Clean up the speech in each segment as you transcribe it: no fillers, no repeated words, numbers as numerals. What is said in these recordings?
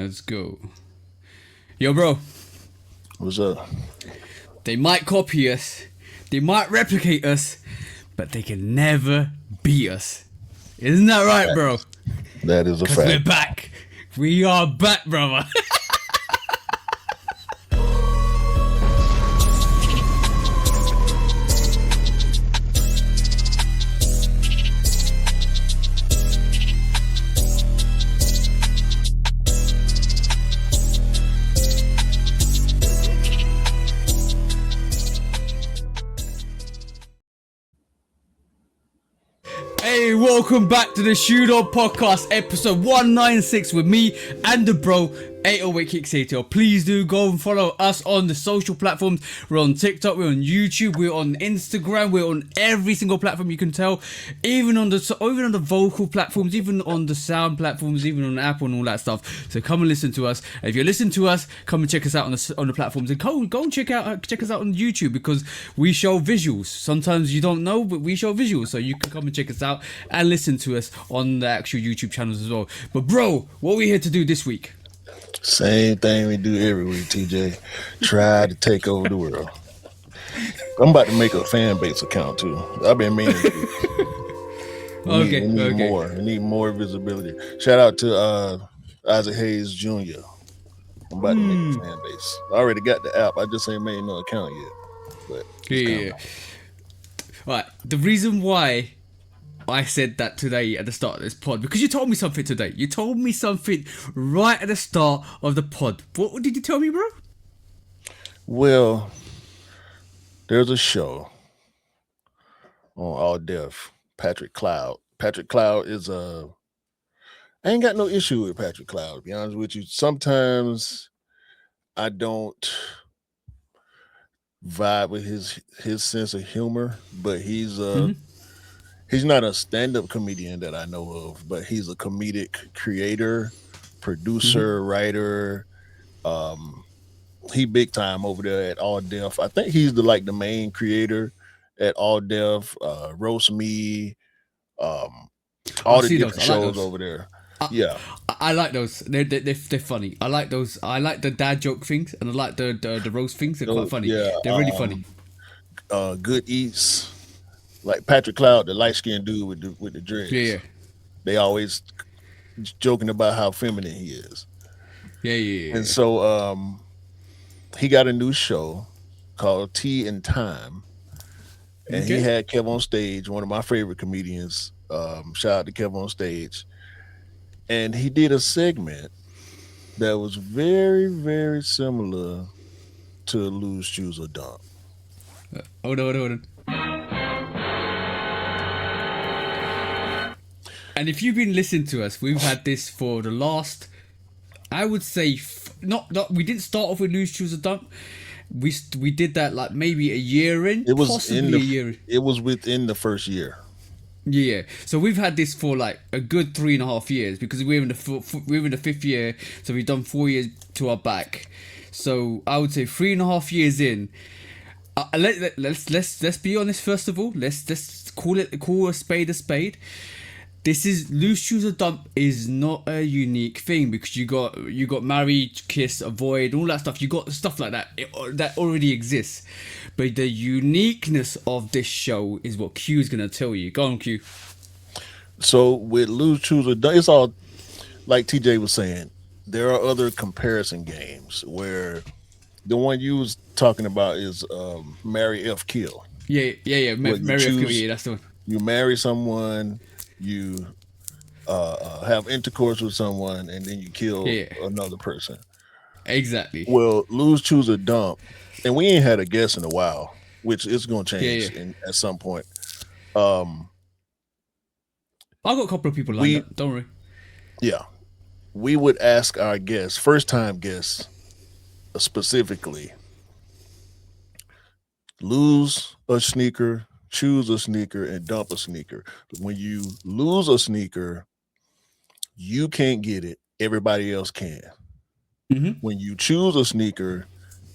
Let's go. Yo, bro. What's up? They might copy us, they might replicate us, but they can never beat us. Isn't that right, bro? That is a Because fact. we're back. We are back, brother. Hey, welcome back to the Shoot On Podcast, episode 196 with me and the bro, 808 Kicks 80. Please do go and follow us on the social platforms. We're on TikTok, we're on YouTube, we're on Instagram, we're on every single platform you can tell, even on the vocal platforms, even on the sound platforms, even on Apple and all that stuff. So come and listen to us. If you're listening to us, come and check us out on the platforms, and go and check us out on YouTube, because we show visuals. Sometimes you don't know, but we show visuals, so you can come and check us out and listen to us on the actual YouTube channels as well. But bro, what are we here to do this week? Same thing we do every week, TJ. Try to take over the world. I'm about to make a fan base account too. I've been meaning to. We need more visibility. Shout out to Isaac Hayes Jr. I'm about to make a fan base. I already got the app. I just ain't made no account yet. But yeah. Right. The reason why I said that today at the start of this pod, because you told me something today. You told me something right at the start of the pod. What did you tell me, bro? Well, there's a show on All Def, Patrick Cloud. Patrick Cloud is I ain't got no issue with Patrick Cloud, to be honest with you. Sometimes I don't vibe with his sense of humor, but he's not a stand-up comedian that I know of, but he's a comedic creator, producer, writer. He big time over there at All Def. I think he's the main creator at All Def, Roast Me, all the different shows over there. I like those. They're funny. I like those. I like the dad joke things, and I like the roast things. They're quite funny. Yeah, they're really funny. Good Eats. Like Patrick Cloud, the light-skinned dude with the dreads. Yeah. They always joking about how feminine he is. Yeah. And so he got a new show called Tea and Time. And he had Kev on stage, one of my favorite comedians. Shout out to Kev on stage. And he did a segment that was very, very similar to Lose, Choose, or Dump. Hold on. And if you've been listening to us, we've had this for the last, I would say, we didn't start off with Lose, Choose, or Dump. We did that like maybe a year in. It was possibly a year. It was within the first year. Yeah, so we've had this for like a good 3.5 years, because we're in the 5th year, so we've done 4 years to our back. So I would say 3.5 years in. Let's be honest first of all. Let's call a spade a spade. This is Lose, Choose, or Dump is not a unique thing, because you got Marry, Kiss, Avoid, all that stuff. You got stuff like that that already exists. But the uniqueness of this show is what Q is gonna tell you. Go on, Q. So with Lose, Choose, or Dump, it's all like TJ was saying. There are other comparison games where the one you was talking about is Marry, F, Kill. Yeah. Marry, F, Kill. Yeah, that's the one. You marry someone. You have intercourse with someone, and then you kill another person. Exactly. Well, Lose, Choose, or Dump, and we ain't had a guest in a while, which is going to change at some point. I've got a couple of people lined up. Don't worry. Yeah, we would ask our guests, first-time guests, specifically, lose a sneaker, choose a sneaker, and dump a sneaker. When you lose a sneaker, you can't get it. Everybody else can. When you choose a sneaker,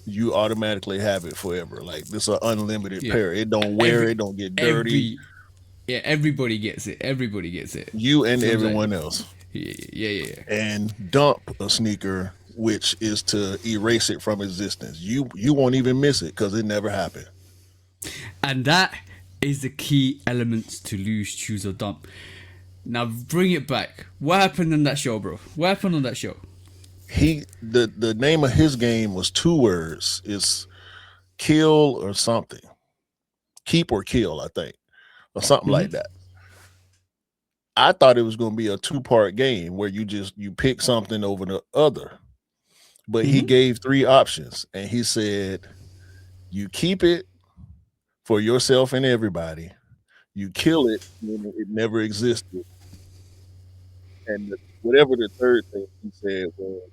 you automatically have it forever. Like, this is an unlimited pair. It don't wear, it don't get dirty. Everybody gets it. Everybody gets it. You and everyone else. Yeah. and dump a sneaker, which is to erase it from existence. You won't even miss it because it never happened. And that is the key elements to lose, choose, or dump. Now bring it back. What happened in that show, bro? What happened on that show? The name of his game was 2 words. It's kill or something. Keep or kill, I think, or something like that. I thought it was going to be a 2-part game where you pick something over the other. But he gave 3 options, and he said, you keep it for yourself and everybody. You kill it when it never existed. And whatever the third thing he said was,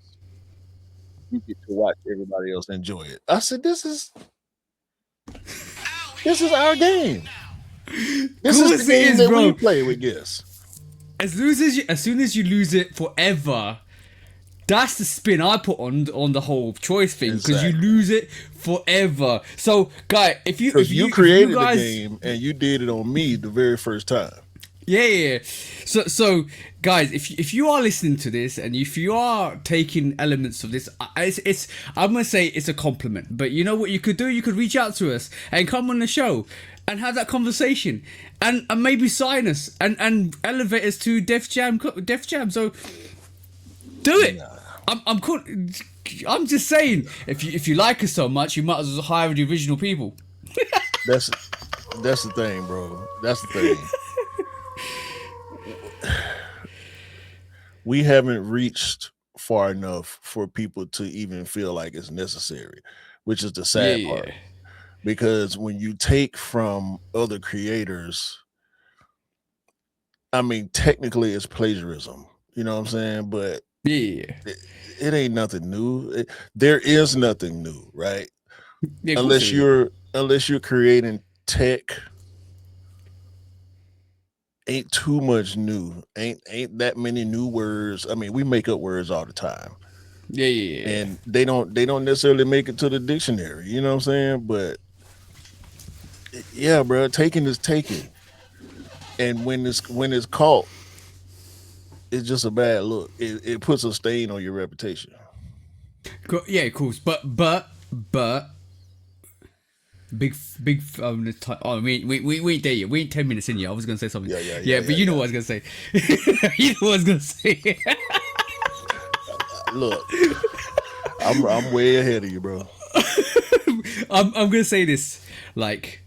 you get to watch everybody else enjoy it. I said, this is our game. This is the game that we play with guests. As soon as you lose it forever, that's the spin I put on the whole choice thing, because you lose it forever. So, guy, if you created the game and you did it on me the very first time. Yeah. So guys, if you are listening to this and if you are taking elements of this, I'm gonna say it's a compliment. But you know what you could do? You could reach out to us and come on the show and have that conversation and maybe sign us and elevate us to Def Jam. So do it. I'm cool. I'm just saying, if you like us so much, you might as well hire the original people. That's the thing, bro. That's the thing. We haven't reached far enough for people to even feel like it's necessary, which is the sad part. Because when you take from other creators, I mean, technically it's plagiarism. You know what I'm saying? But it ain't nothing new. There is nothing new, right? Unless you're creating tech. Ain't too much new. Ain't that many new words. I mean, we make up words all the time. Yeah. And they don't necessarily make it to the dictionary. You know what I'm saying? But yeah, bro, taking is taking. And when it's caught, it's just a bad look. It puts a stain on your reputation. Yeah, of course. But big oh, we ain't there yet. We ain't 10 minutes in yet. I was gonna say something. Yeah, but you know what I was gonna say. You know what I was gonna say. Look, I'm way ahead of you, bro. I'm gonna say this. Like,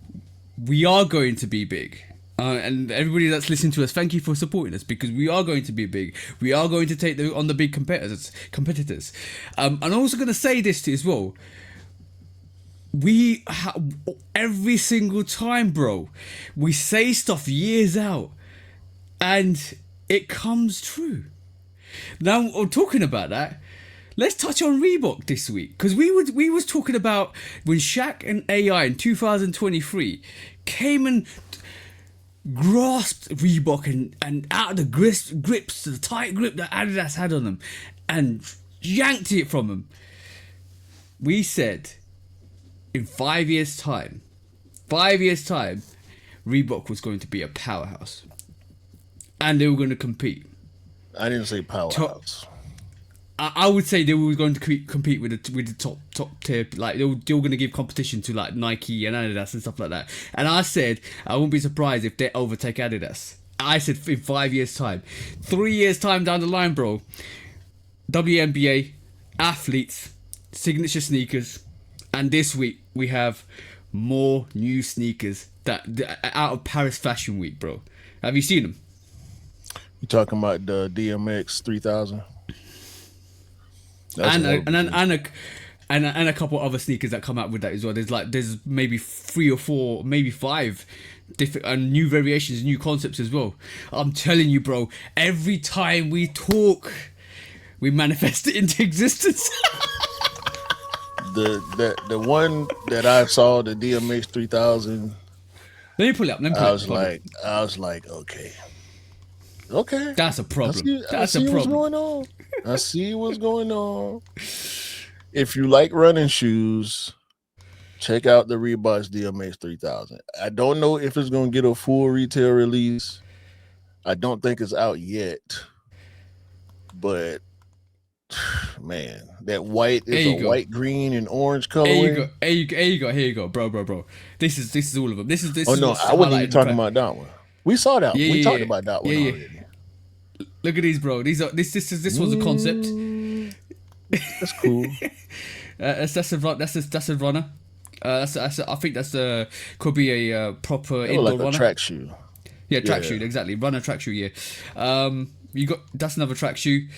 we are going to be big. And everybody that's listening to us, thank you for supporting us, because we are going to be big. We are going to take on the big competitors. I'm also going to say this to you as well. Every single time, bro, we say stuff years out, and it comes true. Now, I'm talking about that. Let's touch on Reebok this week, because we was talking about when Shaq and AI in 2023 came and grasped Reebok and out of the grips, the tight grip that Adidas had on them, and yanked it from them. We said, in 5 years' time, Reebok was going to be a powerhouse, and they were going to compete. I didn't say powerhouse. I would say they were going to compete with the top tier. Like they were going to give competition to like Nike and Adidas and stuff like that. And I said I wouldn't be surprised if they overtake Adidas. I said in 5 years' time, 3 years' time down the line, bro. WNBA, athletes, signature sneakers, and this week we have more new sneakers that out of Paris Fashion Week, bro. Have you seen them? You talking about the DMX 3000? And a couple other sneakers that come out with that as well. There's maybe 3 or 4, maybe 5 different and new variations, new concepts as well. I'm telling you, bro. Every time we talk, we manifest it into existence. The one that I saw, the DMX 3000. Let me pull it up. I was like, okay. That's a problem. I see what's going on. I see what's going on. If you like running shoes, check out the Reebok DMX 3000. I don't know if it's going to get a full retail release. I don't think it's out yet. but man, that white There is a you go. white, green, and orange Here you go. colorway. Here you go, bro. This is all of them. This Oh is no, what's I wasn't even highlighted in talking fact. about that one. We saw that. Yeah, We yeah, talked yeah, about that yeah, one yeah. already. Look at these, bro. These are this one's a concept. That's cool. That's a runner. I think could be a proper That was indoor like a runner. track shoe. Yeah, Yeah. tracksuit, exactly. Runner tracksuit, yeah. You got that's another tracksuit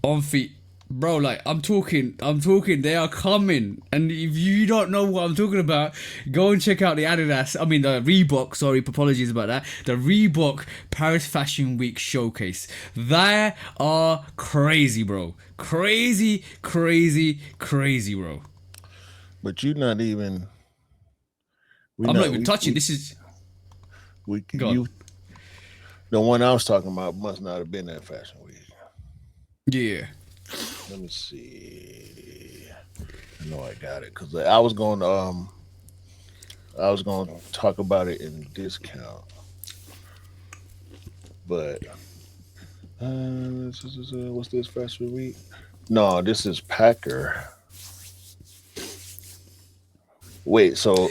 on feet. Bro, like I'm talking, they are coming. And if you don't know what I'm talking about, go and check out the Adidas, the Reebok, sorry, apologies about that. The Reebok Paris Fashion Week showcase. They are crazy, bro. Crazy, bro. But you're not even. We I'm not not. even touching. This is We God. you. The one I was talking about must not have been that Fashion Week. Yeah. Let me see. I know I got it because I was going to talk about it in discount, but what's this Fashion Week? No, this is Packer. Wait, so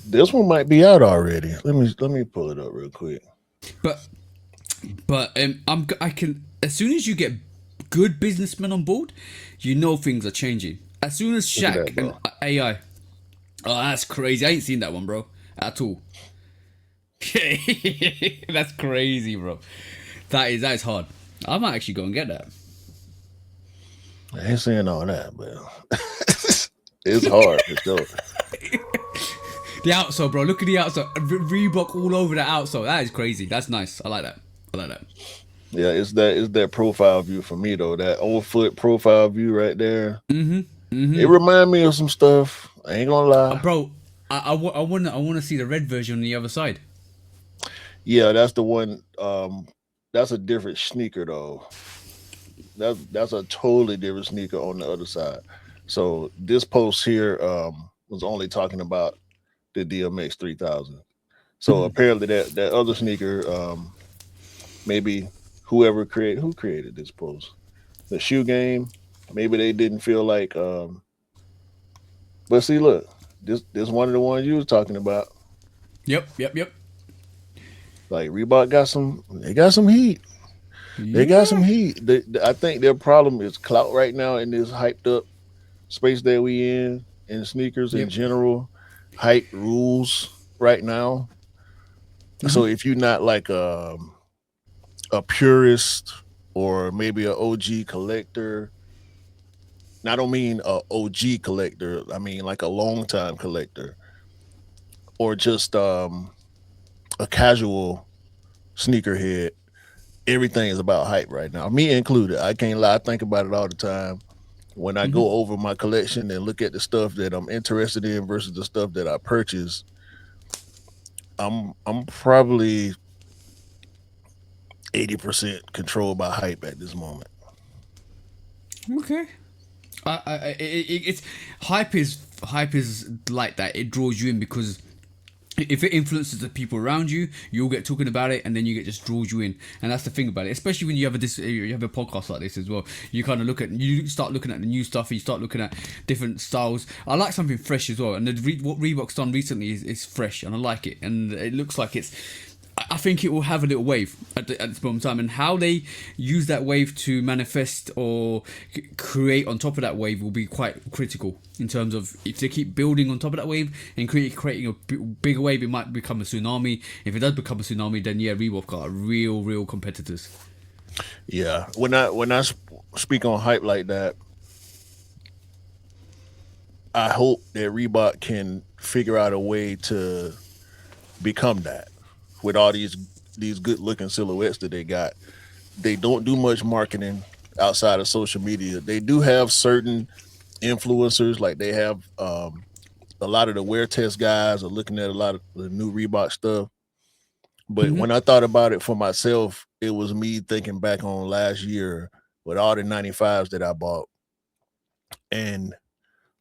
this one might be out already. Let me pull it up real quick. But I can, as soon as you get good businessmen on board, you know things are changing. As soon as Look at that, Shaq and bro. AI, oh that's crazy. I ain't seen that one, bro, at all. That's crazy, bro. That is hard. I might actually go and get that. I ain't saying all that, but it's hard for sure. The outsole, bro. Look at the outsole. Reebok all over the outsole. That is crazy. That's nice. I like that. Yeah, it's that profile view for me though. That old foot profile view right there. It remind me of some stuff. I ain't gonna lie. Bro, I wanna see the red version on the other side. Yeah, that's the one. That's a different sneaker though. That's a totally different sneaker on the other side. So this post here was only talking about the DMX 3000. So apparently that other sneaker, maybe who created this post, the shoe game. Maybe they didn't feel like. But see, look, this one of the ones you was talking about. Yep. Like Reebok they got some heat. They got some Yeah. heat. I think their problem is clout right now in this hyped up space that we in sneakers in Yep. general. Hype rules right now. So if you're not like a purist or maybe an OG collector, and I don't mean a OG collector, I mean like a long time collector or just a casual sneakerhead, everything is about hype right now. Me included. I can't lie. I think about it all the time. When I go over my collection and look at the stuff that I'm interested in versus the stuff that I purchase, I'm probably 80% controlled by hype at this moment. Okay. It's hype is like that. It draws you in because if it influences the people around you, you'll get talking about it, and then just draws you in. And that's the thing about it. Especially when you have a podcast like this as well. You kind of you start looking at the new stuff. And you start looking at different styles. I like something fresh as well. And what Reebok's done recently is fresh, and I like it. And it looks like it's. I think it will have a little wave at this moment in time, and how they use that wave to manifest or create on top of that wave will be quite critical in terms of if they keep building on top of that wave and creating a bigger wave, it might become a tsunami. If it does become a tsunami, then yeah, Reebok are real competitors. Yeah, when I speak on hype like that, I hope that Reebok can figure out a way to become that with all these good looking silhouettes that they got. They don't do much marketing outside of social media. They do have certain influencers, like they have a lot of the wear test guys are looking at a lot of the new Reebok stuff. But when I thought about it for myself, it was me thinking back on last year with all the 95s that I bought, and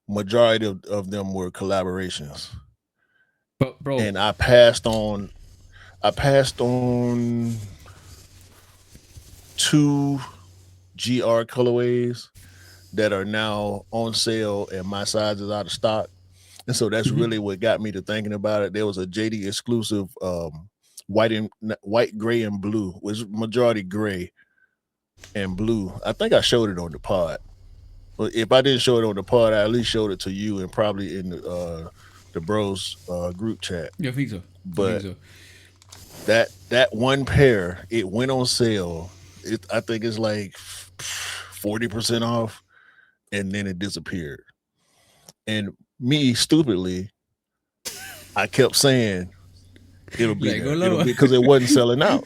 majority of them were collaborations. But bro, And I passed on two GR colorways that are now on sale, and my size is out of stock. And so that's Mhm. really what got me to thinking about it. There was a JD exclusive, white, gray, and blue, was majority gray and blue. I think I showed it on the pod. But if I didn't show it on the pod, I at least showed it to you and probably in the bros group chat. Yeah, I think so. I think But so. that one pair, it went on sale. I think it's like 40% off, and then it disappeared. And me stupidly, I kept saying it'll be Let it go there. It'll lower. be, because it wasn't selling out.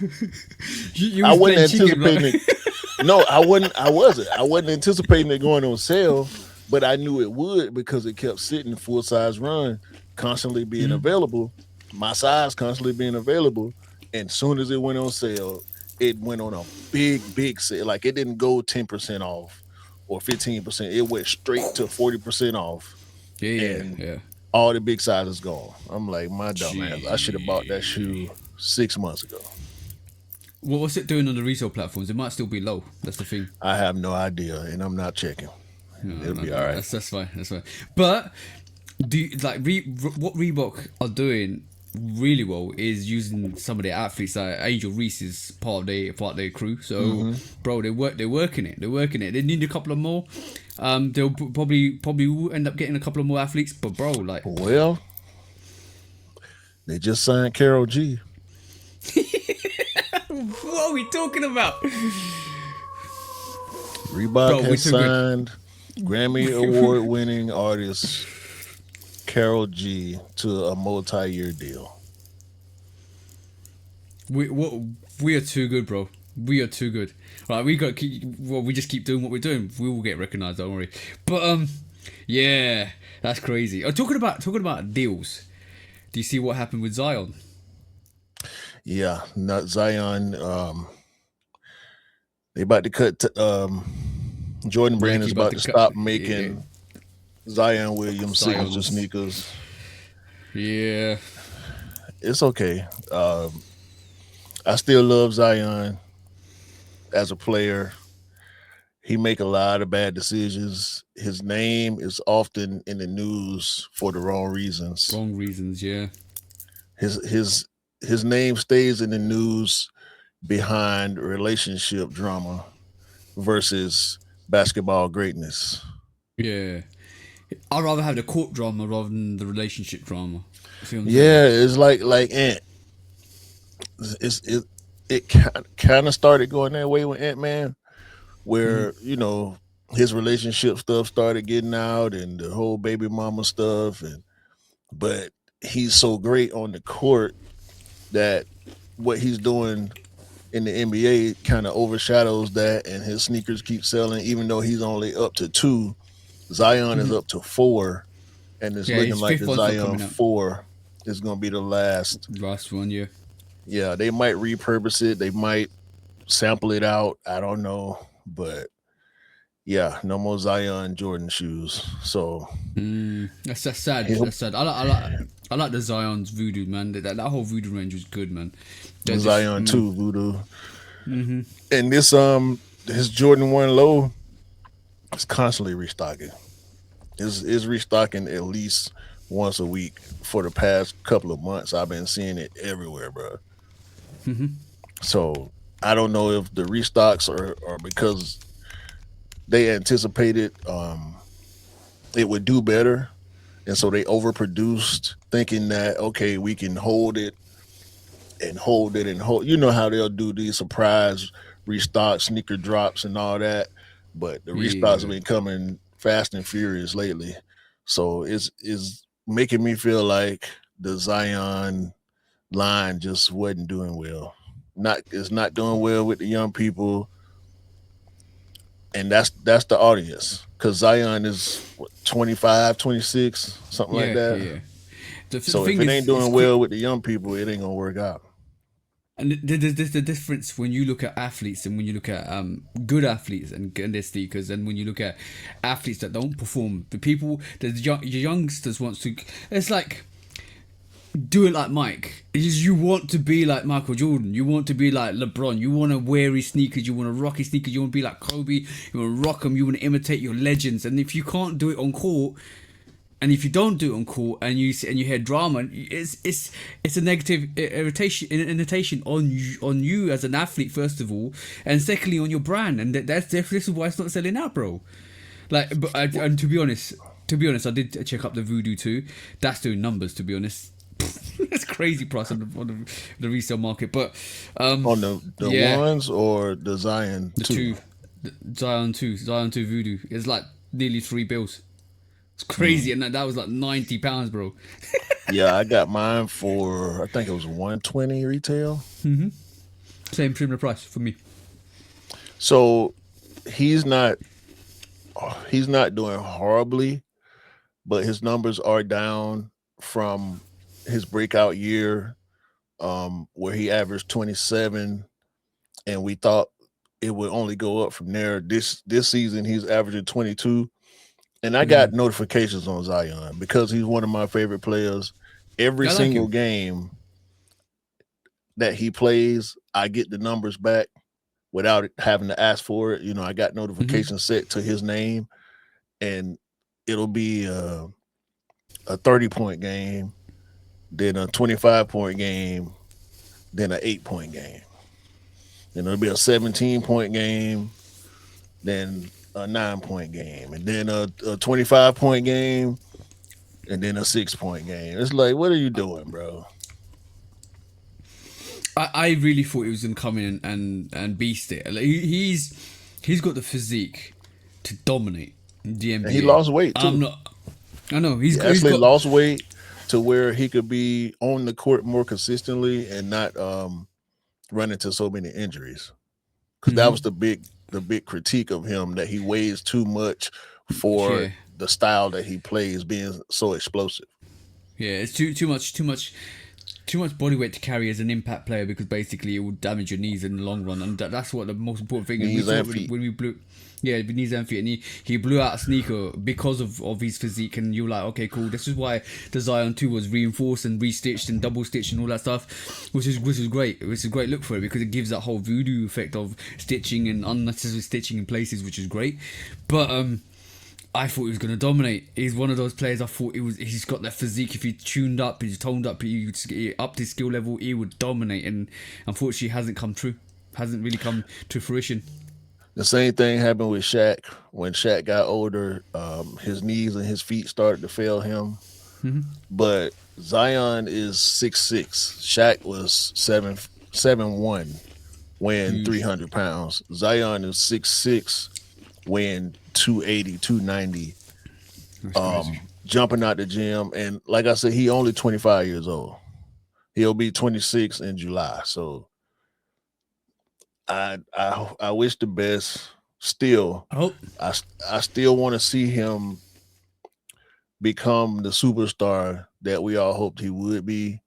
You I was wasn't playing chicken, bro. anticipating it. No, I wasn't. I wasn't. I wasn't anticipating it going on sale, but I knew it would because it kept sitting full size run, constantly being Mhm. available. My size constantly being available, and soon as it went on sale, it went on a big sale. Like, it didn't go 10% off or 15%. It went straight to 40% off, Yeah, yeah, and yeah. all the big sizes gone. I'm like, my dumb ass. I should have bought that Gee. shoe 6 months ago. What's it doing on the resale platforms? It might still be low. That's the thing. I have no idea, and I'm not checking. No, It'll no, be no. all right. That's fine. That's fine. But what Reebok are doing really well is using some of their athletes. Like Angel Reese is part of their crew. So, bro, they're working it. They're working it. They need a couple of more. They'll probably will end up getting a couple of more athletes. But bro, like, Well, they just signed Carol G. what are we talking about? Reebok Bro, we has too good. signed Grammy Award winning artist Carol G to a multi-year deal. We are too good, bro. We are too good. Right, we got to keep. Well, we just keep doing what we're doing. We will get recognised. Don't worry. But yeah, that's crazy. Oh, talking about deals. Do you see what happened with Zion? Yeah, not Zion. They about to cut. Jordan Brand Nike is about about to to cut. stop Yeah, making Zion Williams signature Zion's. sneakers. Yeah. It's okay. I still love Zion as a player. He make a lot of bad decisions. His name is often in the news for the wrong reasons. Wrong reasons. Yeah. His name stays in the news behind relationship drama versus basketball greatness. Yeah. I'd rather have the court drama rather than the relationship drama. See what I'm saying? Yeah, it's like Ant. It kind of started going that way with Ant Man, where his relationship stuff started getting out and the whole baby mama stuff, but he's so great on the court that what he's doing in the NBA kind of overshadows that, and his sneakers keep selling even though he's only up to 2. Zion is up to 4, and it's Yeah, looking his like fifth the one's not Zion coming out. 4 is going to be the last. Last one, yeah. Yeah, they might repurpose it, they might sample it out, I don't know, but yeah, no more Zion Jordan shoes. So That's sad. he'll That's sad. I like the Zion's voodoo, man. That whole voodoo range was good, man. They're just, Zion 2 voodoo. And this his Jordan 1 low is constantly restocking. Is restocking at least once a week for the past couple of months. I've been seeing it everywhere, bro. So I don't know if the restocks are because they anticipated it would do better, and so they overproduced, thinking that okay, we can hold it and hold it and hold. You know how they'll do these surprise restock sneaker drops and all that, but the restocks have yeah. been coming fast and furious lately. So it's making me feel like the Zion line just wasn't doing well. It's not doing well with the young people, and that's the audience, because Zion is what, 25, 26, something like Yeah, that. yeah. The So if thing it is, ain't it's doing quick. well with the young people, it ain't gonna work out. And there's the difference when you look at athletes and when you look at good athletes and their sneakers, and when you look at athletes that don't perform. The youngsters wants to. It's like do it like Mike. It's just you want to be like Michael Jordan. You want to be like LeBron. You want to wear his sneakers. You want to rock his sneakers. You want to be like Kobe. You want to rock them. You want to imitate your legends. And if you can't do it on court, and if you don't do it on court, and you hear drama, it's a negative irritation on you as an athlete, first of all, and secondly on your brand. And this is why it's not selling out, bro. Like, and to be honest, I did check up the Voodoo too. That's doing numbers, to be honest. It's crazy price on the resale market, but on the ones or the Zion two? Zion 2 Voodoo is like nearly $3. It's crazy, and that was like £90, bro. Yeah, I got mine for, I think it was $120 retail. Same similar price for me. So he's not doing horribly, but his numbers are down from his breakout year, where he averaged 27, and we thought it would only go up from there. This season he's averaging 22. And I got notifications on Zion because he's one of my favorite players. Every single game that he plays, I get the numbers back without having to ask for it. You know, I got notifications set to his name, and it'll be a 30-point game, then a 25-point game, then an 8-point game. Then it'll be a 17-point game, then a 9-point game, and then a 25-point game, and then a 6-point game. It's like, what are you doing, bro? I really thought he was gonna come in and beast it. Like, he's got the physique to dominate the NBA. And he lost weight too. I know he lost weight to where he could be on the court more consistently and not run into so many injuries. Because that was the big critique of him, that he weighs too much for the style that he plays, being so explosive. Yeah, it's too much body weight to carry as an impact player, because basically it will damage your knees in the long run, and that's what the most important thing is. Knees and feet. When we blew, knees and feet, and he blew out a sneaker because of his physique, and you're like, okay, cool. This is why the Zion 2 was reinforced and restitched and double stitched and all that stuff, which is great. It's a great look for it, because it gives that whole voodoo effect of stitching and unnecessary stitching in places, which is great. But I thought he was going to dominate. He's one of those players I thought he's got that physique. If he tuned up, he's toned up, he upped his skill level, he would dominate. And unfortunately, hasn't really come to fruition. The same thing happened with Shaq. When Shaq got older, his knees and his feet started to fail him. But Zion is 6'6". Shaq was 7'1", weighing 300 pounds. Zion is 6'6", weighing 280, 290, jumping out the gym. And like I said, he only 25 years old. He'll be 26 in July. So I wish the best. Still, I still want to see him become the superstar that we all hoped he would be.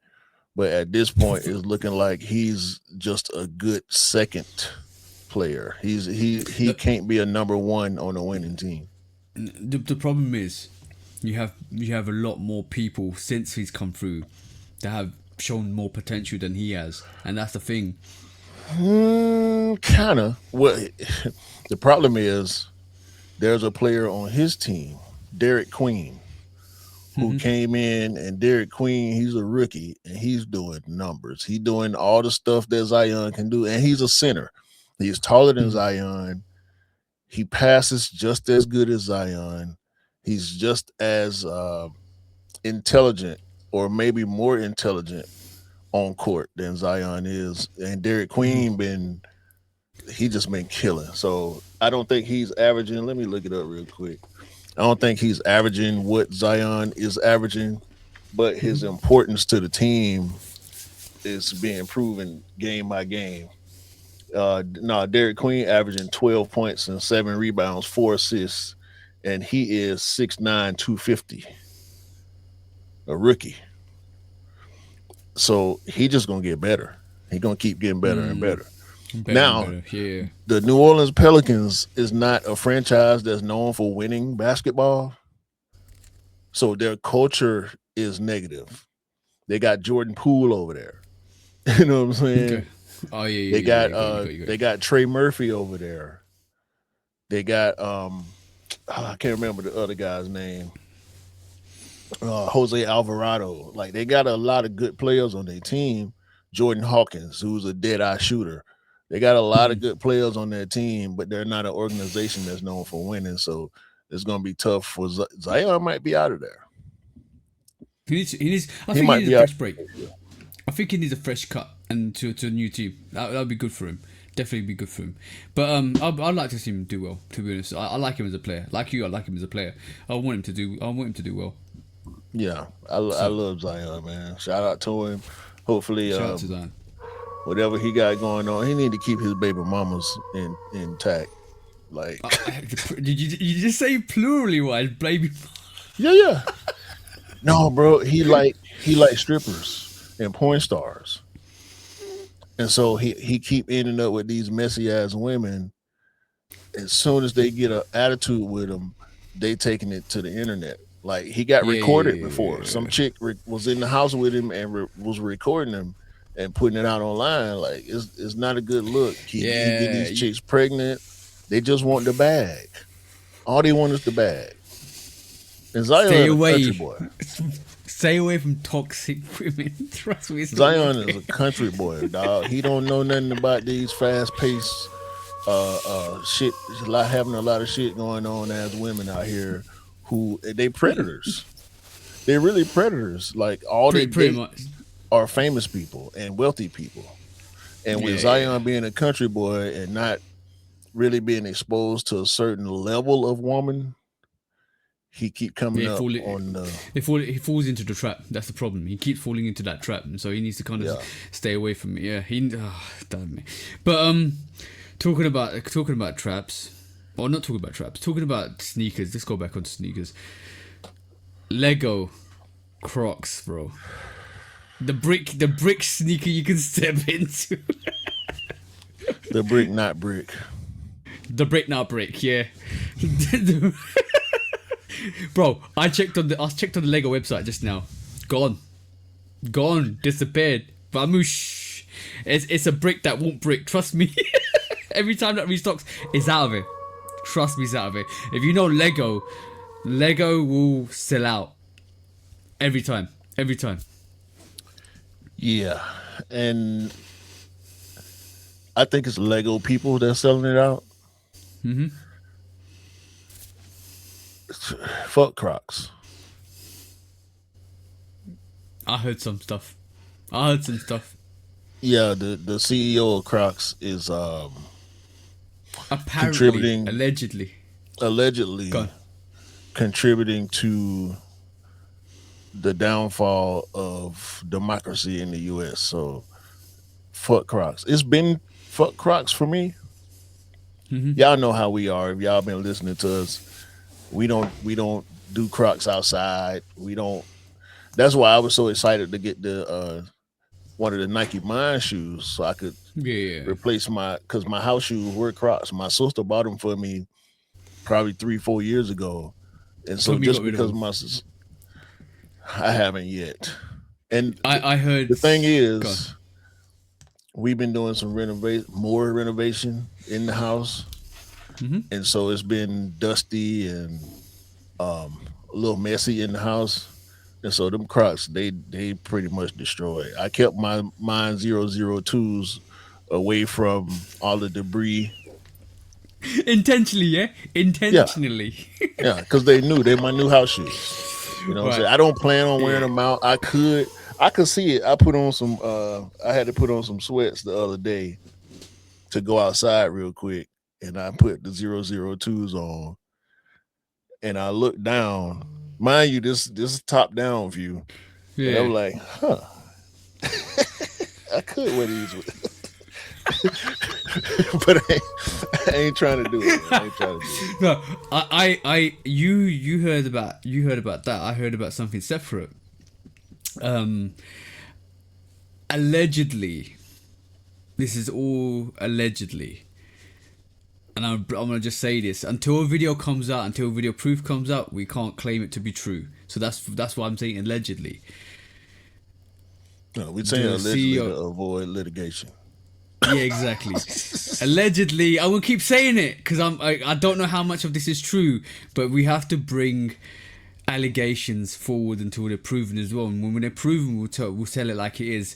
But at this point, it's looking like he's just a good second player. He can't be a number one on a winning team. The problem is you have a lot more people since he's come through that have shown more potential than he has, and that's the thing. Kinda. Well, the problem is there's a player on his team, Derek Queen, who came in, and Derek Queen, he's a rookie, and he's doing numbers. He's doing all the stuff that Zion can do, and he's a center. He's taller than Zion. He passes just as good as Zion. He's just as intelligent, or maybe more intelligent on court than Zion is. And Derek Queen he just been killing. So I don't think he's averaging. Let me look it up real quick. I don't think he's averaging what Zion is averaging, but his importance to the team is being proven game by game. Derek Queen averaging 12 points and 7 rebounds, 4 assists, and he is 6'9", 250, a rookie. So he just gonna get better. He gonna keep getting better and better. The New Orleans Pelicans is not a franchise that's known for winning basketball, so their culture is negative. They got Jordan Poole over there. You know what I'm saying? Okay. Oh yeah, They yeah, yeah. got You got they it. got Trey Murphy over there. They got I can't remember the other guy's name. Jose Alvarado. Like they got a lot of good players on their team. Jordan Hawkins, who's a dead eye shooter. They got a lot of Mhm. good players on their team, but they're not an organization that's known for winning. So it's going to be tough for Zion. Might be out of there. He needs. He needs. I He think he might needs a be out. fresh break. I think he needs a fresh cut and to a new team. That'd be good for him. Definitely be good for him. But I'd like to see him do well. To be honest, I like him as a player. Like you, I like him as a player. I want him to do. I want him to do well. Yeah, I So love Zion, man. Shout out to him. Hopefully, shout out to Zion. whatever he got going on, he need to keep his baby mamas intact. Like, Did you just say plurally wise, baby? yeah, yeah. No, bro, he like strippers and porn stars, and so he keep ending up with these messy ass women. As soon as they get an attitude with him, they taking it to the internet. Like he got Yeah, recorded yeah, before. yeah, Some yeah. chick was in the house with him and was recording him and putting it out online. Like it's not a good look. He getting Yeah, these chicks pregnant. They just want the bag. All they want is the bag. And stay Zion a country away. boy. Stay away from toxic women. Trust me, it's not Zion is worth a country boy, dog. He don't know nothing about these fast paced shit. Having a lot of shit going on as women out here who they predators. They're really predators. Like all they pretty date much. are famous people and wealthy people. And with Yeah, yeah. Zion being a country boy and not really being exposed to a certain level of woman, he keep coming They up fall, on the he falls into the trap. That's the problem. He keeps falling into that trap, and so he needs to kind of yeah. stay away from it. Yeah, damn me. But talking about traps, or not talking about traps, talking about sneakers. Let's go back onto sneakers. Lego Crocs, bro. The brick sneaker you can step into. The brick not brick. The brick not brick, yeah. Bro, I checked on the Lego website just now. Gone, disappeared. Vamoosh. It's a brick that won't brick. Trust me. Every time that restocks, it's out of it. Trust me, it's out of it. If you know Lego will sell out every time. Every time. Yeah. And I think it's Lego people that's selling it out. Mm-hmm. Fuck Crocs. I heard some stuff. Yeah, the CEO of Crocs is Apparently, contributing allegedly Go on. contributing to the downfall of democracy in the US. So fuck Crocs. It's been fuck Crocs for me. Mm-hmm. Y'all know how we are. If y'all been listening to us, we don't do Crocs outside. We don't. That's why I was so excited to get the one of the Nike Mind shoes so I could Yeah. replace because my house shoes were Crocs. My sister bought them for me probably 3-4 years ago, and so Told me you just got rid of because them. I haven't yet. And I heard. the thing Go on. is, we've been doing some more renovation in the house, Mm-hmm. and so it's been dusty and a little messy in the house. And so them Crocs, they pretty much destroyed. I kept my mine 002s away from all the debris. Intentionally, yeah? Yeah, Intentionally. yeah, because they knew they're my new house shoes. You know what I'm Right. saying? I don't plan on wearing Yeah. them out. I could see it. I had to put on some sweats the other day to go outside real quick. And I put the 002s on and I looked down. Mind you, this is top down view. And Yeah. I'm like, huh. I could wear these but I ain't trying to do it. Man. I ain't trying to do it. No, you heard about that. I heard about something separate. Allegedly, this is all allegedly, and I'm gonna just say this: until a video comes out, until video proof comes out, we can't claim it to be true. So that's why I'm saying allegedly. No, we're saying the allegedly to CEO. avoid litigation. Yeah, exactly. Allegedly, I will keep saying it because I don't know how much of this is true, but we have to bring allegations forward until they're proven as well. And when they're proven, we'll tell it like it is.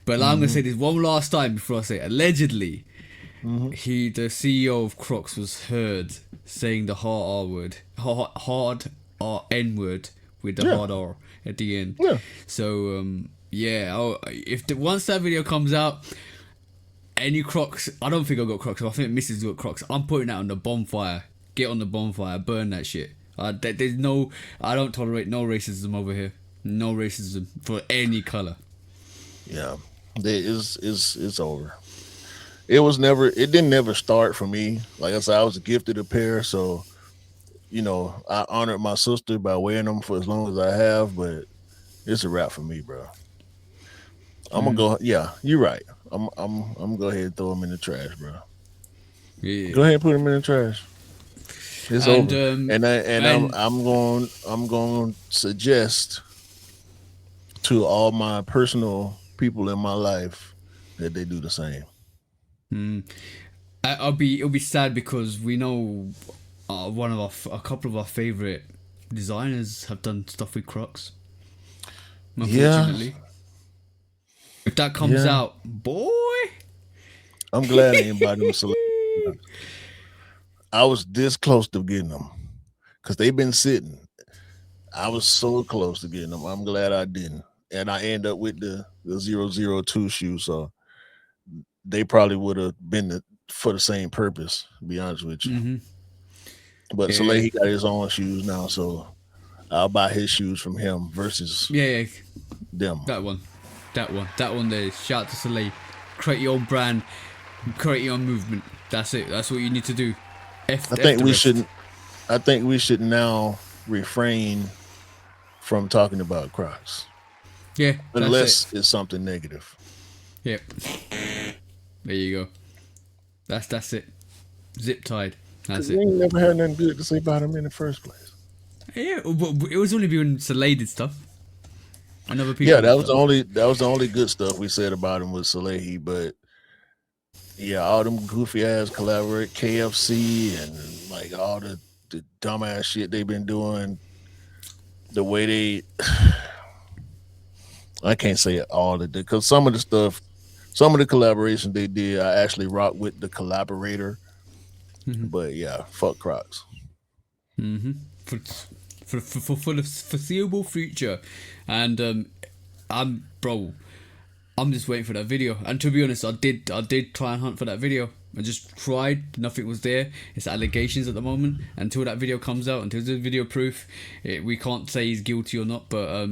But I'm gonna say this one last time before I say it. Allegedly, Mm-hmm. the CEO of Crocs was heard saying the hard R word, hard R N word with the Yeah, hard R at the end. yeah. So yeah, if once that video comes out, any Crocs, I don't think I got Crocs. I think Mrs. got Crocs. I'm putting that on the bonfire. Get on the bonfire, burn that shit. There's no, I don't tolerate no racism over here. No racism for any color. Yeah, it's over. It was never. It didn't never start for me. Like I said, I was gifted a pair, so I honored my sister by wearing them for as long as I have. But it's a wrap for me, bro. I'm gonna go. Yeah, you're right. I'm gonna go ahead and throw them in the trash, bro. Yeah. Go ahead and put them in the trash. It's And over. and I'm going to suggest to all my personal people in my life that they do the same. it'll be sad because we know a couple of our favorite designers have done stuff with Crocs. Yeah, Unfortunately, if that comes yeah. out, boy. I'm glad I ain't buy them. I was this close to getting them because they've been sitting. I was so close to getting them. I'm glad I didn't, and I end up with the 002 shoe. So they probably would have been for the same purpose. To be honest with you, hmm but Soleil Yeah, he got his own shoes now, so I'll buy his shoes from him versus yeah, yeah. them. That one there. Shout out to Soleil. Create your own brand, create your own movement. That's it. That's what you need to do. I F think the we rest. shouldn't. I think we should now refrain from talking about Crocs Yeah, that's it. unless it's something negative. Yep. There you go. That's it. Zip tied. Because That's we it. ain't never had nothing good to say about them in the first place. Yeah, but it was only doing Soleil stuff and other Yeah, people stuff. that was the only good stuff we said about him with Salehi. But yeah, all them goofy ass collaborate KFC and like all the dumbass shit they've been doing. The way they, I can't say it all of it because some of the stuff, some of the collaboration they did, I actually rock with the collaborator. But yeah, fuck Crocs. For for the foreseeable future, and I'm bro. I'm just waiting for that video. And to be honest, I did try and hunt for that video. I just tried. Nothing was there. It's allegations at the moment. Until that video comes out, until there's video proof, we can't say he's guilty or not. But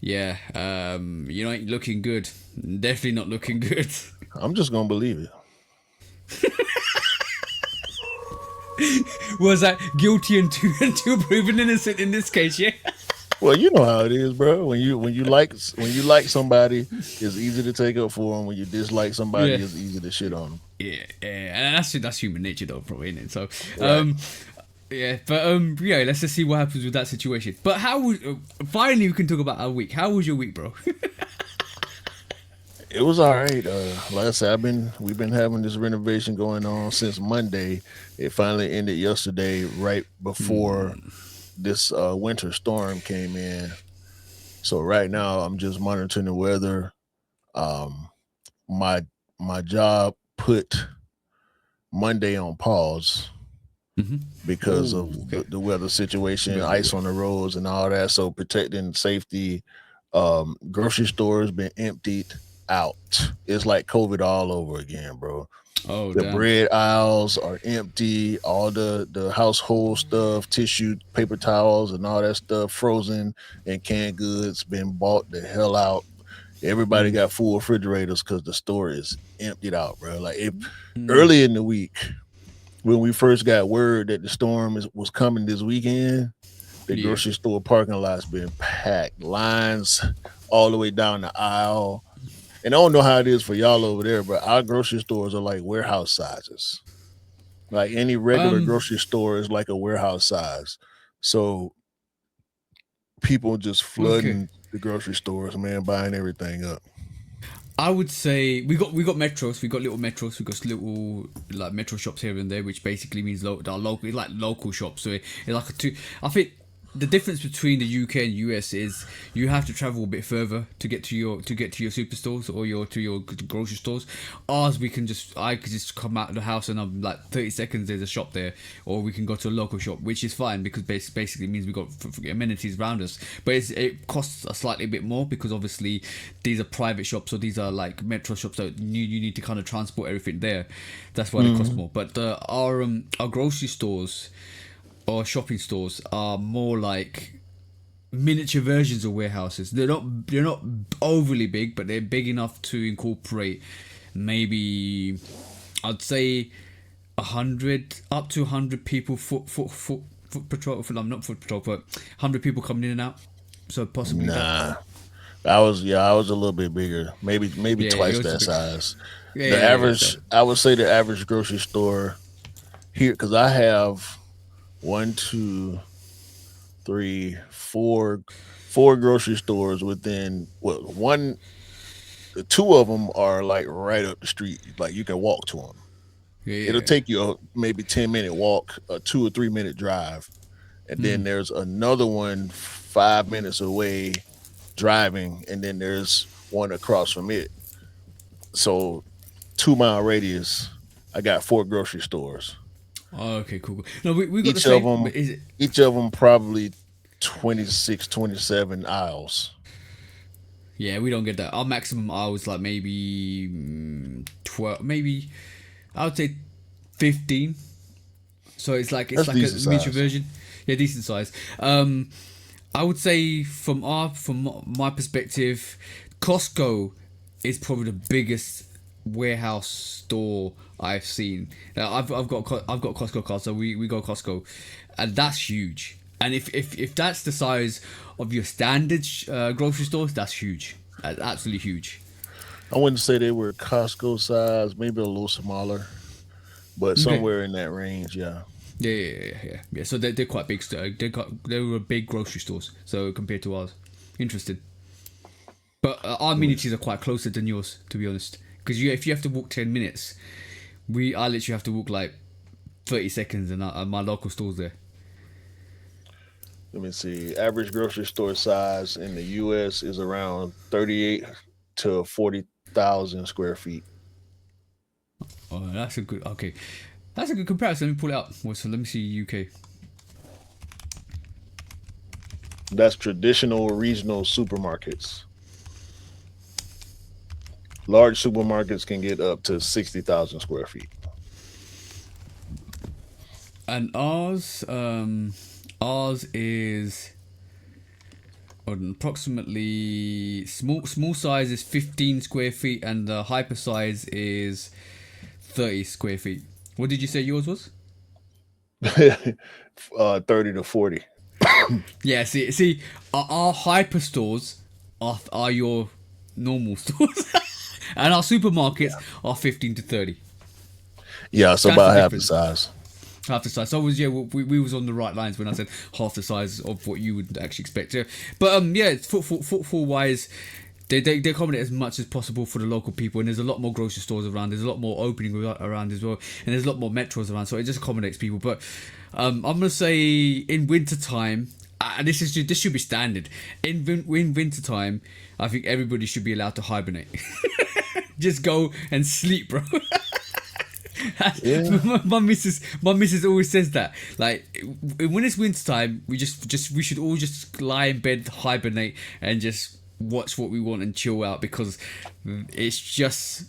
yeah, you ain't looking good. Definitely not looking good. I'm just gonna believe it. Was that guilty until proven innocent in this case? Yeah. Well, you know how it is, bro. When you like somebody, it's easy to take up for them. When you dislike somebody, Yeah. it's easy to shit on them. Yeah, and that's human nature though, probably, isn't it? So, Right. yeah, but yeah, let's just see what happens with that situation. But how was finally we can talk about our week? How was your week, bro? It was all right. Like I said, we've been having this renovation going on since Monday. It finally ended yesterday, right before this winter storm came in. So right now, I'm just monitoring the weather. Um, my my job put Monday on pause because of Ooh, okay. the weather situation, Good, ice good. on the roads, and all that. So protecting safety. Grocery stores been emptied out. It's like COVID all over again, bro. Oh The damn. bread aisles are empty. All the household stuff, tissue, paper towels, and all that stuff, frozen and canned goods, been bought the hell out. Everybody got full refrigerators because the store is emptied out, bro. Like early in the week, when we first got word that the storm was coming this weekend, the Yeah. grocery store parking lot's been packed, lines all the way down the aisle. And I don't know how it is for y'all over there, but our grocery stores are like warehouse sizes. Like any regular Um. grocery store is like a warehouse size. So people just Okay. flooding. the grocery stores, man, buying everything up. I would say we got metros, we got little metros, we got little like metro shops here and there, which basically means local, like local shops. So it's like a two. I think the difference between the UK and US is you have to travel a bit further to get to your superstores or your grocery stores. Ours, I could just come out of the house and I'm like 30 seconds there's a shop there, or we can go to a local shop, which is fine because basically means we got amenities around us. But it costs a slightly bit more because obviously these are private shops, or these are like metro shops, so you need to kind of transport everything there. That's why they cost more. But our grocery stores or shopping stores are more like miniature versions of warehouses. They're not overly big, but they're big enough to incorporate maybe, I'd say, 100 up to 100 people foot patrol. Not foot patrol, but 100 people coming in and out. So possibly Nah, I was a little bit bigger, maybe yeah, twice yours is that big. size. The Yeah. So average, I would say, the average grocery store here, because I have one, two, three, four grocery stores within one. Two of them are like right up the street, like you can walk to them. It'll yeah. take you a maybe 10-minute walk, a 2 or 3 minute drive, and then there's another one 5 minutes away driving, and then there's one across from it. So 2 mile radius, I got four grocery stores. Oh, okay, cool. No, we got the Each of same. them, But is it? each of them probably 26, 27 aisles. Yeah, we don't get that. Our maximum hours like maybe 12, maybe I would say 15. So it's That's like a decent miniature size. version. Yeah, decent size. I would say from my perspective, Costco is probably the biggest warehouse store I've seen. I've got Costco card, so we go Costco, and that's huge. And if that's the size of your standard grocery stores, that's huge. That's absolutely huge. I wouldn't say they were Costco size, maybe a little smaller, but Okay. somewhere in that range, yeah. Yeah. So they're quite big. They were big grocery stores. So compared to ours, interesting. But our Let me amenities are quite closer than yours, to be honest. Because if you have to walk 10 minutes, I literally have to walk like 30 seconds, and my local store's there. Let me see. Average grocery store size in the U.S. is around 38 to 40,000 square feet. Oh, that's a good. Okay, that's a good comparison. Let me pull it up. Well, so let me see UK. That's traditional regional supermarkets. Large supermarkets can get up to 60,000 square feet. And ours is approximately small size is 15 square feet, and the hyper size is 30 square feet. What did you say yours was? 30 to 40. Yeah, see, our hyper stores are your normal stores, and our supermarkets Yeah. are 15 to 30. Yeah, so That's the about half the difference. size. Half the size. So we was on the right lines when I said half the size of what you would actually expect. Yeah, but yeah, footfall wise, they accommodate as much as possible for the local people, and there's a lot more grocery stores around. There's a lot more opening around as well, and there's a lot more metros around, so it just accommodates people. But I'm gonna say in winter time, and this should be standard. In winter time, I think everybody should be allowed to hibernate. Just go and sleep, bro. Yeah. My missus always says that. Like when it's winter time, we should all just lie in bed, hibernate, and just watch what we want and chill out, because it's just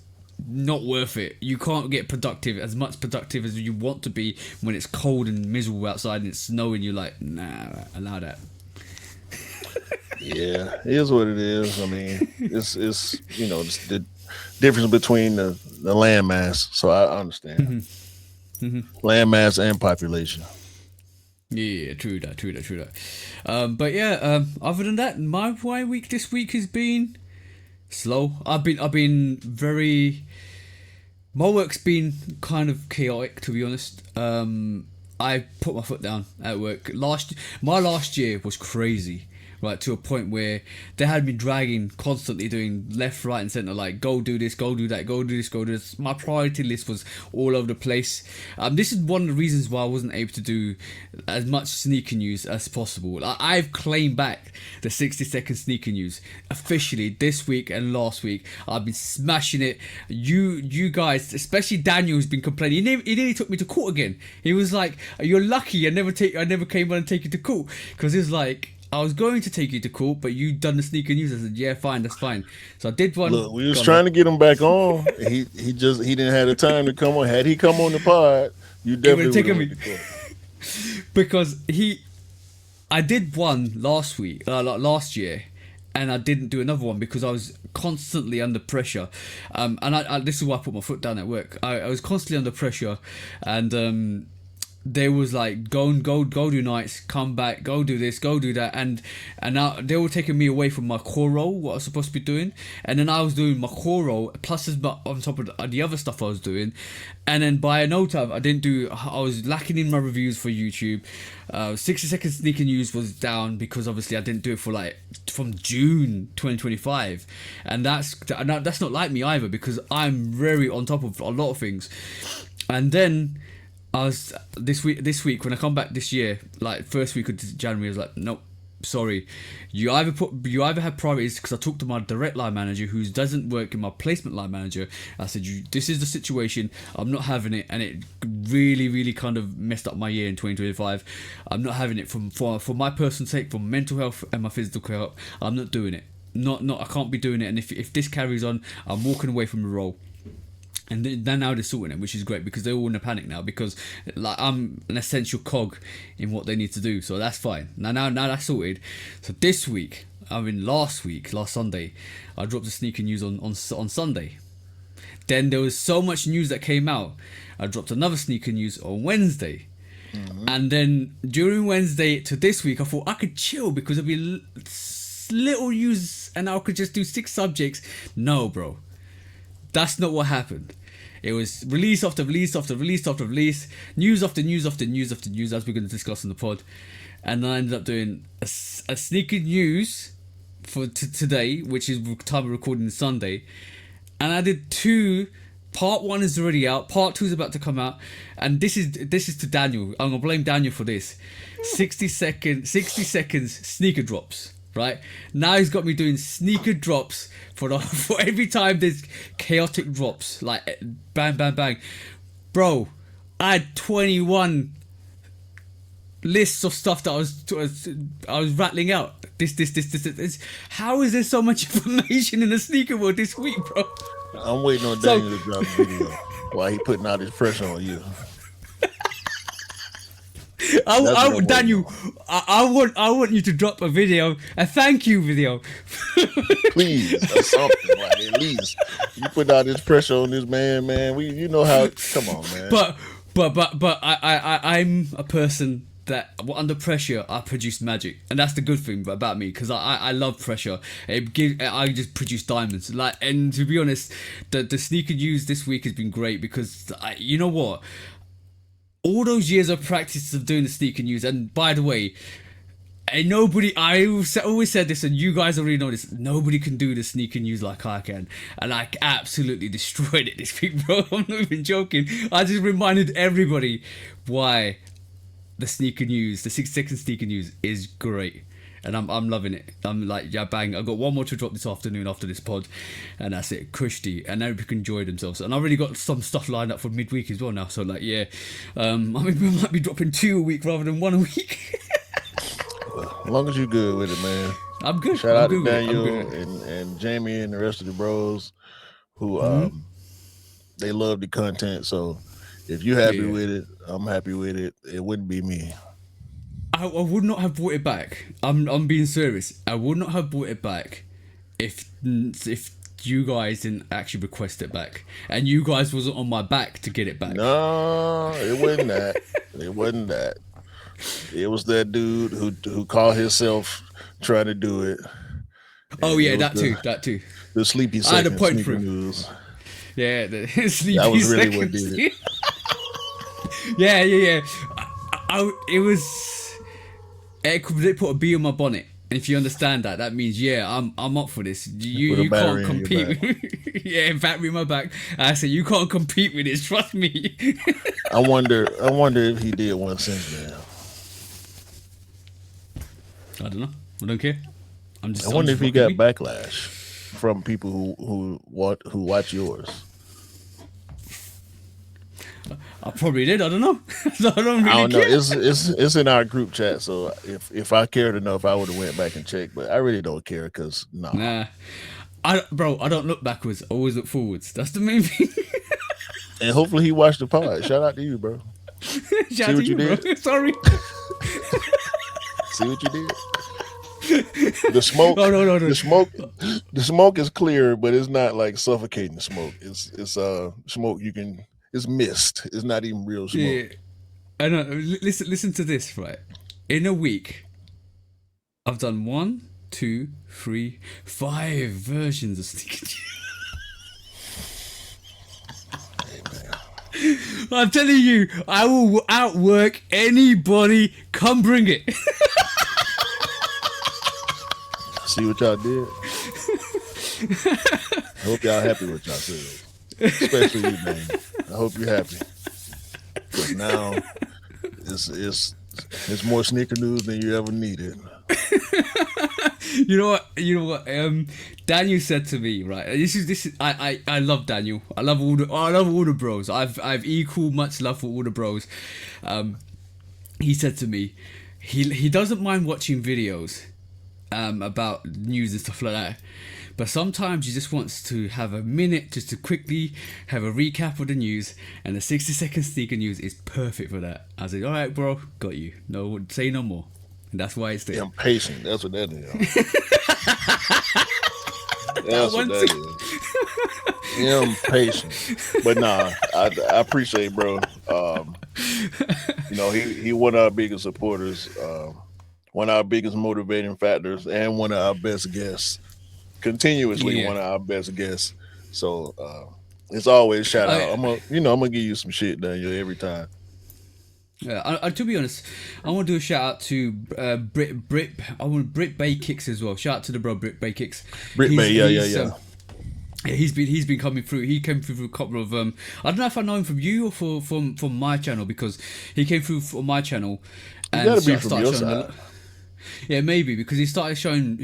not worth it. You can't get productive as you want to be when it's cold and miserable outside and it's snowing. You're like, nah, allow that. Yeah, it is what it is. I mean, it's it's the difference between the land mass. So I understand land mass and population. Yeah, true that. But yeah, other than that, my week this week has been slow. I've been very. My work's been kind of chaotic, to be honest. I put my foot down at work. My last year was crazy. right, to a point where they had me dragging constantly, doing left, right, and centre, like go do this, go do that, go do this, go do this. My priority list was all over the place. This is one of the reasons why I wasn't able to do as much sneaker news as possible. I've claimed back the 60-second sneaker news officially this week and last week. I've been smashing it. You guys, especially Daniel, has been complaining. He nearly took me to court again. He was like, "You're lucky I never came on and take you to court," because he was like, I was going to take you to court, but you done the sneaker news. I said, yeah, fine, that's fine. So I did one. Look, we was trying to get him back on. He didn't have the time to come on. Had he come on the pod, you definitely would have taken me. Because I did one last week, last year, and I didn't do another one because I was constantly under pressure. And this is why I put my foot down at work. I was constantly under pressure, and there was like go do nights, come back, go do this, go do that, and now they were taking me away from my core role, what I was supposed to be doing, and then I was doing my core role plus on top of the other stuff I was doing, and then by no time I was lacking in my reviews for YouTube. 60-second sneaker news was down because obviously I didn't do it for from June 2025, and that's not like me either, because I'm very on top of a lot of things. And then I was this week when I come back this year, like first week of January, I was like, nope, sorry. You either have priorities, because I talked to my direct line manager who doesn't work in my placement line manager. I said, this is the situation. I'm not having it, and it really, really kind of messed up my year in 2025. I'm not having it for my personal sake, for mental health and my physical health. I'm not doing it. Not I can't be doing it. And if this carries on, I'm walking away from the role. And then now they're sorting it, which is great, because they're all in a panic now, because I'm an essential cog in what they need to do. So that's fine. Now that's sorted. So this week, last Sunday, I dropped the sneaker news on Sunday. Then there was so much news that came out. I dropped another sneaker news on Wednesday. Mm-hmm. And then during Wednesday to this week, I thought I could chill because there'd be little news and I could just do 6 subjects. No, bro. That's not what happened. It was release after release after release after release, news after news after news after news, as we're going to discuss in the pod. And I ended up doing a sneaker news for today, which is time of recording Sunday. And I did 2. Part 1 is already out. Part 2 is about to come out. And this is to Daniel. I'm going to blame Daniel for this. 60 seconds sneaker drops. Right now he's got me doing sneaker drops for every time there's chaotic drops, like bang bang bang. Bro, I had 21 lists of stuff that I was rattling out. This. How is there so much information in the sneaker world this week, bro? I'm waiting on Daniel to drop a video while he putting out his pressure on you. Daniel, I want you to drop a video, a thank you video. Please, or something. Like, at least you put out this pressure on this man. You know how. Come on, man. But I'm a person that under pressure I produce magic, and that's the good thing about me, because I love pressure. I just produce diamonds. And to be honest, the sneaker news this week has been great, because you know what. All those years of practice of doing the sneaker news, and by the way, I always said this, and you guys already know this, nobody can do the sneaker news like I can, and I absolutely destroyed it this week, bro. I'm not even joking. I just reminded everybody why the sneaker news, the 6-second sneaker news is great. And I'm loving it. I'm like, yeah, bang. I've got one more to drop this afternoon after this pod. And that's it. Cushy. And everybody can enjoy themselves. And I've already got some stuff lined up for midweek as well now. So, like, yeah. I mean, we might be dropping 2 a week rather than 1 a week. As long as you're good with it, man. I'm good. Shout out to Daniel and Jamie and the rest of the bros who they love the content. So, if you're happy with it, I'm happy with it. It wouldn't be me. I would not have brought it back. I'm being serious. I would not have brought it back if you guys didn't actually request it back, and you guys wasn't on my back to get it back. No, it wasn't that. It wasn't that. It was that dude who called himself trying to do it. Oh yeah, that too. The sleepy second. I had a point for him. Yeah, the sleepy that was really seconds. what did it. Yeah. It was. They put a bee on my bonnet, if you understand that, that means I'm up for this. With a You battery can't in your compete. Yeah, battery in my back. I said you can't compete with this. Trust me. I wonder if he did one since then. I don't know. I don't care. I wonder if he got backlash from people who watch yours. I probably did. I don't know. I don't I really don't know. care. It's in our group chat. So if I cared enough, I would have went back and checked. But I really don't care because Nah. I don't look backwards. I always look forwards. That's the main thing. And hopefully he watched the pod. Shout out to you, bro. Shout out to you, bro. Sorry. See what you did? The smoke. No. The smoke is clear, but it's not like suffocating smoke. It's smoke you can. It's mist. It's not even real smoke. Yeah. I know. Listen to this, right? In a week, I've done 1, 2, 3, 5 versions of sneakers. I'm telling you, I will outwork anybody. Come bring it. See what y'all did? I hope y'all happy with yourselves. Especially you, man. I hope you're happy. Because now it's more sneaker news than you ever needed. You know what? Daniel said to me, right? This is. I love Daniel. I love all the bros. I've equal much love for all the bros. He said to me, he doesn't mind watching videos, about news and stuff like that. But sometimes he just wants to have a minute just to quickly have a recap of the news, and the 60-second sneaker news is perfect for that. I said, all right, bro, got you. No, say no more. And that's why it's there. Impatient. That's what that is. That's what that is. Impatient. But nah, I appreciate, bro. He one of our biggest supporters, one of our biggest motivating factors, and one of our best guests. Continuously one of our best guests. So it's always shout out. I'm gonna give you some shit, Daniel, every time. Yeah, to be honest, I want to do a shout out to Brit Bay Kicks as well. Shout out to the bro Brit Bay Kicks. Brit Bay, yeah. He's been coming through. He came through a couple of I don't know if I know him from you or from my channel, because he came through on my channel. And you gotta be from your side. Yeah, maybe because he started showing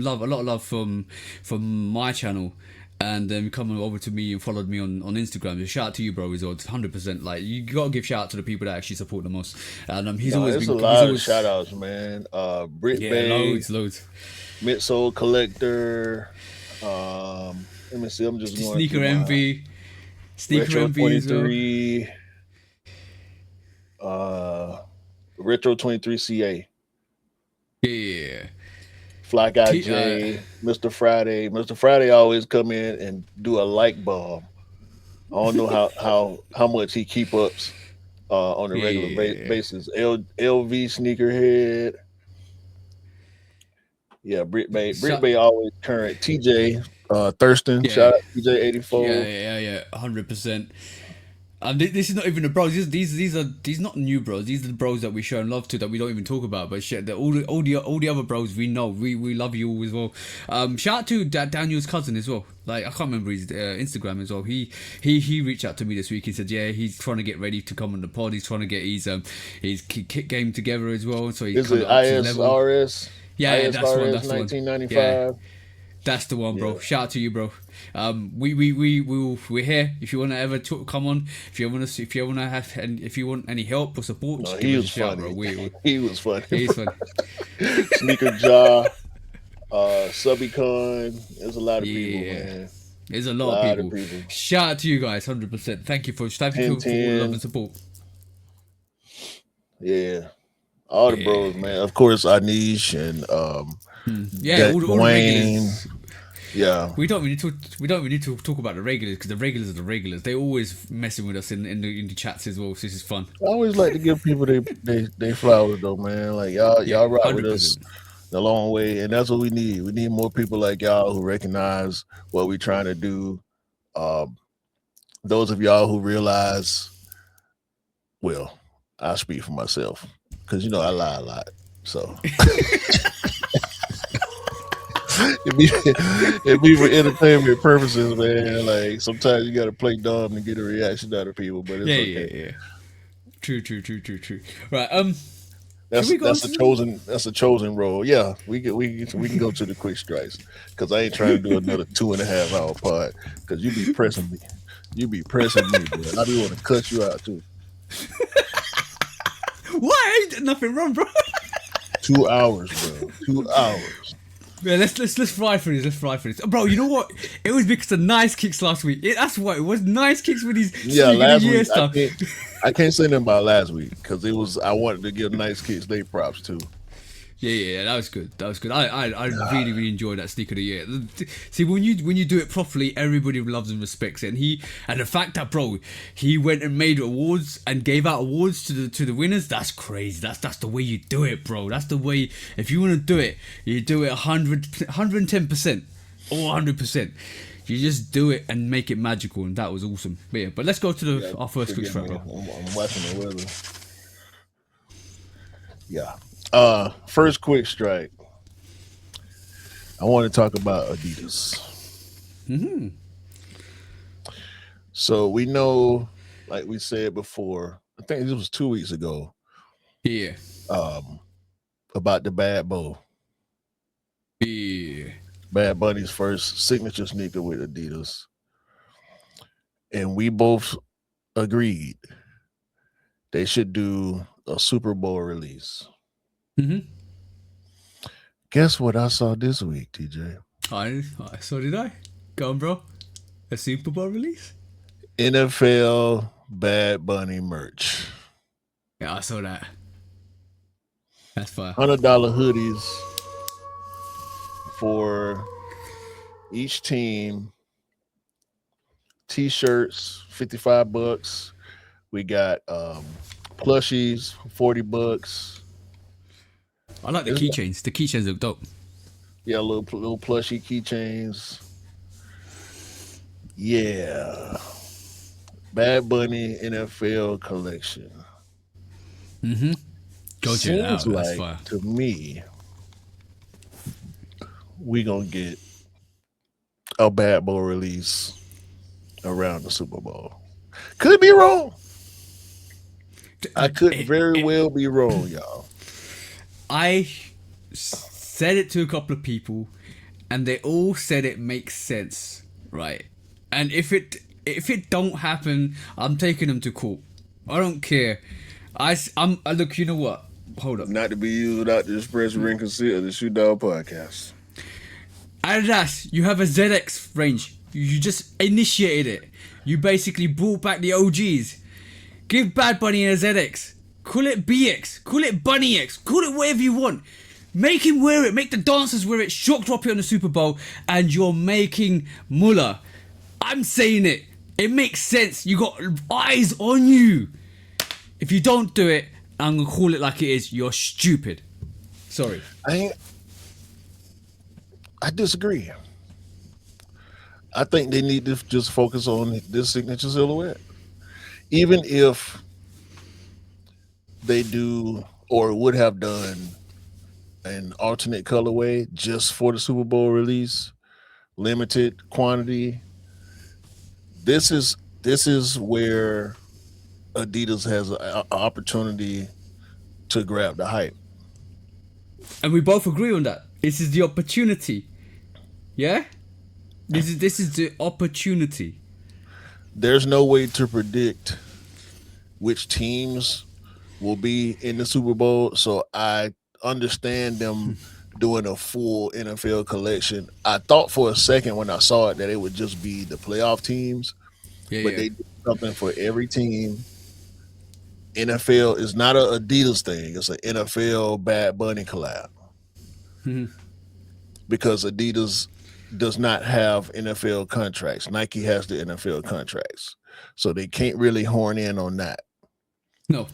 love, a lot of love from my channel, and then coming over to me and followed me on Instagram. So shout out to you, bro. It's 100%. Like, you gotta give shout out to the people that actually support the most. And he's always been. A lot of shout outs, man. Brit Bay, loads. Midsole Collector. Let me see. I'm just going Sneaker Envy. Sneaker Envy 23. Retro 23 CA. Yeah. Fly Guy J, Mr. Friday. Mr. Friday always come in and do a like bomb. I don't know how much he keep ups on a regular basis. LV Sneakerhead. Yeah, Brit Bay always current. TJ Thurston. Shout out TJ 84. Yeah, 100%. And this is not even the bros. These are not new bros. These are the bros that we show love to, that we don't even talk about. But shit, all the other bros we know. We love you all as well. Shout out to Daniel's cousin as well. Like, I can't remember his Instagram as well. He reached out to me this week. He said, yeah, he's trying to get ready to come on the pod. He's trying to get his kick game together as well. So he's is it ISRS? Yeah, ISRS, that's one. 1995. Yeah. That's the one, bro. Yeah. Shout out to you, bro. We're here. If you want to ever come on, if you want any help or support, just give us a shout, bro. He was funny. He's funny. Sneaker Jaw, Subicon. There's a lot of people, man. There's a lot of people. Shout out to you guys, 100%. Thank you for all the love and support. Yeah, all the bros, man. Of course, Anish and all the regulars. Yeah, we don't really need to talk about the regulars, because the regulars are the regulars. They always messing with us in the chats as well. So this is fun. I always like to give people they flowers though, man. Like y'all rock 100%. With us a long way, and that's what we need. We need more people like y'all who recognize what we're trying to do. Those of y'all who realize, well, I speak for myself because I lie a lot. So it be for entertainment purposes, man. Like sometimes you got to play dumb to get a reaction out of people, but it's Yeah, okay. yeah, yeah. True. Right. Should That's we go that's into a chosen role. Yeah, we can go to the quick strikes because I ain't trying to do another 2.5 hour pod because you be pressing me. You be pressing me, bro. I be want to cut you out too. Why? Ain't nothing wrong, bro. 2 hours, bro. 2 hours. Yeah, let's fly through this. Let's fly through this, bro. You know what? It was because of nice kicks last week. That's what it was. Nice kicks with these Yeah, sneaker of the last year week stuff. I can't say nothing about last week because it was I wanted to give Nice Kids they props too. Yeah, that was good. That was good. I really enjoyed that sneaker of the year. See, when you do it properly, everybody loves and respects it. And the fact that, bro, he went and made awards and gave out awards to the winners. That's crazy. That's the way you do it, bro. That's the way. If you want to do it, you do it 110% or 100%. You just do it and make it magical, and that was awesome. But let's go to our first quick strike, bro. I'm watching the weather. Yeah. First quick strike. I want to talk about Adidas. So we know, like we said before, I think it was 2 weeks ago, Yeah. about the Bad Bow. Yeah. Bad Bunny's first signature sneaker with Adidas. And we both agreed they should do a Super Bowl release. Guess what I saw this week, TJ? So did I. Go on, bro. A Super Bowl release? NFL Bad Bunny merch. Yeah, I saw that. That's fire. $100 hoodies for each team. T-shirts, $55. We got plushies, $40. I like the keychains. The keychains look dope. Yeah, little plushy keychains. Yeah. Bad Bunny NFL collection. Go check it out. Seems That's like fire. to me, we gonna get a Bad Bowl release around the Super Bowl. Could be wrong. I could very well be wrong, y'all. I said it to a couple of people, and they all said it makes sense, right? And if it don't happen, I'm taking them to court. I don't care. I'm look. You know what? Hold up. Not to be used without the express written consent of the Shoot Dog Podcast. Adidas, you have a ZX range. You just initiated it. You basically brought back the OGs. Give Bad Bunny a ZX. Call it BX. Call it Bunny X. Call it whatever you want. Make him wear it. Make the dancers wear it. Shock drop it on the Super Bowl. And you're making Mullah. I'm saying it. It makes sense. You got eyes on you. If you don't do it, I'm going to call it like it is. You're stupid. Sorry. I disagree. I think they need to just focus on this signature silhouette. Even if they do or would have done an alternate colorway just for the Super Bowl release, limited quantity. This is where Adidas has an opportunity to grab the hype. And we both agree on that. This is the opportunity. Yeah? This is the opportunity. There's no way to predict which teams will be in the Super Bowl, so I understand them doing a full NFL collection. I thought for a second when I saw it that it would just be the playoff teams, but they did something for every team. NFL is not an Adidas thing; it's an NFL Bad Bunny collab. Because Adidas does not have NFL contracts. Nike has the NFL contracts, so they can't really horn in on that. No.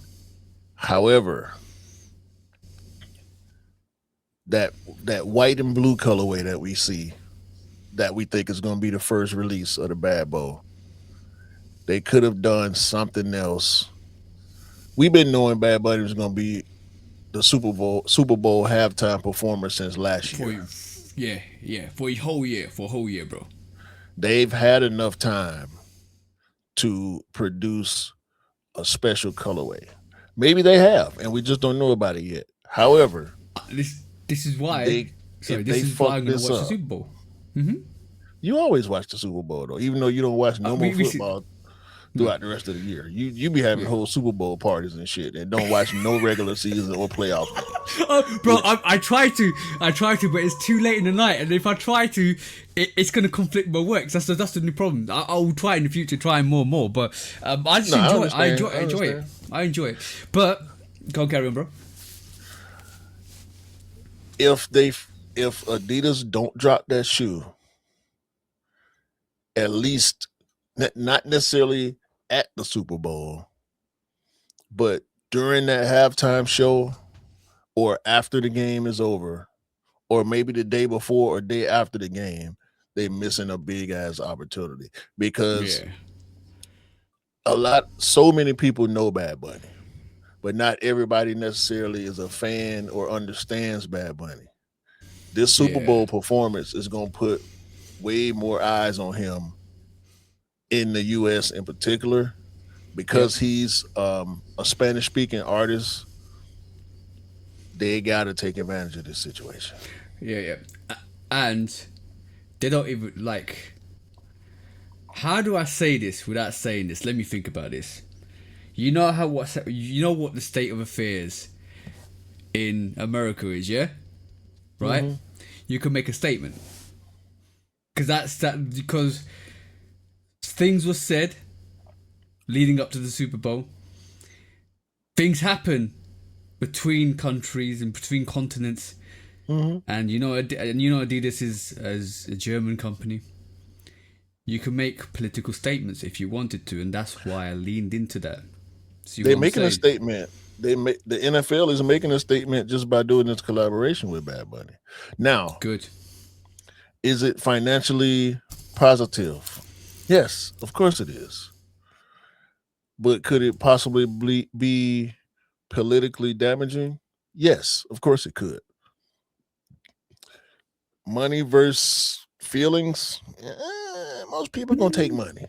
However, that white and blue colorway that we see, that we think is going to be the first release of the Bad Bowl, they could have done something else. We've been knowing Bad Bunny was going to be the Super Bowl halftime performer since last year. Yeah, for a whole year, bro. They've had enough time to produce a special colorway. Maybe they have, and we just don't know about it yet. However, This is why. they Sorry, if this they is why fuck I'm gonna this watch the up, Super Bowl. you always watch the Super Bowl though, even though you don't watch no more We see. football throughout the rest of the year. You be having Yeah. whole Super Bowl parties and shit, and don't watch no regular season or playoff games. Bro, I try to, but it's too late in the night, and if I try to, it's gonna conflict my work. That's the new problem. I will try in the future, try more and more, but I just No, I enjoy it. I understand. enjoy it. I enjoy it. But go on, carry on, bro. If Adidas don't drop that shoe, at least not necessarily at the Super Bowl, but during that halftime show or after the game is over, or maybe the day before or day after the game, they missing a big ass opportunity because Yeah, so many people know Bad Bunny, but not everybody necessarily is a fan or understands Bad Bunny. This Super yeah, Bowl performance is going to put way more eyes on him in the US in particular yep, because he's a Spanish speaking artist. They got to take advantage of this situation. yeah. And they don't even like. How do I say this without saying this? Let me think about this. You know what the state of affairs in America is, yeah? Right? Mm-hmm. You can make a statement. Because things were said leading up to the Super Bowl. Things happen between countries and between continents. Mm-hmm. And Adidas is as a German company. You can make political statements if you wanted to, and that's why I leaned into that. See They're what I'm making a saying? statement. The NFL is making a statement just by doing this collaboration with Bad Bunny. Now, Good. is it financially positive? Yes, of course it is. But could it possibly be politically damaging? Yes, of course it could. Money versus feelings. Most people are gonna take money,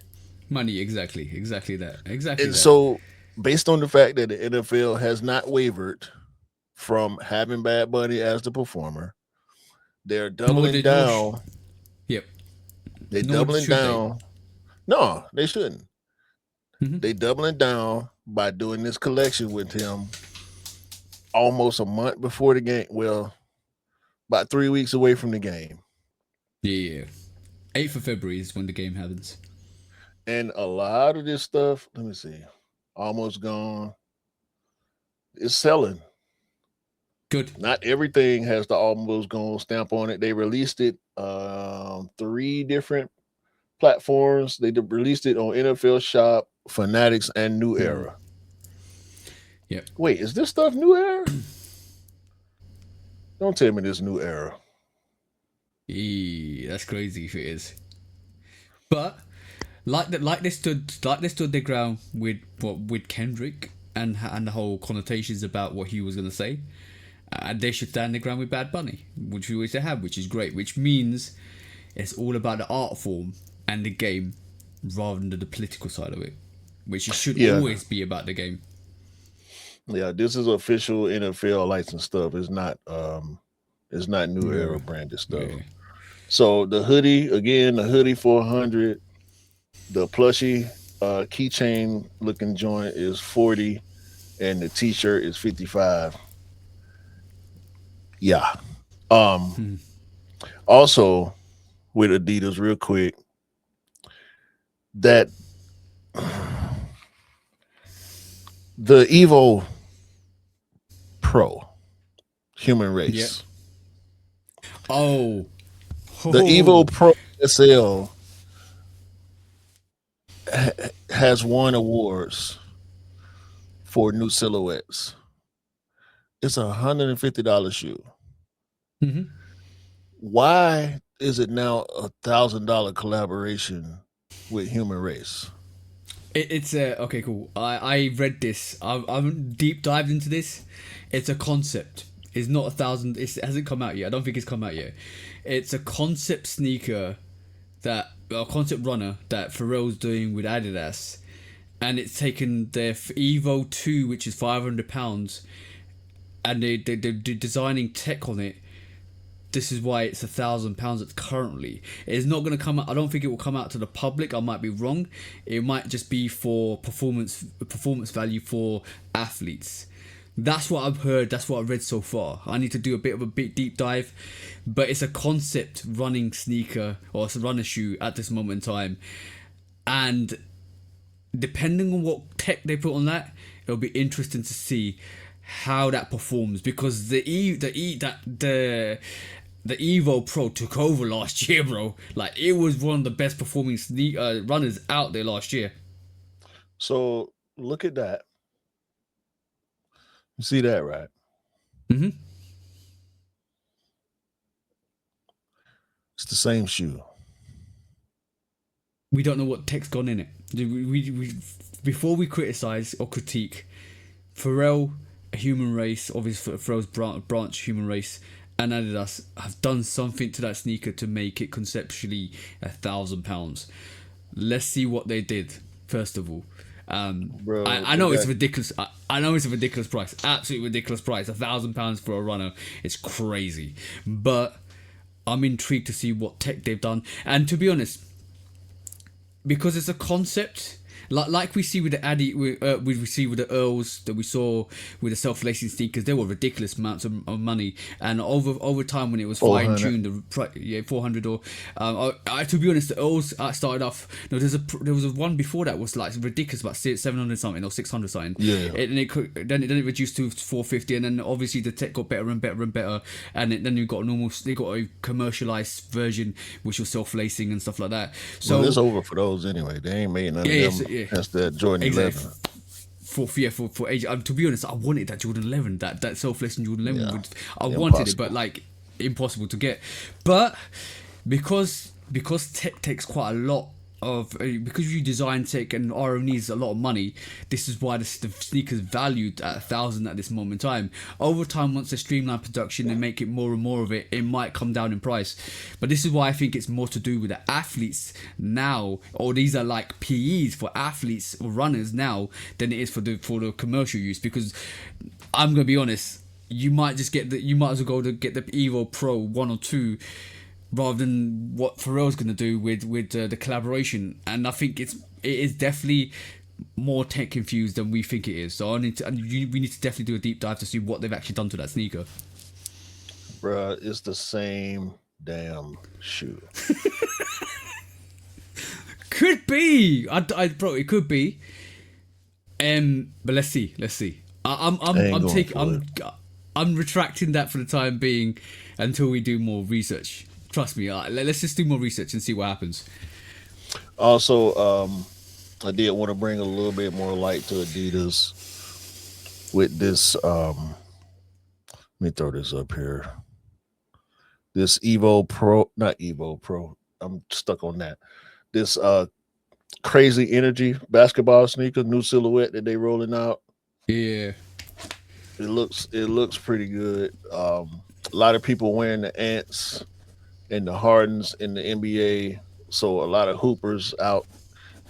Money, exactly that. and so based on the fact that the NFL has not wavered from having Bad Bunny as the performer, they're Nor doubling did nor down. yep. They're Nor doubling should they. down. No, they shouldn't. Mhm. They doubling down by doing this collection with him almost a month before the game. Well, about 3 weeks away from the game. Yeah. 8th of February is when the game happens. And a lot of this stuff, let me see, almost gone. It's selling. Good. Not everything has the almost gone stamp on it. They released it 3 different platforms. They released it on NFL Shop, Fanatics, and New Era. Yep. Wait, is this stuff New Era? Don't tell me this New Era. That's crazy if it is. But like they stood their ground with Kendrick and the whole connotations about what he was gonna say. And they should stand their ground with Bad Bunny, which they have, which is great. Which means it's all about the art form and the game, rather than the political side of it, which it should always be about the game. Yeah, this is official NFL license stuff. It's not New Era branded stuff. Yeah. So the hoodie 400, the plushie keychain looking joint is 40, and the t-shirt is 55. Yeah. Also with Adidas, real quick, that the Evo Pro human race. Oh. The Evo Pro SL has won awards for new silhouettes. It's $150 shoe. Mhm. Why is it now $1,000 collaboration with Human Race? It's okay, cool. I read this. I'm deep dived into this. It's a concept, It's not 1,000. It hasn't come out yet. I don't think it's come out yet. It's a concept sneaker that a concept runner that Pharrell's doing with Adidas, and it's taken their Evo 2, which is £500, and they're designing tech on it. This is why it's £1,000 currently. It's not going to come out. I don't think it will come out to the public. I might be wrong. It might just be for performance value for athletes. That's what I've heard. That's what I've read so far. I need to do a bit of a deep dive, but it's a concept running sneaker or it's a runner shoe at this moment in time, and depending on what tech they put on that, it'll be interesting to see how that performs, because the Evo Pro took over last year, bro. Like, it was one of the best performing runners out there last year. So look at that. You see that, right? Mm-hmm. It's the same shoe. We don't know what tech's gone in it. We before we criticize or critique, Pharrell, a human race, obviously Pharrell's branch human race, and Adidas have done something to that sneaker to make it conceptually £1,000. Let's see what they did first of all. Bro, I know it's ridiculous. I know it's a ridiculous price, absolutely ridiculous price. £1,000 for a runner, it's crazy. But I'm intrigued to see what tech they've done, and to be honest, because it's a concept. Like we see with the we see with the Earls that we saw with the self-lacing sneakers, they were ridiculous amounts of money, and over time when it was fine-tuned, the 400 or to be honest, the Earls started off. No, there was a one before that was like ridiculous, about 700 something or 600 something. Yeah. And then it reduced to 450, and then obviously the tech got better and better and better, and then you got they got a commercialized version which was self-lacing and stuff like that. So it's over for those anyway. They ain't made none of them. Yeah. That's that Jordan 11. For age. To be honest, I wanted that Jordan 11, that self-lacing Jordan 11. Yeah. I wanted it, but like impossible to get. But because tech takes quite a lot of, because you design tech and RO needs a lot of money, this is why the sneakers valued at 1,000 at this moment in time. Over time, once they streamline production and make it more and more of it, it might come down in price. But this is why I think it's more to do with the athletes now, or these are like PEs for athletes or runners now, than it is for the commercial use. Because I'm gonna be honest, you might as well go to get the Evo Pro 1 or 2 rather than what Pharrell's going to do with the collaboration. And I think it is definitely more tech infused than we think it is. So we need to definitely do a deep dive to see what they've actually done to that sneaker. Bruh, it's the same damn shoe. Could be. Bro, it could be. But let's see. I'm retracting that for the time being until we do more research. Trust me, let's just do more research and see what happens. Also, I did want to bring a little bit more light to Adidas with this. Let me throw this up here. This Evo Pro, not Evo Pro. I'm stuck on that. This crazy energy basketball sneaker, new silhouette that they rolling out. Yeah, it looks pretty good. A lot of people wearing the Ants and the Hardens in the NBA, so a lot of hoopers out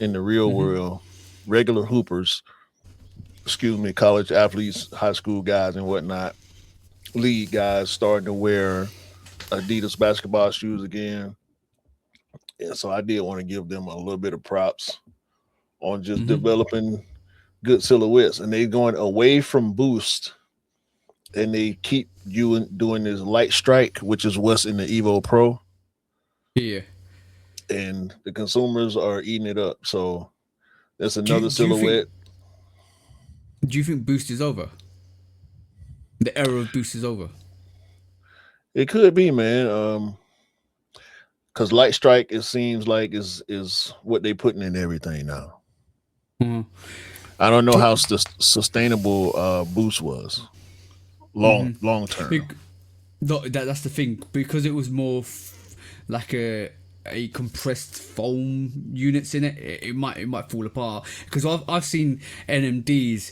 in the real world, regular hoopers, college athletes, high school guys and whatnot, league guys starting to wear Adidas basketball shoes again. And so I did want to give them a little bit of props on just developing good silhouettes, and they're going away from Boost, and they keep doing this light strike, which is what's in the Evo Pro. Yeah. And the consumers are eating it up. So that's another silhouette. Do you think Boost is over? The era of Boost is over? It could be, man. Because light strike, it seems like is what they putting in everything now. I don't know how sustainable Boost was long term. That's the thing, because it was more like a compressed foam units in it. It might fall apart, because I've seen NMDs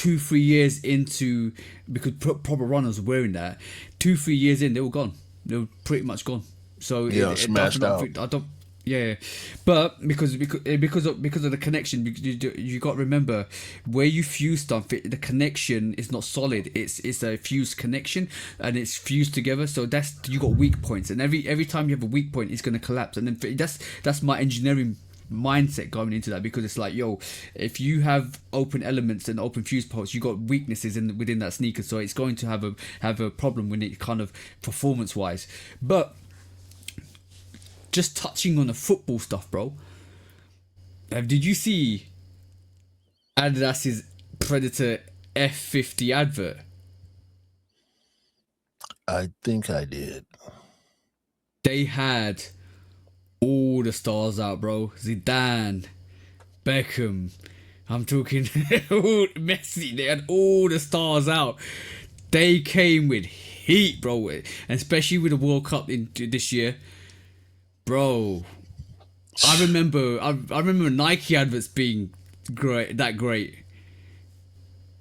2-3 years into, because proper runners were wearing that, 2-3 years in, they were gone. They were pretty much gone. So smashed out. I don't. Yeah, but because of the connection, you got to remember where you fuse stuff. The connection is not solid. It's a fused connection, and it's fused together. So you got weak points, and every time you have a weak point, it's going to collapse. And then that's my engineering mindset going into that, because it's like, yo, if you have open elements and open fuse points, you got weaknesses within that sneaker, so it's going to have a problem when it kind of performance wise. But just touching on the football stuff, bro. Did you see Adidas's Predator F50 advert? I think I did. They had all the stars out, bro. Zidane, Beckham. I'm talking Messi. They had all the stars out. They came with heat, bro. And especially with the World Cup this year. Bro, I remember Nike adverts being great.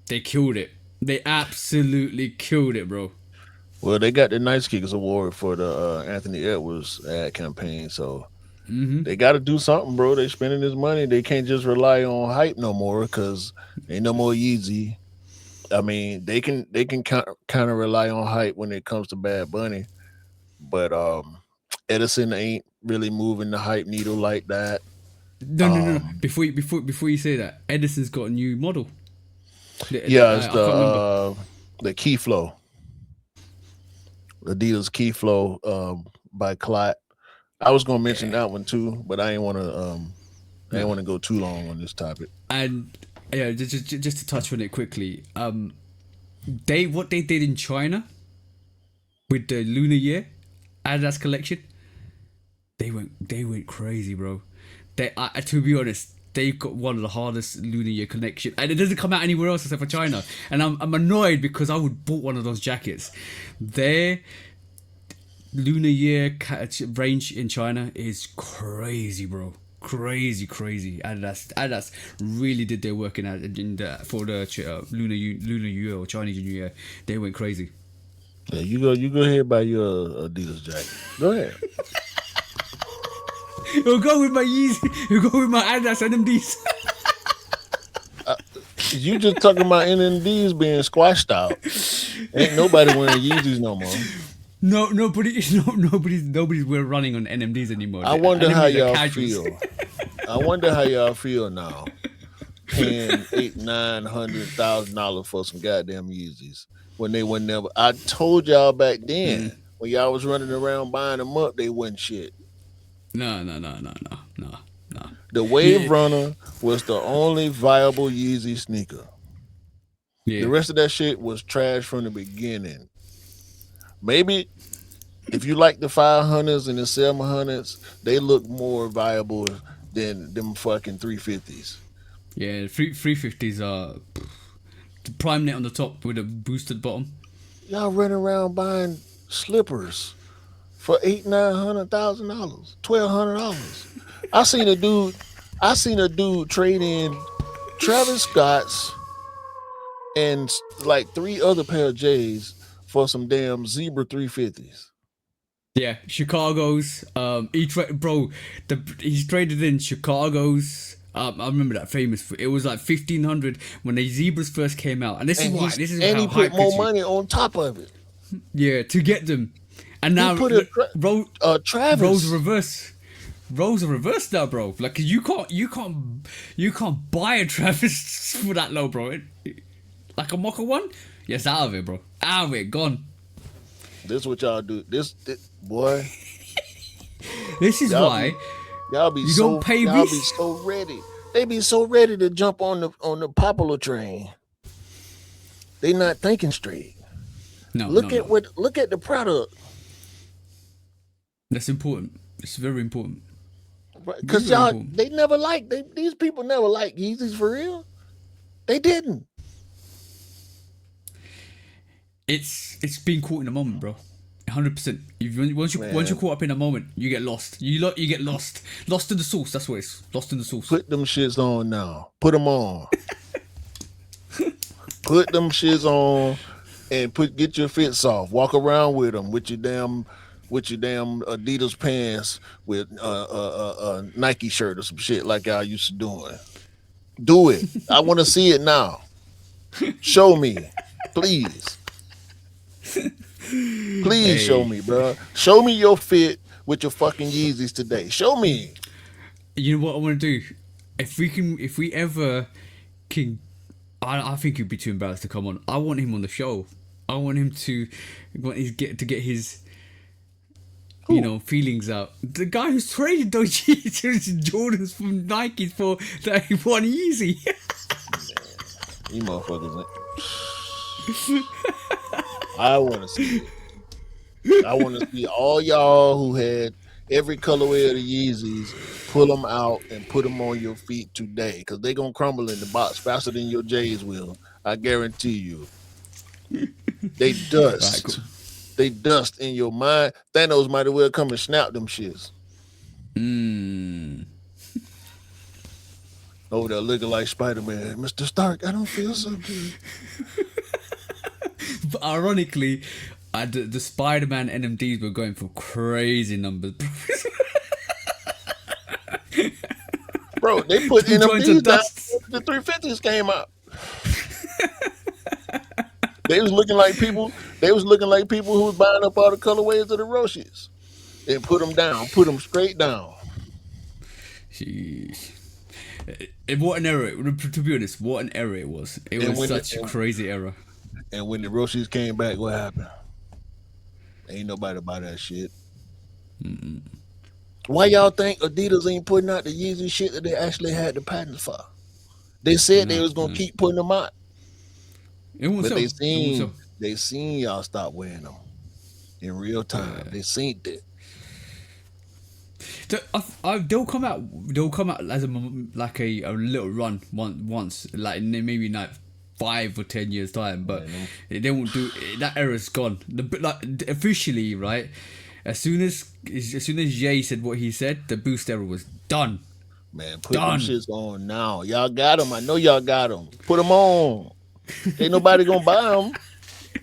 They killed it. They absolutely killed it, bro. Well, they got the Nice Kickers Award for the Anthony Edwards ad campaign, so they got to do something, bro. They spending this money. They can't just rely on hype no more, because ain't no more Yeezy. I mean, they can kind of rely on hype when it comes to Bad Bunny, but Edison ain't really moving the hype needle like that. No. Before you say that, Edison's got a new model. It's the Key Flow, Adidas Key Flow by Clot. I was gonna mention that one too, but I ain't want to go too long on this topic. And yeah, just to touch on it quickly, what they did in China with the Lunar Year Adidas collection, they went crazy, bro. To be honest, they've got one of the hardest Lunar Year collection, and it doesn't come out anywhere else except for China. And I'm annoyed, because I would bought one of those jackets. Their Lunar Year range in China is crazy, bro. Crazy. Adidas really did their work for the Lunar Year or Chinese New Year. They went crazy. Yeah, you go ahead and buy your Adidas jacket. Go ahead. You'll go with my Yeezy. You'll go with my Adidas NMDs. You just talking about NMDs being squashed out. Ain't nobody wearing Yeezys no more. Nobody's running on NMDs anymore. I wonder how y'all feel. I wonder how y'all feel now, paying $800,000-$900,000 for some goddamn Yeezys when they were never. I told y'all back then when y'all was running around buying them up, they wasn't shit. No. The Wave Runner was the only viable Yeezy sneaker. Yeah. The rest of that shit was trash from the beginning. Maybe if you like the 500s and the 700s, they look more viable than them fucking 350s. Yeah, 350s are the prime net on the top with a boosted bottom. Y'all running around buying slippers for $800,000-$900,000, $1,200. I seen a dude trade in Travis Scott's and like 3 other pair of J's for some damn zebra 350s. Yeah, Chicago's. He's traded in Chicago's. I remember that famous. It was like $1,500 when the zebras first came out, and this is why. This is and how he put more money on top of it. Yeah, to get them, and now Travis roles reverse. Roles are reversed now, bro. Like you can't buy a Travis for that low, bro. Like a Mocha one, yes, out of it, bro. Out of it, gone. This is what y'all do. This boy. This is why y'all be so ready. They be so ready to jump on the popular train. They not thinking straight. Look at the product. That's important. It's very important. Because these people never liked Yeezys for real. They didn't. It's being caught in a moment, bro. 100%. Once you're caught up in a moment, you get lost. You get lost in the sauce. That's what it's lost in the sauce. Put them shits on now. Put them on. Put them shits on and get your fits off. Walk around with them with your damn Adidas pants with Nike shirt or some shit like I used to doing. Do it. I want to see it now. Show me, please. Please show me, bro. Show me your fit with your fucking Yeezys today. Show me. You know what I want to do? If we ever can, I think he'd be too embarrassed to come on. I want him on the show. I want him to get his feelings out. The guy who's traded those Jordans from Nike for that one Yeezy. You motherfuckers. I want to see it. I want to see all y'all who had every colorway of the Yeezys, pull them out and put them on your feet today, because they're going to crumble in the box faster than your J's will. I guarantee you. They dust. Right, cool. They dust in your mind. Thanos might as well come and snap them shits. Over there looking like Spider-Man. Mr. Stark, I don't feel so good. But ironically, the Spider-Man NMDs were going for crazy numbers. Bro, they put NMDs down. The 350s came out. They was looking like people who was buying up all the colorways of the Roshis and put them down, put them straight down. Jeez. What an era! To be honest, what an era it was. It was such a crazy era. And when the Roshis came back, what happened? Ain't nobody buy that shit. Mm-mm. Why y'all think Adidas ain't putting out the Yeezy shit that they actually had the patents for? They said they was gonna keep putting them out. But they seen y'all stop wearing them in real time. Yeah. They seen it. They'll come out as a little run once, like maybe like 5 or 10 years time, but they won't do that. Era's gone. Officially, right? As soon as Jay said what he said, the Boost era was done. Man, put them shits on now. Y'all got them. I know y'all got them. Put them on. Ain't nobody gonna buy them.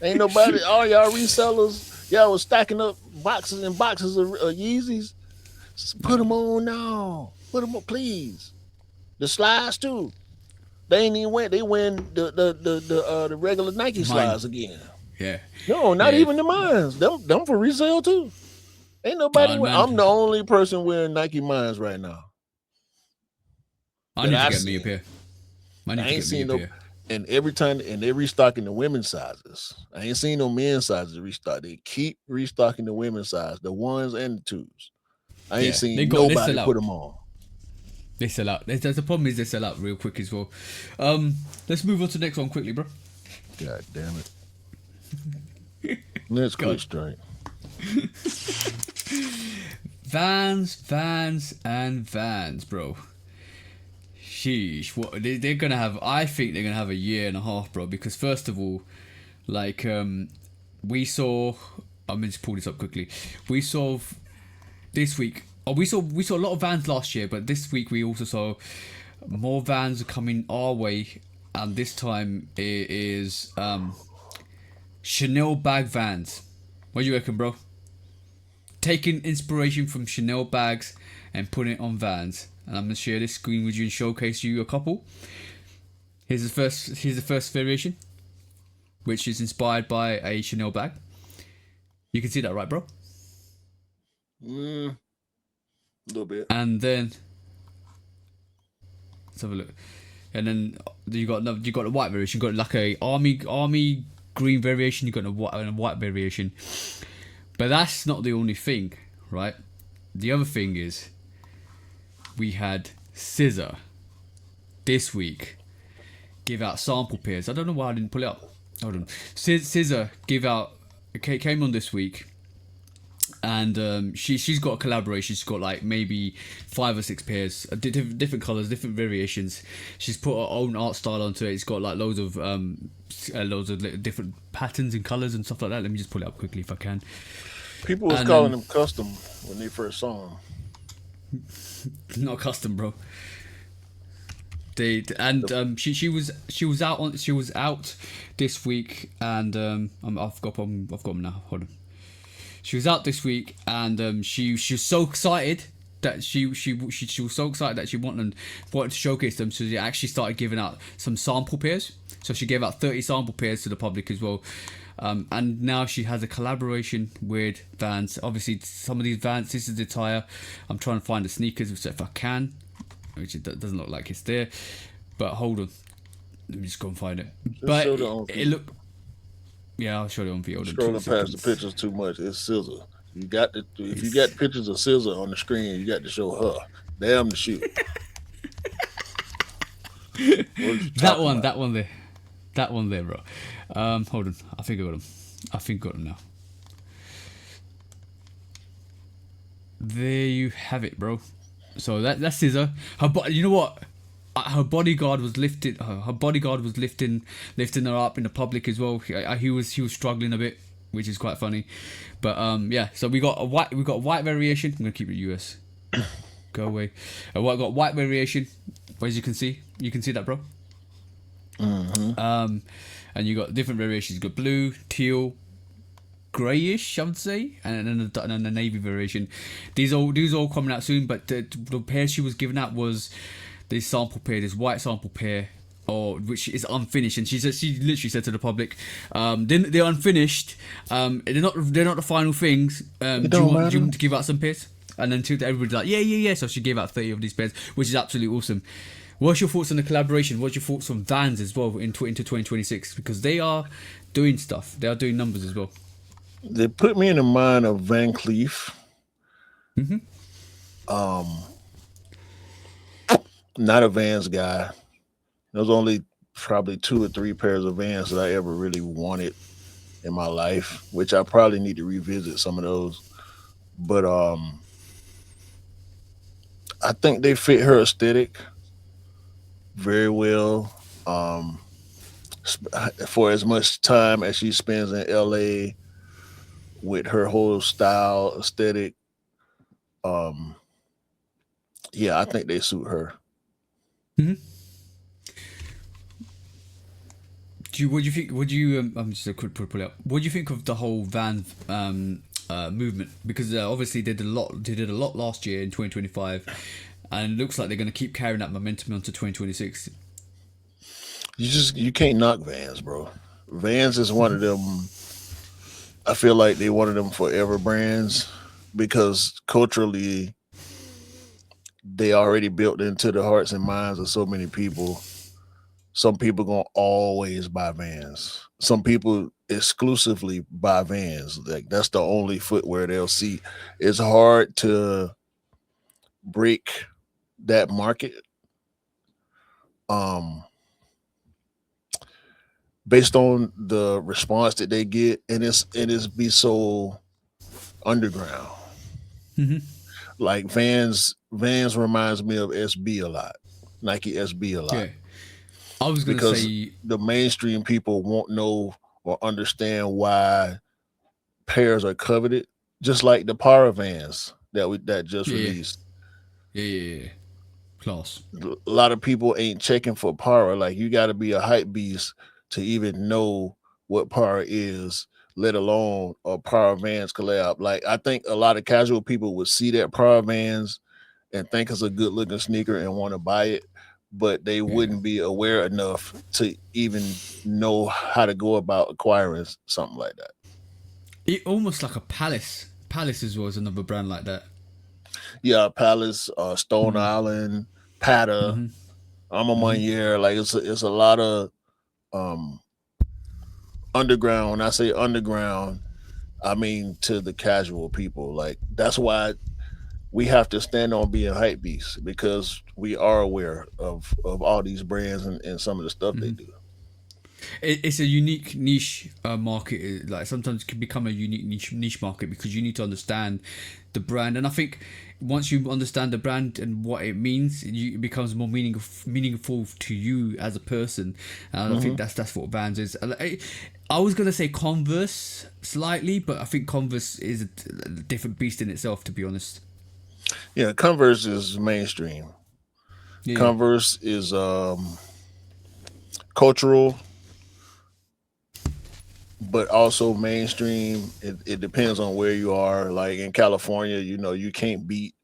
Ain't nobody. All y'all resellers, y'all was stacking up boxes and boxes of Yeezys. Just put them on now. Put them on, please. The slides too. They ain't even went. They win the regular Nike slides again. Yeah. No, not even the mines. Them for resale too. Ain't nobody. I'm the only person wearing Nike mines right now. I need to get me a pair. I ain't seen no. And every time, and they're restocking the women's sizes. I ain't seen no men's sizes restock. They keep restocking the women's size, the 1s and the 2s. I ain't seen nobody put them on. They sell out. The problem is they sell out real quick as well. Let's move on to the next one quickly, bro. God damn it. Let's go straight. Vans, and Vans, bro. Sheesh, what they're gonna have? I think they're gonna have a year and a half, bro. Because first of all, like we saw. I'm gonna just pull this up quickly. We saw this week. Oh, we saw a lot of Vans last year, but this week we also saw more Vans coming our way, and this time it is Chanel bag Vans. What do you reckon, bro? Taking inspiration from Chanel bags and putting it on Vans. And I'm going to share this screen with you and showcase you a couple. Here's the first variation, which is inspired by a Chanel bag. You can see that, right, bro? A little bit. And then let's have a look. And then you got a white variation. You got like a army green variation. You got a white variation. But that's not the only thing, right? The other thing is, we had SZA this week give out sample pairs. I don't know why I didn't pull it up. Hold on. SZA came on this week, and she's got a collaboration. She's got like maybe 5 or 6 pairs, different colors, different variations. She's put her own art style onto it. It's got like loads of different patterns and colors and stuff like that. Let me just pull it up quickly if I can. People was calling them custom when they first saw them. Not custom, bro. She was out this week, and I've got them now. Hold on. She was out this week, and she was so excited that she was so excited that she wanted to showcase them. So she actually started giving out some sample pairs. So she gave out 30 sample pairs to the public as well. And now she has a collaboration with Vans. Obviously, some of these Vans, this is the attire. I'm trying to find the sneakers if I can, which it doesn't look like it's there. But hold on, let me just go and find it. But it look. Yeah, I'll show you on video. Scrolling past the pictures too much. It's SZA. If you got pictures of SZA on the screen, you got to show her. Damn the shoe. That one there, bro. Hold on. I think I got them now. There you have it, bro. So that's SZA. You know what? Her bodyguard was lifted. Her bodyguard was lifting her up in the public as well. He was struggling a bit, which is quite funny. But yeah. So we got a white variation. I'm gonna keep it US. Go away. Got white variation. As you can see that, bro. Mm-hmm. And you got different variations. You got blue, teal, greyish, I would say, and then the navy variation. These all coming out soon. But the pair she was giving out was this sample pair, this white sample pair, which is unfinished. And she literally said to the public, they're unfinished. They're not the final things. Do you want to give out some pairs? And then everybody's like, yeah. So she gave out 30 of these pairs, which is absolutely awesome. What's your thoughts on the collaboration? What's your thoughts on Vans as well into 2026? Because they are doing stuff. They are doing numbers as well. They put me in the mind of Van Cleef. Mm-hmm. Not a Vans guy. There's only probably 2 or 3 pairs of Vans that I ever really wanted in my life, which I probably need to revisit some of those. But I think they fit her aesthetic very well. For as much time as she spends in LA with her whole style aesthetic, yeah, I think they suit her. Mm-hmm. What do you think? I'm just a quick pull it up. What do you think of the whole Van movement? Because obviously they did a lot last year in 2025, and it looks like they're going to keep carrying that momentum onto 2026. You can't knock Vans, bro. Vans is one of them. I feel like they one of them forever brands because culturally they already built into the hearts and minds of so many people. Some people gonna always buy Vans. Some people exclusively buy Vans. Like that's the only footwear they'll see. It's hard to break that market. Based on the response that they get, and it's be so underground. Mm-hmm. Like Vans reminds me of SB a lot, Nike SB a lot. Yeah. I was going to say the mainstream people won't know or understand why pairs are coveted, just like the Para Vans that just released. Yeah. Class. A lot of people ain't checking for Para. Like you got to be a hype beast to even know what Para is, let alone a Para Vans collab. Like I think a lot of casual people would see that Para Vans and think it's a good looking sneaker and want to buy it, but they wouldn't be aware enough to even know how to go about acquiring something like that. It almost like a Palace. Palace as well is another brand like that. Yeah, Palace, Stone Island, Pata, I'm a 1 year. Like it's a lot of underground. When I say underground, I mean to the casual people. Like that's why we have to stand on being hype beasts because we are aware of all these brands and some of the stuff they do. It's a unique niche market. Like sometimes it can become a unique niche market because you need to understand the brand. And I think once you understand the brand and what it means, it becomes more meaningful to you as a person. And I think that's what Vans is. I was gonna say Converse slightly, but I think Converse is a different beast in itself, to be honest. Yeah, Converse is mainstream. Yeah. Converse is cultural, but also mainstream. It depends on where you are. Like in California, you can't beat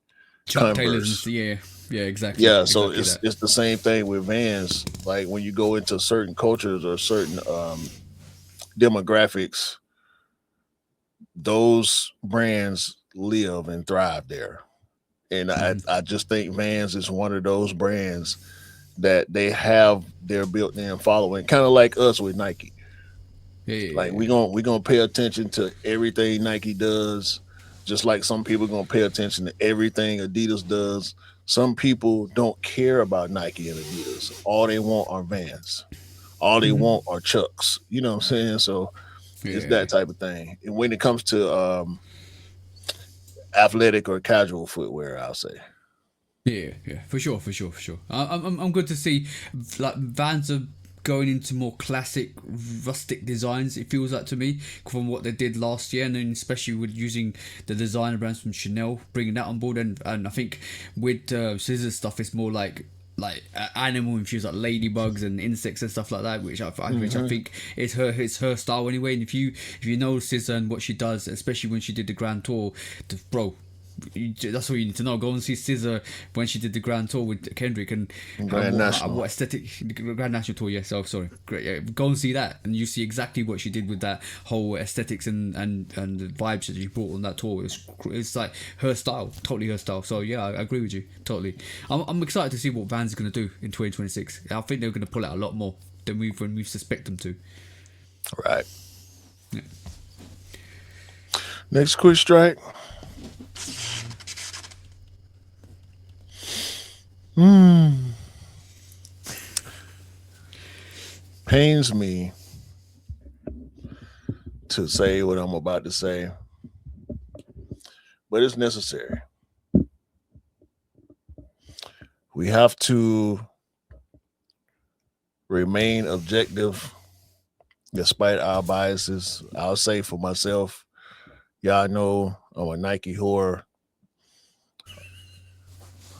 Chuck Taylors and Converse. yeah, yeah, exactly, Yeah, so exactly it's that. it's the same thing with Vans. Like when you go into certain cultures or certain demographics, those brands live and thrive there. And I just think Vans is one of those brands that they have their built-in following, kind of like us with Nike. Yeah, yeah, Like yeah. we gonna pay attention to everything Nike does, just like some people gonna pay attention to everything Adidas does. Some people don't care about Nike and Adidas. All they want are Vans. All they want are Chucks. You know what I'm saying? So it's Yeah. that type of thing. And when it comes to athletic or casual footwear, I'll say. Yeah, yeah, for sure, for sure, for sure. I'm good to see like Vans are going into more classic, rustic designs. It feels like to me from what they did last year, and then especially with using the designer brands from Chanel, bringing that on board, and I think with scissors stuff, it's more like animal infused like ladybugs and insects and stuff like that, which I Hmm. think is her style anyway. And if you know SZA and what she does, especially when she did the Grand Tour, bro, that's all you need to know. Go and see SZA when she did the Grand Tour with Kendrick and Grand what National. aesthetic the Grand National Tour. Yes, oh sorry, great. Yeah, go and see that, and you see exactly what she did with that whole aesthetics and the vibes that she brought on that tour. It's like her style, totally her style. So yeah, I agree with you totally. I'm excited to see what Vans are gonna do in 2026. I think they're gonna pull out a lot more than we suspect them to. Right. Yeah. Next quick strike. Hmm. Pains me to say what I'm about to say, but it's necessary. We have to remain objective despite our biases. I'll say for myself, y'all know I'm a Nike whore,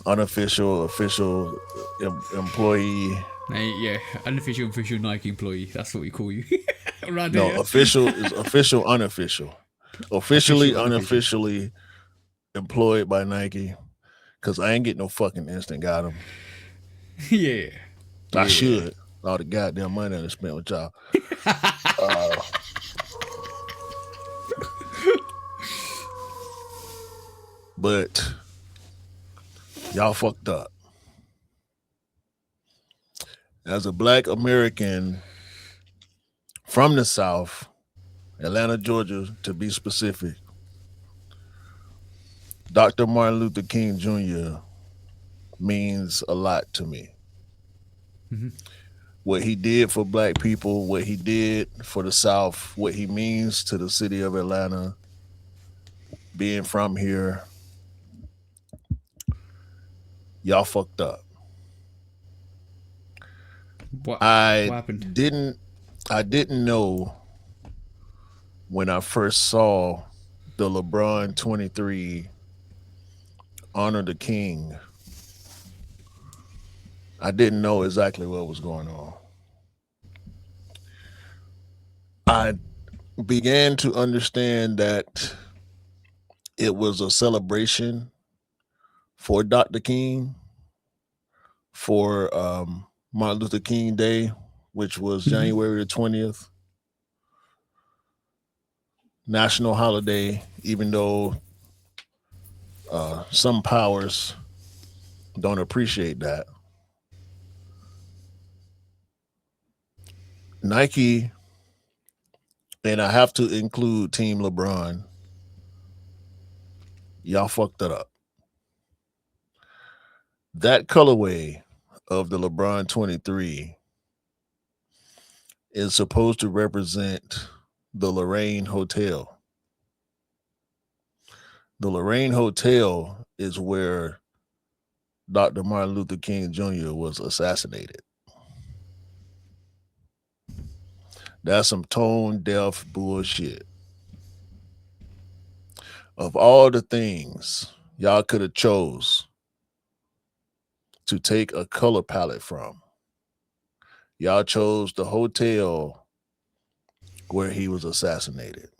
unofficial, official employee. Hey, yeah, unofficial, official Nike employee. That's what we call you around No, here. official is official, unofficial. Officially, Official, unofficial. unofficially employed by Nike because I ain't getting no fucking instant got them. Yeah, I yeah. should. All the goddamn money I spent with y'all. Uh, but y'all fucked up. As a black American from the South, Atlanta, Georgia, to be specific, Dr. Martin Luther King Jr. means a lot to me. What he did for black people, what he did for the South, what he means to the city of Atlanta, being from here, y'all fucked up. What I what happened? didn't I didn't know when I first saw the LeBron 23 Honor the King. I didn't know exactly what was going on. I began to understand that it was a celebration for Dr. King for Martin Luther King Day, which was January the 20th, national holiday, even though some powers don't appreciate that. Nike, and I have to include Team LeBron, y'all fucked it up. That colorway of the LeBron 23 is supposed to represent the Lorraine Hotel. The Lorraine Hotel is where Dr. Martin Luther King Jr. was assassinated. That's some tone deaf bullshit. Of all the things y'all could have chose to take a color palette from. Y'all chose the hotel where he was assassinated.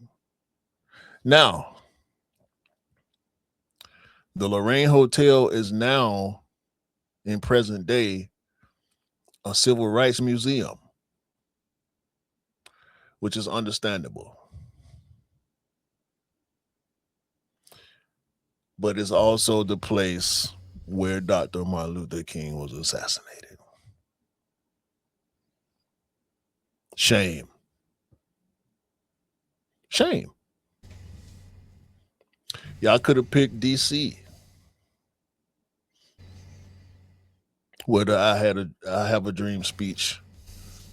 Now, the Lorraine Hotel is now, in present day, a civil rights museum, which is understandable. But it's also the place where Dr. Martin Luther King was assassinated. Shame. Shame. Y'all could have picked DC, where the I have a dream speech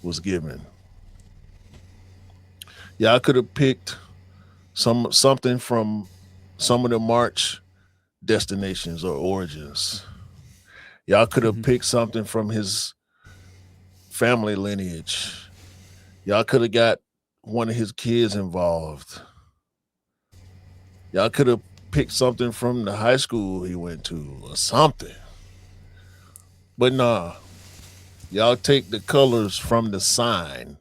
was given. Y'all could have picked something from some of the march destinations or origins. Y'all could have picked something from his family lineage. Y'all could have got one of his kids involved. Y'all could have picked something from the high school he went to or something. But nah, y'all take the colors from the sign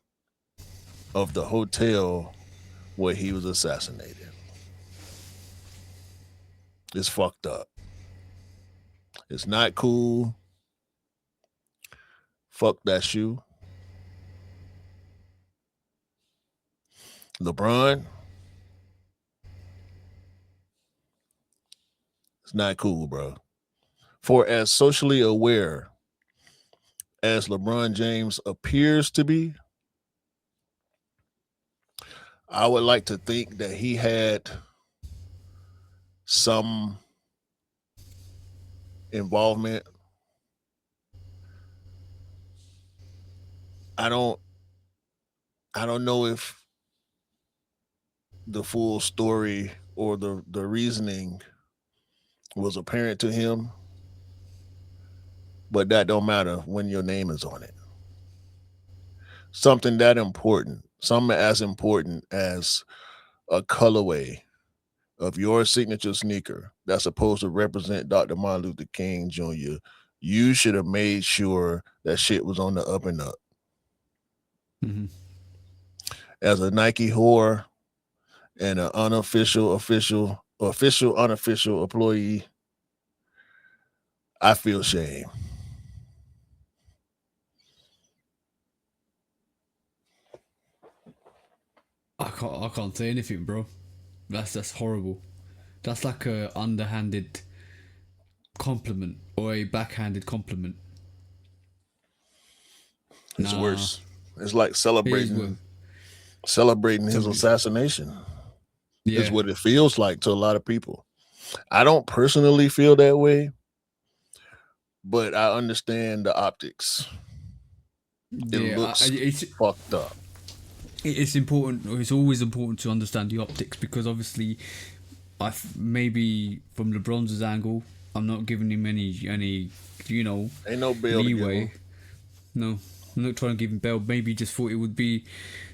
of the hotel where he was assassinated. It's fucked up. It's not cool. Fuck that shoe. LeBron, it's not cool, bro. For as socially aware as LeBron James appears to be, I would like to think that he had some involvement. I don't know if the full story or the reasoning was apparent to him, but that don't matter when your name is on it. Something that important, something as important as a colorway of your signature sneaker that's supposed to represent Dr. Martin Luther King Jr., you should have made sure that shit was on the up and up. Mm-hmm. As a Nike whore and an unofficial unofficial employee, I feel shame. I can't say anything, bro. That's horrible. That's like a underhanded compliment or a backhanded compliment. It's worse. It's like It is celebrating his Somebody- assassination. Yeah. Is what it feels like to a lot of people. I don't personally feel that way, but I understand the optics. It looks it's fucked up. it's important, or it's always important to understand the optics, because obviously, maybe from LeBron's angle, I'm not giving him any Ain't no bail to give leeway. him. No, I'm not trying to give him bail. Maybe he just thought it would be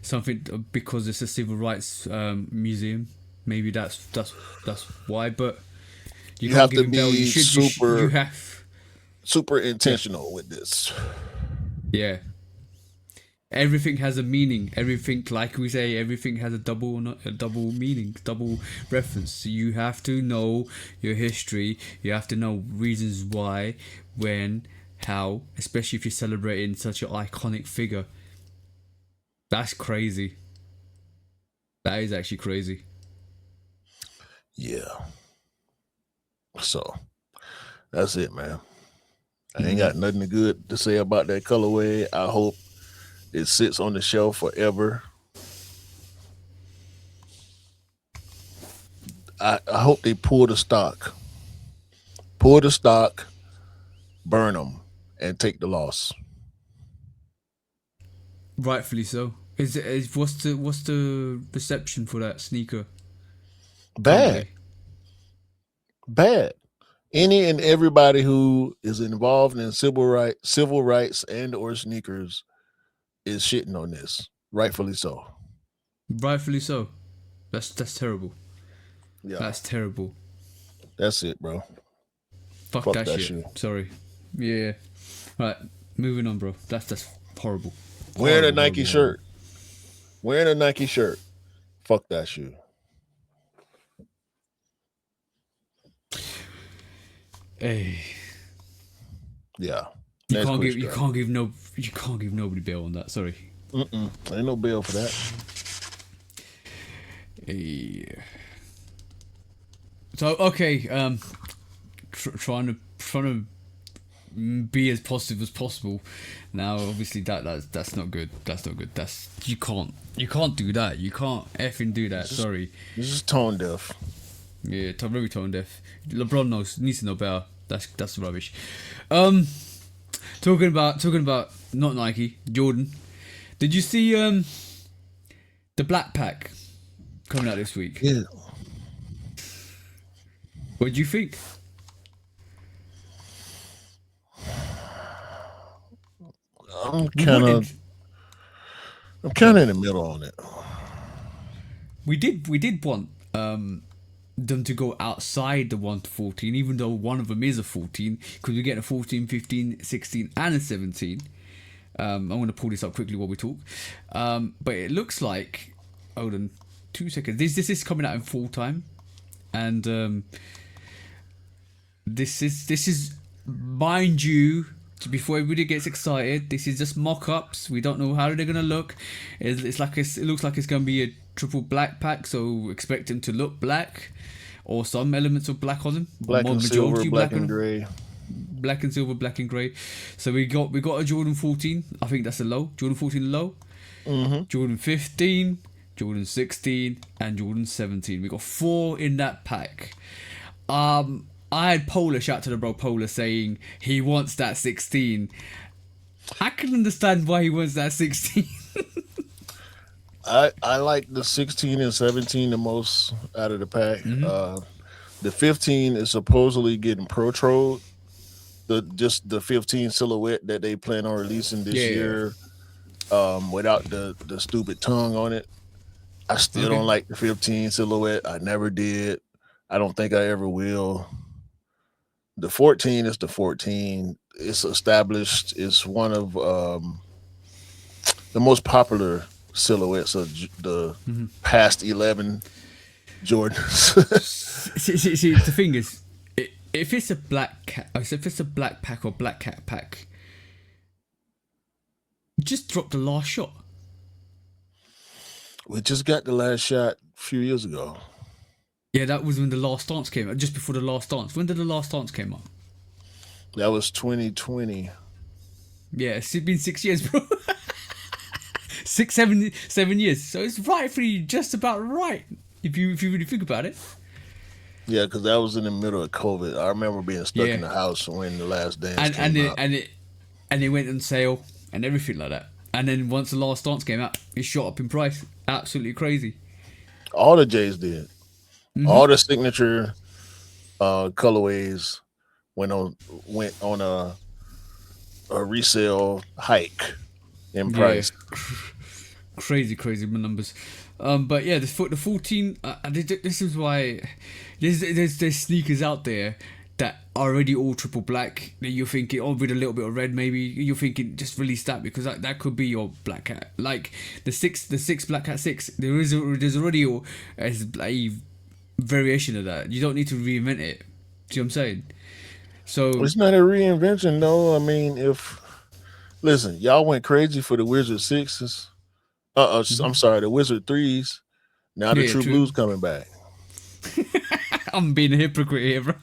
something because it's a civil rights museum. Maybe that's why. But You can't have give to him bail. be You have. super intentional with this. Yeah. Everything has a meaning. Everything, like we say, everything has a double meaning, double reference. So you have to know your history. You have to know reasons why, when, how, especially if you're celebrating such an iconic figure. That's crazy. That is actually crazy. Yeah. So that's it, man. I ain't got nothing good to say about that colorway. I hope it sits on the shelf forever. I hope they pull the stock, burn them, and take the loss. Rightfully so. What's the reception for that sneaker? Bad. Currently? Bad. Any and everybody who is involved in civil rights and or sneakers is shitting on this. Rightfully so. Rightfully so. That's terrible. Yeah. That's terrible. That's it, bro. Fuck Fuck that that shit. shit. Sorry. Yeah. Right. Moving on, bro. That's horrible. Wearing a Horrible, Nike horrible, horrible. shirt. Wearing a Nike shirt. Fuck that shoe. Hey, Yeah. you Next can't give question. you can't give nobody bail on that. Sorry. Ain't no bill for that. Hey. So okay, trying to be as positive as possible. Now, obviously, that's not good. That's not good. That's you can't do that. You can't effing do that. Sorry. This is tone deaf. Yeah, very tone deaf. LeBron needs to know better. That's rubbish. Talking about not Nike, Jordan. Did you see the Black Pack coming out this week? Yeah. What do you think? I'm kind of in the middle on it. We did want them to go outside the 1 to 14, even though one of them is a 14, because we get a 14, 15, 16, and a 17. I'm going to pull this up quickly while we talk. But it looks like, hold on 2 seconds. This is coming out in full time, and this is mind you. Before everybody gets excited, this is just mock-ups. We don't know how they're gonna look. It looks like it's gonna be a triple black pack, so expect them to look black, or some elements of black on them. Black and silver, black and grey. Black and silver, black and grey. So we got a Jordan 14. I think that's a low. Jordan 14 low. Jordan 15, Jordan 16, and Jordan 17. We got 4 in that pack. I had Polar, shout to the bro Polar, saying he wants that 16. I can understand why he wants that 16. I like the 16 and 17 the most out of the pack. The 15 is supposedly getting protrolled. The 15 silhouette that they plan on releasing this year, without the stupid tongue on it. I still don't like the 15 silhouette. I never did. I don't think I ever will. The 14 is the 14. It's established. It's one of the most popular silhouettes of the past 11 Jordans. see, the thing is, if it's a black pack or black cat pack, just drop the last shot. We just got the last shot a few years ago. Yeah, that was when the Last Dance came out. Just before the Last Dance. When did the Last Dance came out? That was 2020. Yeah, it's been 6 years, bro. 7 years. So it's rightfully just about right if you really think about it. Yeah, because that was in the middle of COVID. I remember being stuck in the house when the Last Dance came out. And it went on sale and everything like that. And then once the Last Dance came out, it shot up in price. Absolutely crazy. All the J's did. All the signature colorways went on a resale hike in price. Crazy numbers. But yeah, the 14. This is why there's sneakers out there that are already all triple black. That you're thinking, oh, with a little bit of red, maybe you're thinking just release that because that could be your black hat. Like the six black hat 6. There's already a variation of that. You don't need to reinvent it. See what I'm saying? So it's not a reinvention, though. I mean, listen, y'all went crazy for the Wizard 6s. I'm sorry, the Wizard 3s. Now the True Blues coming back. I'm being a hypocrite here, bro.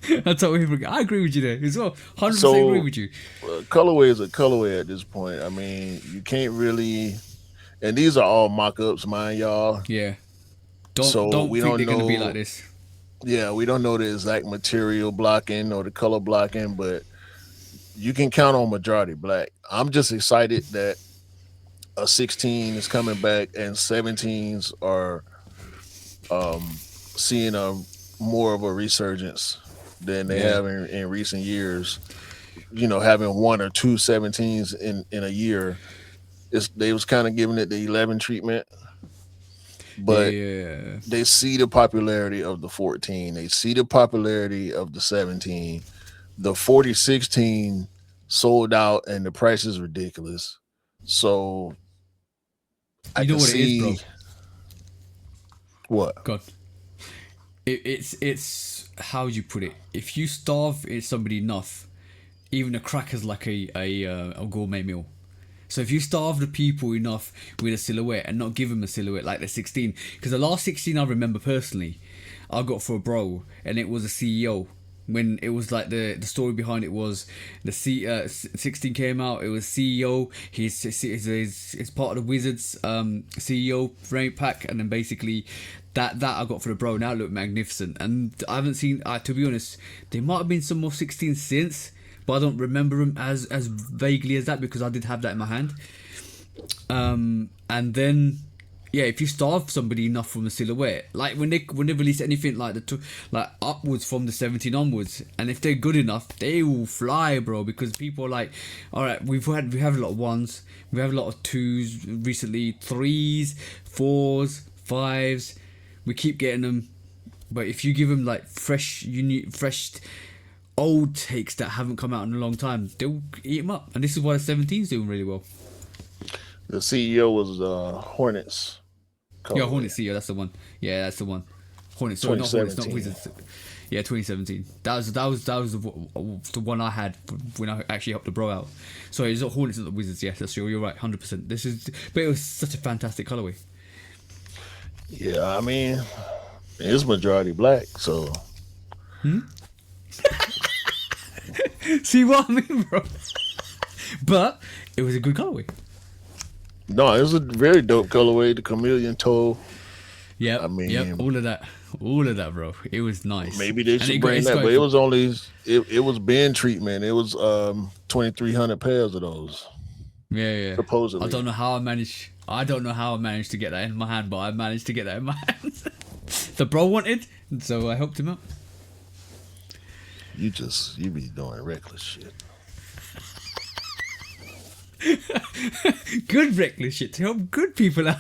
I'm totally hypocrite. I agree with you there as well. 100% agree with you. Colorway is a colorway at this point. I mean, you can't really. And these are all mock-ups, mind y'all. Yeah. Don't think they're going to be like this. Yeah, we don't know the exact material blocking or the color blocking, but you can count on majority black. I'm just excited that a 16 is coming back and 17s are seeing more of a resurgence than they have in recent years. You know, having 1 or 2 17s in a year, they was kind of giving it the 11 treatment. But they see the popularity of the 14. They see the popularity of the 17. the 4016 sold out and the price is ridiculous. So I You know can what it is, bro? see what. God, it's how you put it. If you starve somebody enough, even a cracker's like a gourmet meal. So if you starve the people enough with a silhouette and not give them a silhouette like the 16, because the last 16 I remember personally, I got for a bro, and it was a CEO. When it was like the story behind it was the 16 came out. It was CEO. He's part of the Wizards CEO frame pack, and then basically that I got for the bro. Now it looked magnificent, and I haven't seen. To be honest, there might have been some more 16 since, but I don't remember them as vaguely as that because I did have that in my hand. And then yeah, if you starve somebody enough from a silhouette, like when they release anything like like upwards from the 17 onwards, and if they're good enough, they will fly, bro. Because people are like, all right, we have a lot of ones, we have a lot of twos recently, threes, fours, fives, we keep getting them. But if you give them like fresh old takes that haven't come out in a long time, they'll eat them up. And this is why the 17's doing really well. The CEO was Hornets. Yeah, Colorway. Hornets CEO, that's the one. Yeah, that's the one. Hornets, sorry, not Hornets, not Wizards. Yeah, 2017. That was the one I had when I actually helped the bro out. Sorry, it's not Hornets, not the Wizards. Yes, that's true. You're right, 100%. But it was such a fantastic colorway. Yeah, I mean, it's majority black, so. See what I mean, bro? But it was a good colorway. No, it was a very dope colorway. The chameleon toe. Yeah, I mean, yep, all of that, bro. It was nice. Maybe they should bring that, but it was only it was bin treatment. It was 2,300 pairs of those. Yeah. Supposedly. I don't know how I managed to get that in my hand, but I managed to get that in my hand. The bro wanted, so I helped him out. You be doing reckless shit. Good reckless shit to help good people out.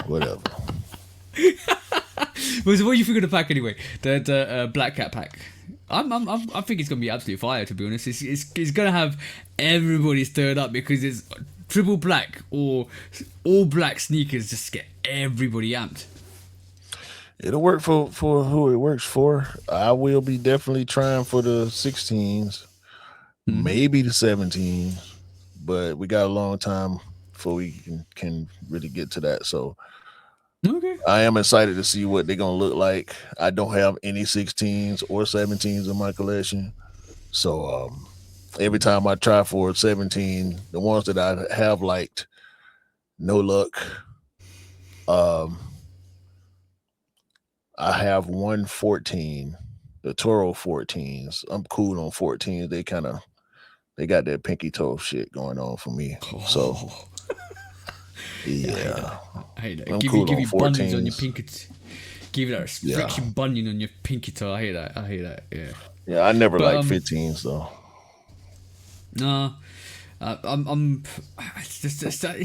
Whatever. Well, so what do you think of the pack anyway? The Black Cat pack. I think it's gonna be absolutely fire. To be honest, it's gonna have everybody stirred up because it's triple black or all black sneakers. Just get everybody amped. It'll work for who it works for. I will be definitely trying for the 16s, maybe the 17s, but we got a long time before we can really get to that. So okay, I am excited to see what they're gonna look like. I don't have any 16s or 17s in my collection, so every time I try for a 17, the ones that I have liked, no luck. I have 114, the Toro 14s. I'm cool on 14s. They got that pinky toe shit going on for me. So yeah, I hate that. I'm Give cool you on bunions on your 14s. pinky. Give you that friction bunion on your pinky toe. I hate that. Yeah. Yeah, I never But, liked 15s though. Nah. It's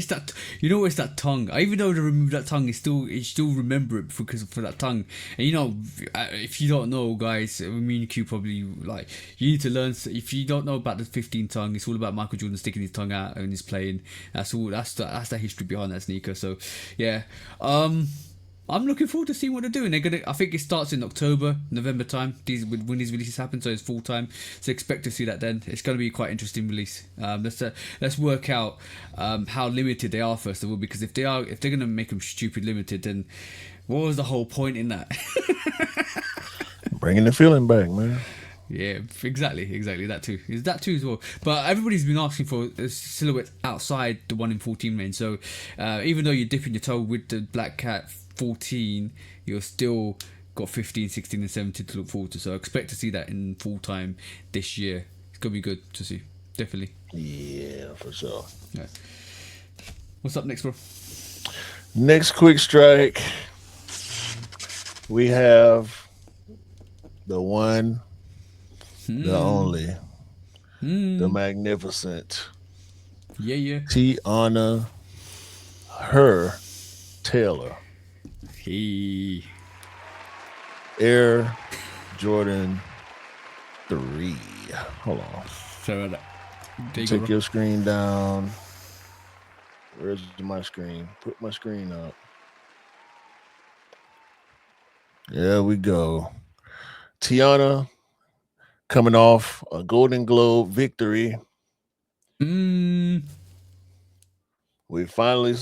that you know, it's that tongue. Even though they removed that tongue, you still remember it because for that tongue. And you know, if you don't know, guys, me and Q probably like you need to learn. If you don't know about the 15 tongue, it's all about Michael Jordan sticking his tongue out and he's playing. That's all. That's the history behind that sneaker. So yeah, I'm looking forward to seeing what they're doing. I think it starts in October, November time. When these releases happen, so it's full time. So expect to see that then. It's going to be quite interesting release. Let's work out how limited they are first of all, because if they're going to make them stupid limited, then what was the whole point in that? Bringing the feeling back, man. Yeah, exactly. That too. Is that too as well. But everybody's been asking for a silhouette outside the 1 in 14 range. So even though you're dipping your toe with the Black Cat 14, you're still got 15, 16 and 17 to look forward to. So I expect to see that in full time this year. It's going to be good to see. Definitely. Yeah, for sure. Yeah. What's up next, bro? Next quick strike. We have the one, the only, the magnificent Teyana Taylor. Hey. Air Jordan 3. Hold on. So there you go, Take bro. your screen down. Where's my screen? Put my screen up. There we go. Teyana coming off a Golden Globe victory. Mm, We finally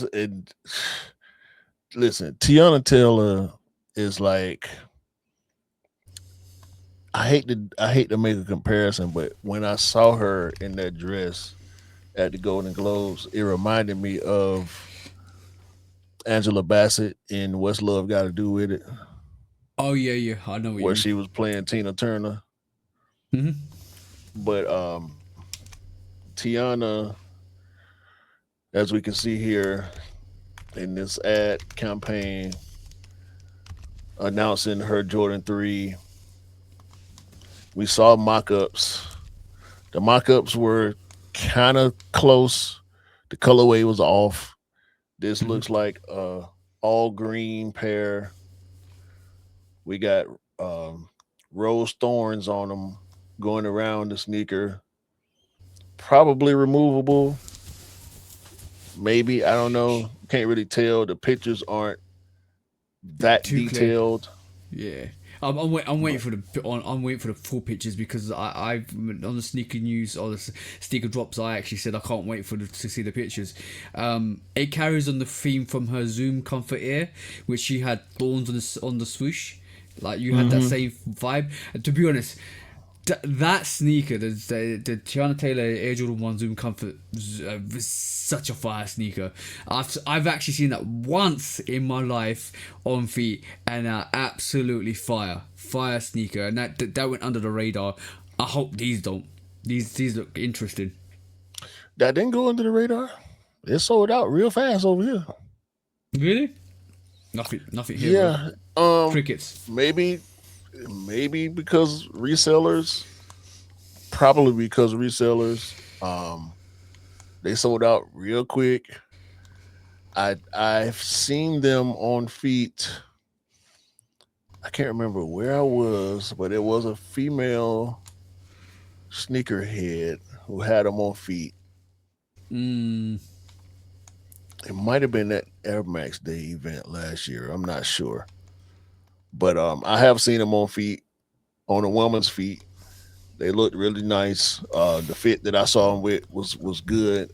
listen. Teyana Taylor is like, I hate to make a comparison, but when I saw her in that dress at the Golden Globes, it reminded me of Angela Bassett in What's Love Got to Do with It, oh yeah, yeah, I know what you where mean. she was playing Tina Turner. Hmm. But Teyana, as we can see here in this ad campaign announcing her Jordan 3, we saw mock-ups. The mock-ups were kind of close. The colorway was off. This Hmm. looks like a all green pair. We got um, rose thorns on them going around the sneaker. Probably removable. Maybe, I don't know. Can't really tell. The pictures aren't that Too clear. detailed. Yeah. I'm waiting But for I'm waiting for the full pictures because I've on the sneaker news or the sneaker drops. I actually said I can't wait to see the pictures. It carries on the theme from her Zoom Comfort Air, which she had thorns on the swoosh. Like you had that hmm same vibe. And to be honest, that sneaker, the Teyana Taylor Air Jordan 1 Zoom Comfort, was such a fire sneaker. I've actually seen that once in my life on feet, and absolutely fire sneaker, and that went under the radar. I hope these don't. These look interesting. that didn't go under the radar. It sold out real fast over here. Really? Nothing here, bro. Yeah. Crickets. Maybe because resellers, probably because resellers, they sold out real quick. I've seen them on feet. I can't remember where I was, but it was a female sneakerhead who had them on feet. Mm, It might have been that Air Max Day event last year. I'm not sure, but I have seen them on feet, on a woman's feet. They looked really nice. The fit that I saw them with was good,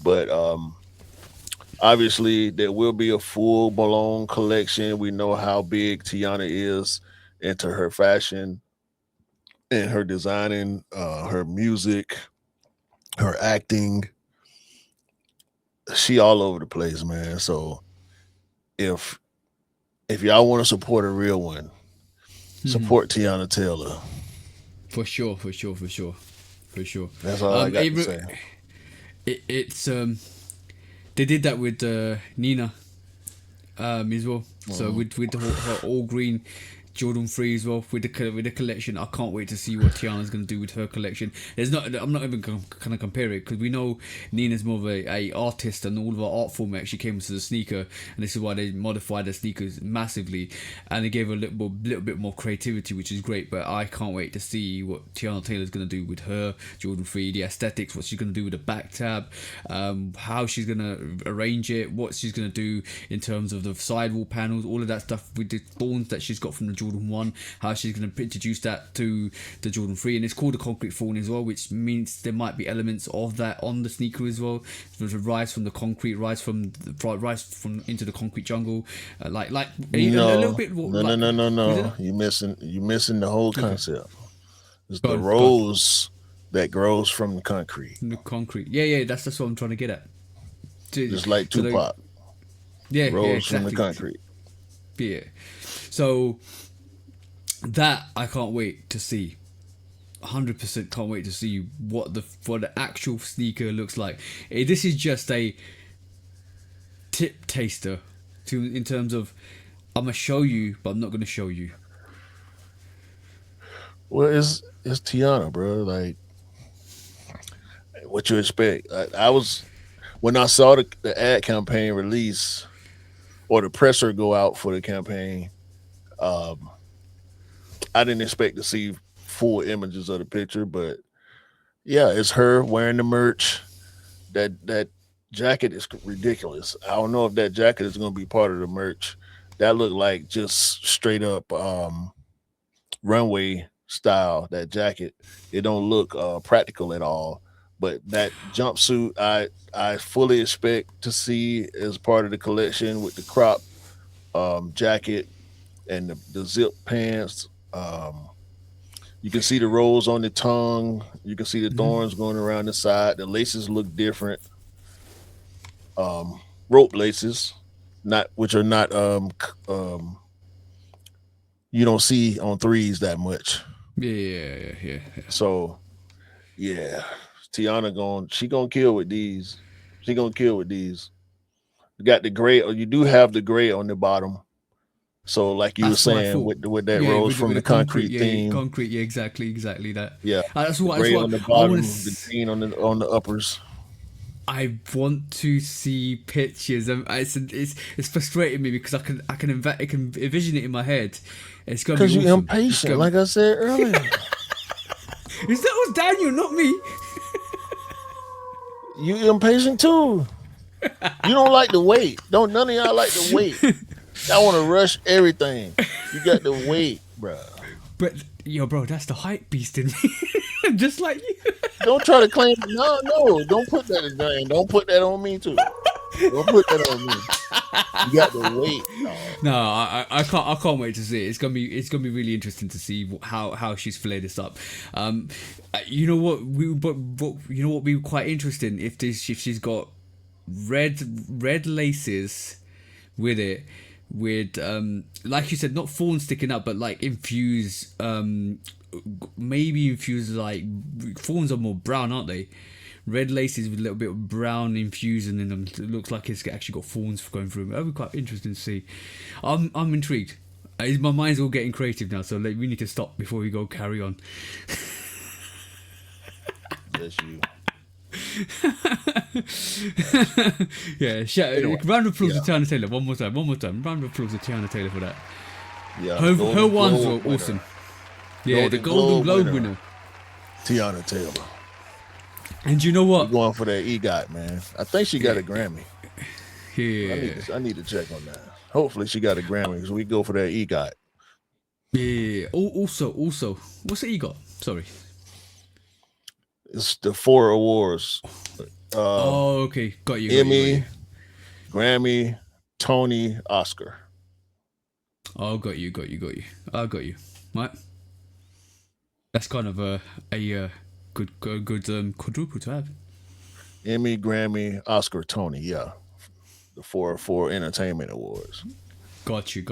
but obviously there will be a full blown collection. We know how big Tiana is into her fashion and her designing, her music, her acting. She all over the place, man. So if if y'all want to support a real one, support Tiana Taylor. for sure, for sure, for sure, for sure. That's all I got to say. It's they did that with Nina as well. So Mhm. with her all green Jordan 3 as well with the collection. I can't wait to see what Tiana's going to do with her collection. I'm not even going to compare it because we know Nina's more of a artist, and all of her art form actually came to the sneaker, and this is why they modified the sneakers massively, and they gave her a little bit more creativity, which is great. But I can't wait to see what Tiana Taylor's going to do with her Jordan 3, the aesthetics, what she's going to do with the back tab, how she's going to arrange it, what she's going to do in terms of the sidewall panels, all of that stuff with the thorns that she's got from the Jordan 1, how she's going to introduce that to the Jordan 3, and it's called a concrete thorn as well, which means there might be elements of that on the sneaker as well. There's a rise from the concrete, rise from into the concrete jungle, like a little No, bit no, no, like, no, no, was it no. that? You missing the whole Okay, concept. It's go the on, go on. rose that grows from the concrete, The concrete, yeah, that's what I'm trying to get at. just like So the Tupac yeah, rose from the exactly, concrete. yeah. So that I can't wait to see. 100% can't wait to see what the actual sneaker looks like. This is just a tip taster in terms of I'm gonna show you, but I'm not gonna show you. Well, it's Tiana, bro. Like, what you expect? I was when I saw the ad campaign release or the presser go out for the campaign. Um, I didn't expect to see full images of the picture, but yeah, it's her wearing the merch. That jacket is ridiculous. I don't know if that jacket is going to be part of the merch. That looked like just straight up runway style. That jacket, it don't look practical at all. But that jumpsuit, I fully expect to see as part of the collection with the crop jacket and the zip pants. You can see the rolls on the tongue. You can see the thorns going around the side. The laces look different. Rope laces, not which are not you don't see on threes that much. Yeah. So yeah, Teyana she gonna kill with these. She gonna kill with these. You got the gray, or you do have the gray on the bottom. So like you were That's what I saying thought. with that Yeah, rose with from the the concrete. concrete Yeah, theme. concrete. Yeah, exactly that. Yeah. That's The what. That's gray what on the I want bottom, the to. green on the uppers. I want to see pictures. It's frustrating me because I can envision it in my head. It's gonna be Because you're awesome. impatient, like I said earlier. Is that was Daniel, not me? You impatient too. You don't like to wait. Don't none of y'all like to wait. Y'all want to rush everything. You got to wait, bro. But yo, bro, that's the hype beast in me. Just like you. Don't try to claim. No. Don't put that in there. Don't put that on me too. Don't put that on me. You got to wait. No. No, I can't wait to see it. It's gonna be really interesting to see how she's flared this up. You know what you know what would be quite interesting if she's got red laces with it, with like you said, not thorns sticking up, but like infused maybe infused, like thorns are more brown, aren't they? Red laces with a little bit of brown infusion in them. It looks like it's actually got thorns going through them. That'll be quite interesting to see. I'm intrigued. My mind's all getting creative now, so we need to stop before we go carry on. That's you. Yeah, Anyway, round of applause yeah. to Teyana Taylor. One more time. Round of applause to Teyana Taylor for that. Yeah. Her ones were Globe winner. awesome. Yeah, the Golden Golden Globe Globe winner. winner. Teyana Taylor. And you know We're what? going for that EGOT, man. I think she got a Grammy. Yeah. I need to check on that. Hopefully she got a Grammy because we go for that EGOT. Yeah. Also, what's that you got? Sorry. It's the 4 awards. Oh, okay. Got you. Emmy, Grammy, Tony, Oscar. Oh, got you. I got you. Right. That's kind of a good quadruple to have. Emmy, Grammy, Oscar, Tony. Yeah. The 4 Entertainment Awards. Got you.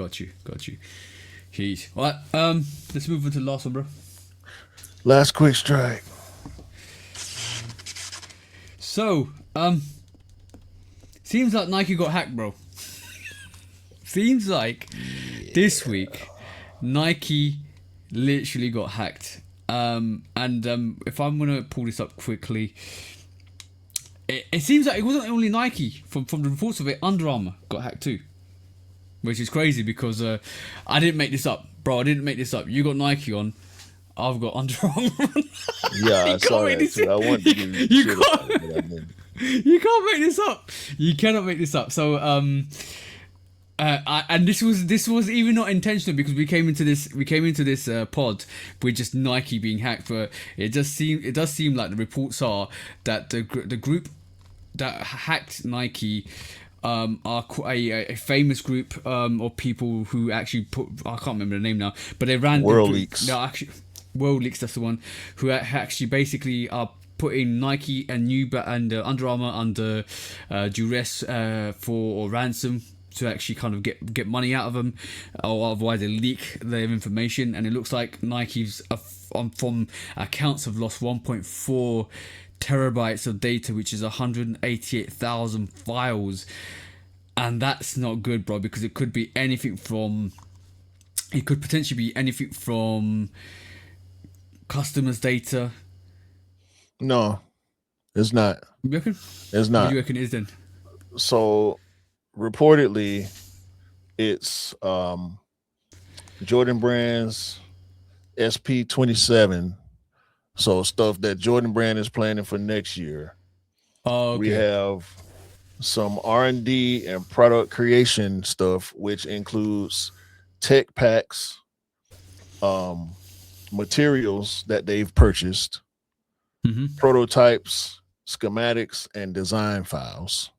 Jeez. All right. Let's move on to the last one, bro. Last quick strike. So, seems like Nike got hacked, bro. Seems like this week Nike literally got hacked. And if I'm gonna pull this up quickly, it seems like it wasn't only Nike. From the reports of it, Under Armour got hacked too, which is crazy because I didn't make this up, bro. I didn't make this up. You got Nike on. I've got Under Armour on. Yeah, I saw that too. I wanted to give you shit about it, but I didn't. You can't make this up. You cannot make this up. So and this was even not intentional because we came into this pod with just Nike being hacked. But it does seem like the reports are that the group that hacked Nike are a famous group of people who actually I can't remember the name now, but they ran World Leaks. No, actually, World Leaks. That's the one who actually basically are putting Nike and Under Armour under duress for ransom to actually kind of get money out of them, or otherwise they leak their information. And it looks like Nike's from accounts have lost 1.4 terabytes of data, which is 188,000 files, and that's not good, bro, because it could be anything from potentially be anything from customers' data. No, it's not. You reckon? It's not. What do you reckon it is then? So reportedly it's Jordan Brands, SP27. So stuff that Jordan Brand is planning for next year. Oh, We okay. have some R&D and product creation stuff, which includes tech packs, um, materials that they've purchased, Mm-hmm. prototypes, schematics, and design files.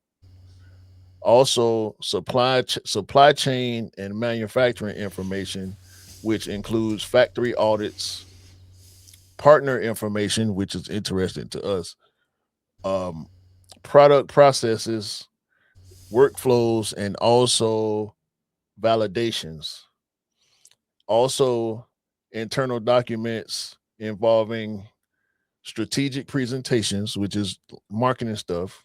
Also, supply chain and manufacturing information, which includes factory audits, partner information, which is interesting to us, um, product processes, workflows, and also validations. Also, internal documents involving strategic presentations, which is marketing stuff,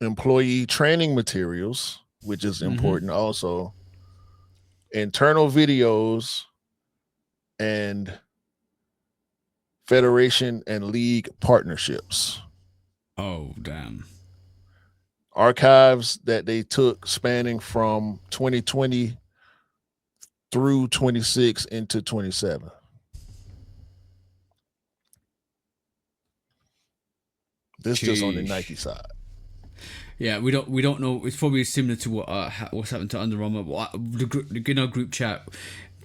employee training materials, which is Mm-hmm. important also, internal videos, and federation and league partnerships. Oh, damn. Archives that they took spanning from 2020 through 26 into 27. This just on the Nike Sheesh. side. Yeah, we don't know. It's probably similar to what's happened to Under Armour. In our group chat,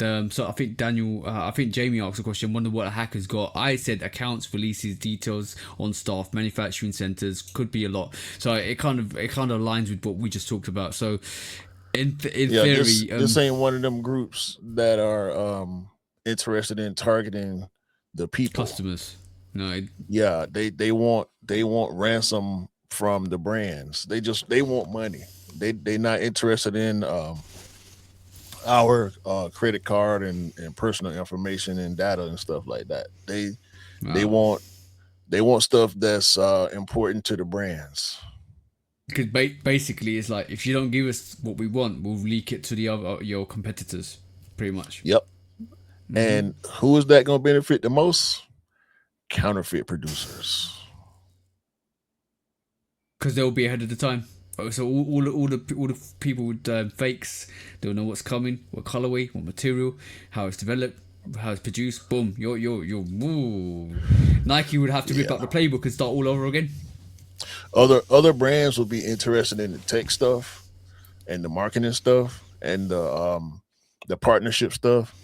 so I think I think Jamie asked a question. Wonder what a hacker's got. I said accounts, releases, details on staff, manufacturing centers could be a lot. So it kind of aligns with what we just talked about. So in Yeah, this theory, this ain't one of them groups that are interested in targeting the people. customers. No, Yeah, they want ransom from the brands. They want money. They not interested in our credit card and personal information and data and stuff like that. They wow. want they want stuff that's important to the brands. Because basically, it's like if you don't give us what we want, we'll leak it to the other your competitors, pretty much. Yep. And who is that going to benefit the most? Counterfeit producers. Because they'll be ahead of the time. So all the people with fakes, they'll know what's coming, what colorway, what material, how it's developed, how it's produced. Boom, you're. Woo. Nike would have to rip Yeah. up the playbook and start all over again. Other brands will be interested in the tech stuff and the marketing stuff and the partnership stuff.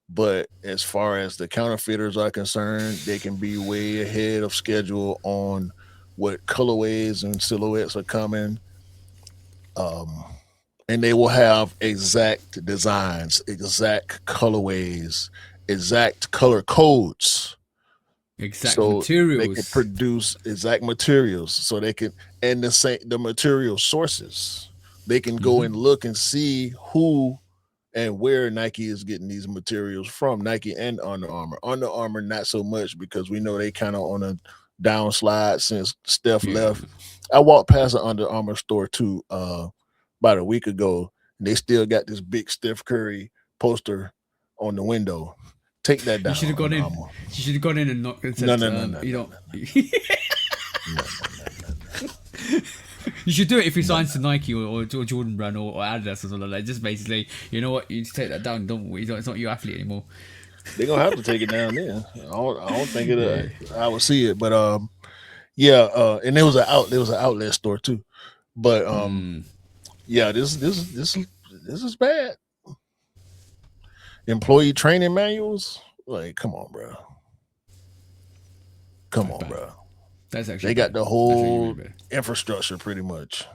But as far as the counterfeiters are concerned, they can be way ahead of schedule on what colorways and silhouettes are coming. Um, and they will have exact designs, exact colorways, exact color codes. Exact So they can materials. produce exact materials. So they can and the material sources. They can go and look and see who and where Nike is getting these materials from. Nike and Under Armour. Under Armour not so much because we know they kind of on a downslide since Steph Yeah. left. I walked past an Under Armour store too about a week ago, and they still got this big Steph Curry poster on the window. Take that You should down, have gone Under in. Armour. You should have gone in and knocked and No, said, no, no, no, you no, know. no, You no, no, no, no. should do it if he No, signs no. to Nike or Jordan Brand or Adidas or something like that. Just basically, you know what? You just take that down. Don't. It's not your athlete anymore. They're gonna have to take it down then. I don't think it. Yeah. I would see it, but yeah. And there was an outlet store too, but yeah. This is bad. Employee training manuals. Like, come on, bro. Come That's on, bad. bro. That's actually They got bad. the That's actually really whole bad. infrastructure pretty much.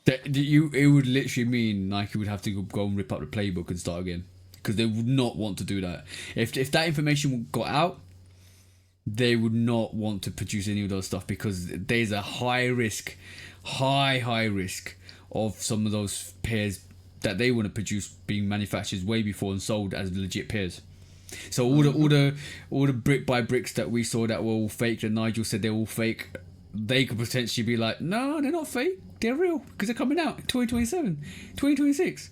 It would literally mean Nike would have to go and rip up the playbook and start again because they would not want to do that. If that information got out, they would not want to produce any of those stuff because there's a high risk, high risk of some of those pairs that they want to produce being manufactured way before and sold as legit pairs. So all the brick by bricks that we saw that were all fake, that Nigel said they're all fake, they could potentially be like, no, they're not fake, they're real because they're coming out in 2027, 2026.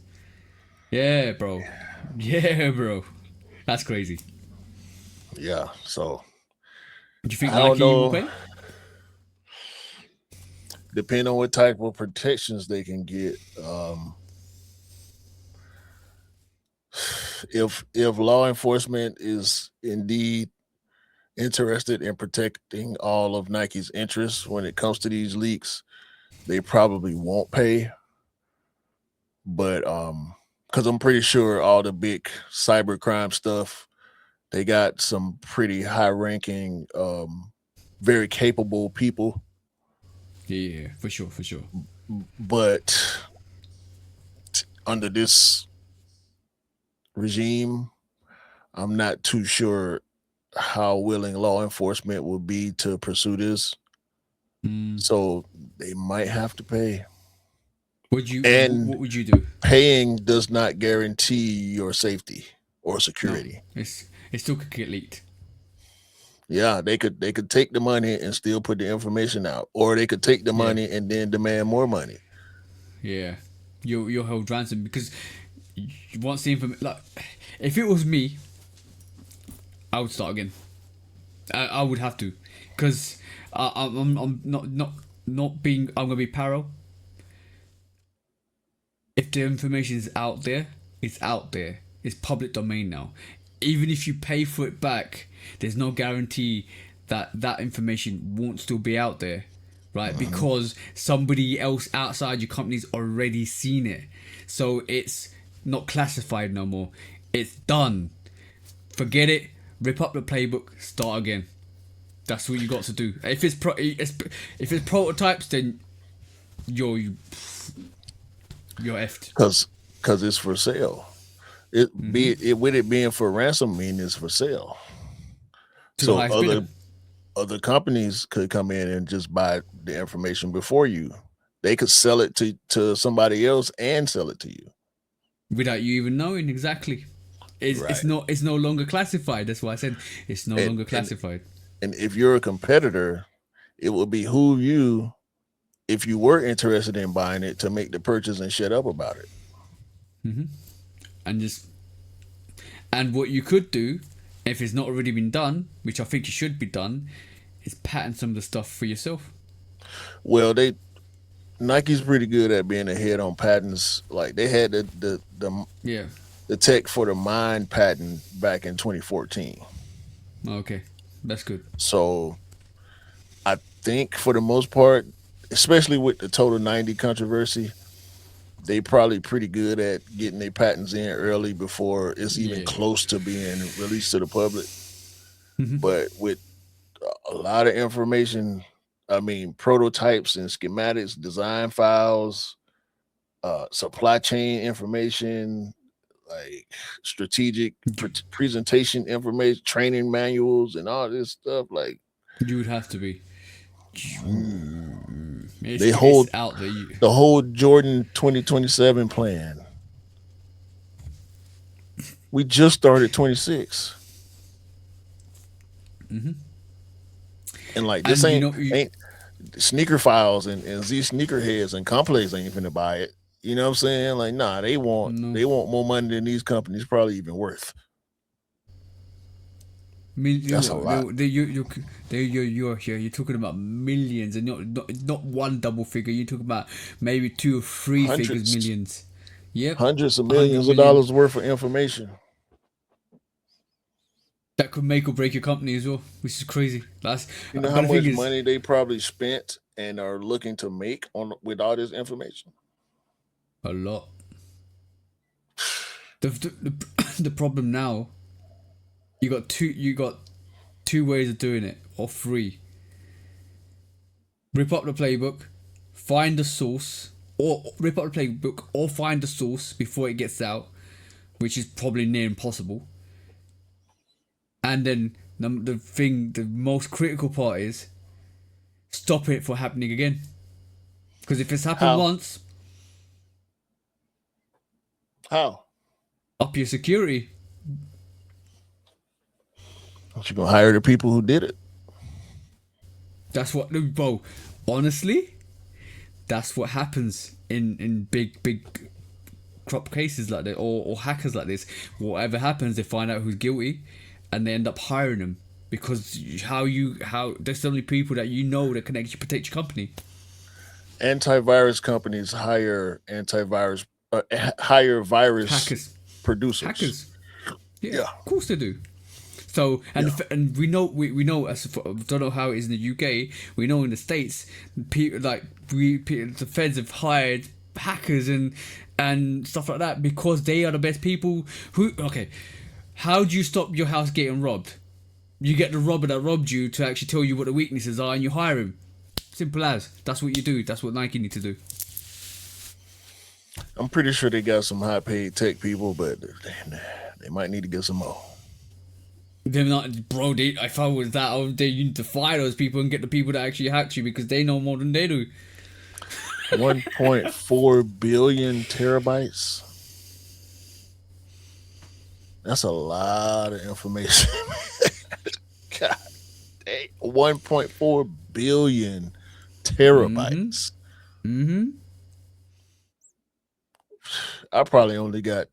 Yeah, bro. Yeah, bro. That's crazy. Yeah. So Do you think I don't Nike will know. pay? Depending on what type of protections they can get. if law enforcement is indeed interested in protecting all of Nike's interests when it comes to these leaks, they probably won't pay. But because I'm pretty sure all the big cybercrime stuff, they got some pretty high ranking, very capable people. Yeah, for sure, for sure. But under this regime, I'm not too sure how willing law enforcement will be to pursue this. Mm. So they might have to pay. Would you? And What would you do? paying does not guarantee your safety or No, security. it still could get leaked. Yeah, they could take the money and still put the information out, or they could take the Yeah, money and then demand more money. yeah. You're held ransom because once the information, like, if it was me, I would start again. I would have to, because I'm not being. I'm gonna be paro. If the information is out there, it's out there. It's public domain now. Even if you pay for it back, there's no guarantee that that information won't still be out there, right? Mhm. Because somebody else outside your company's already seen it. So it's not classified no more. It's done. Forget it. Rip up the playbook. Start again. That's what you got to do. If it's prototypes, then you're effed. Because it's for sale. It with it being for ransom mean it's for sale. To the So highest bidder. other companies could come in and just buy the information before you. They could sell it to somebody else and sell it to you. Without you even knowing exactly. It's Right. not it's no longer classified. That's why I said it's no And longer and classified. and if you're a competitor, it would behoove you, if you were interested in buying it, to make the purchase and shut up about it. And just and what you could do, if it's not already been done, which I think it should be done, is patent some of the stuff for yourself. Well, Nike's pretty good at being ahead on patents. Like they had Yeah. the tech for the Mind patent back in 2014. Okay. That's good. So I think for the most part, especially with the Total 90 controversy, they probably pretty good at getting their patents in early before it's even Yeah. close to being released to the public. But with a lot of information, I mean, prototypes and schematics, design files, supply chain information, like strategic presentation information, training manuals, and all this stuff. Like You would have to be. they It's hold out there. the whole Jordan 2027 plan. We just started 26. And like this And you ain't know ain't sneaker files and Z sneakerheads and complex ain't finna buy it. You know what I'm saying? Like, nah, no. they want more money than these companies probably even worth. That's a lot. You're here. You're talking about millions, and not one double figure. You're talking about maybe 2 or 3 figures, Hundreds, millions. Yep, hundreds of 100 millions of million. dollars worth of information. That could make or break your company as well, which is crazy. You know But how the thing much is, money they probably spent and are looking to make on with all this information? a lot. The problem now, you got two ways of doing it, or three. Rip up the playbook, find the source, or rip up the playbook, or find the source before it gets out, which is probably near impossible. And then the most critical part is stop it from happening again. Because if it's happened How? once, How? up your security. Aren't you gonna hire the people who did it? That's what, bro. Honestly, that's what happens in big crop cases like that, or hackers like this. Whatever happens, they find out who's guilty, and they end up hiring them because how there's so many people that you know that can actually protect your company. Antivirus companies hire virus Hackers, producers. hackers. Yeah. Of course they do. So and we know as don't know how it is in the UK. We know in the States, people the feds have hired hackers and stuff like that because they are the best people. How do you stop your house getting robbed? You get the robber that robbed you to actually tell you what the weaknesses are, and you hire him. Simple as. That's what you do. That's what Nike need to do. I'm pretty sure they got some high paid tech people, but they might need to get some more. They're not, bro. If I was that, you need to fire those people and get the people that actually hacked you because they know more than they do. 1.4 billion terabytes. That's a lot of information. God dang. 1.4 billion terabytes. Mm-hmm. I probably only got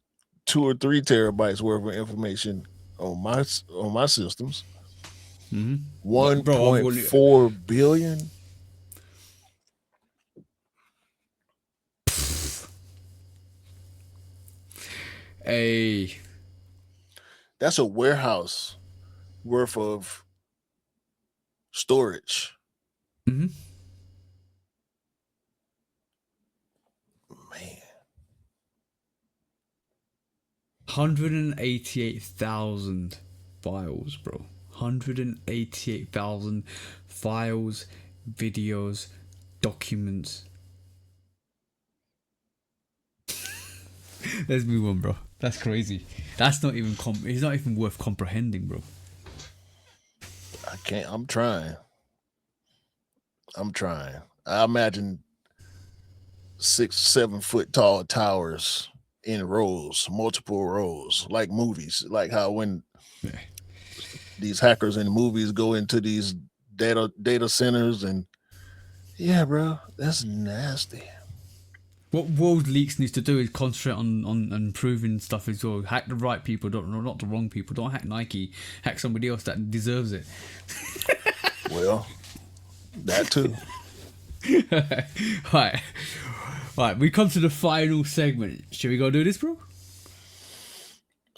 2 or 3 terabytes worth of information on my systems. 1.4 billion. Hey, that's a warehouse worth of storage. Mm-hmm. Man. 188,000 files, bro. 188,000 files, videos, documents. Let's move on, bro. That's crazy. That's not even it's not even worth comprehending, bro. I can't. I'm trying. I imagine 6-7 foot tall towers in rows, multiple rows, like movies, like how when these hackers in movies go into these data centers and bro, that's nasty. What World Leaks needs to do is concentrate on improving stuff as well. Hack the right people, not the wrong people. Don't hack Nike. Hack somebody else that deserves it. Well, that too. Right. We come to the final segment. Should we go do this, bro?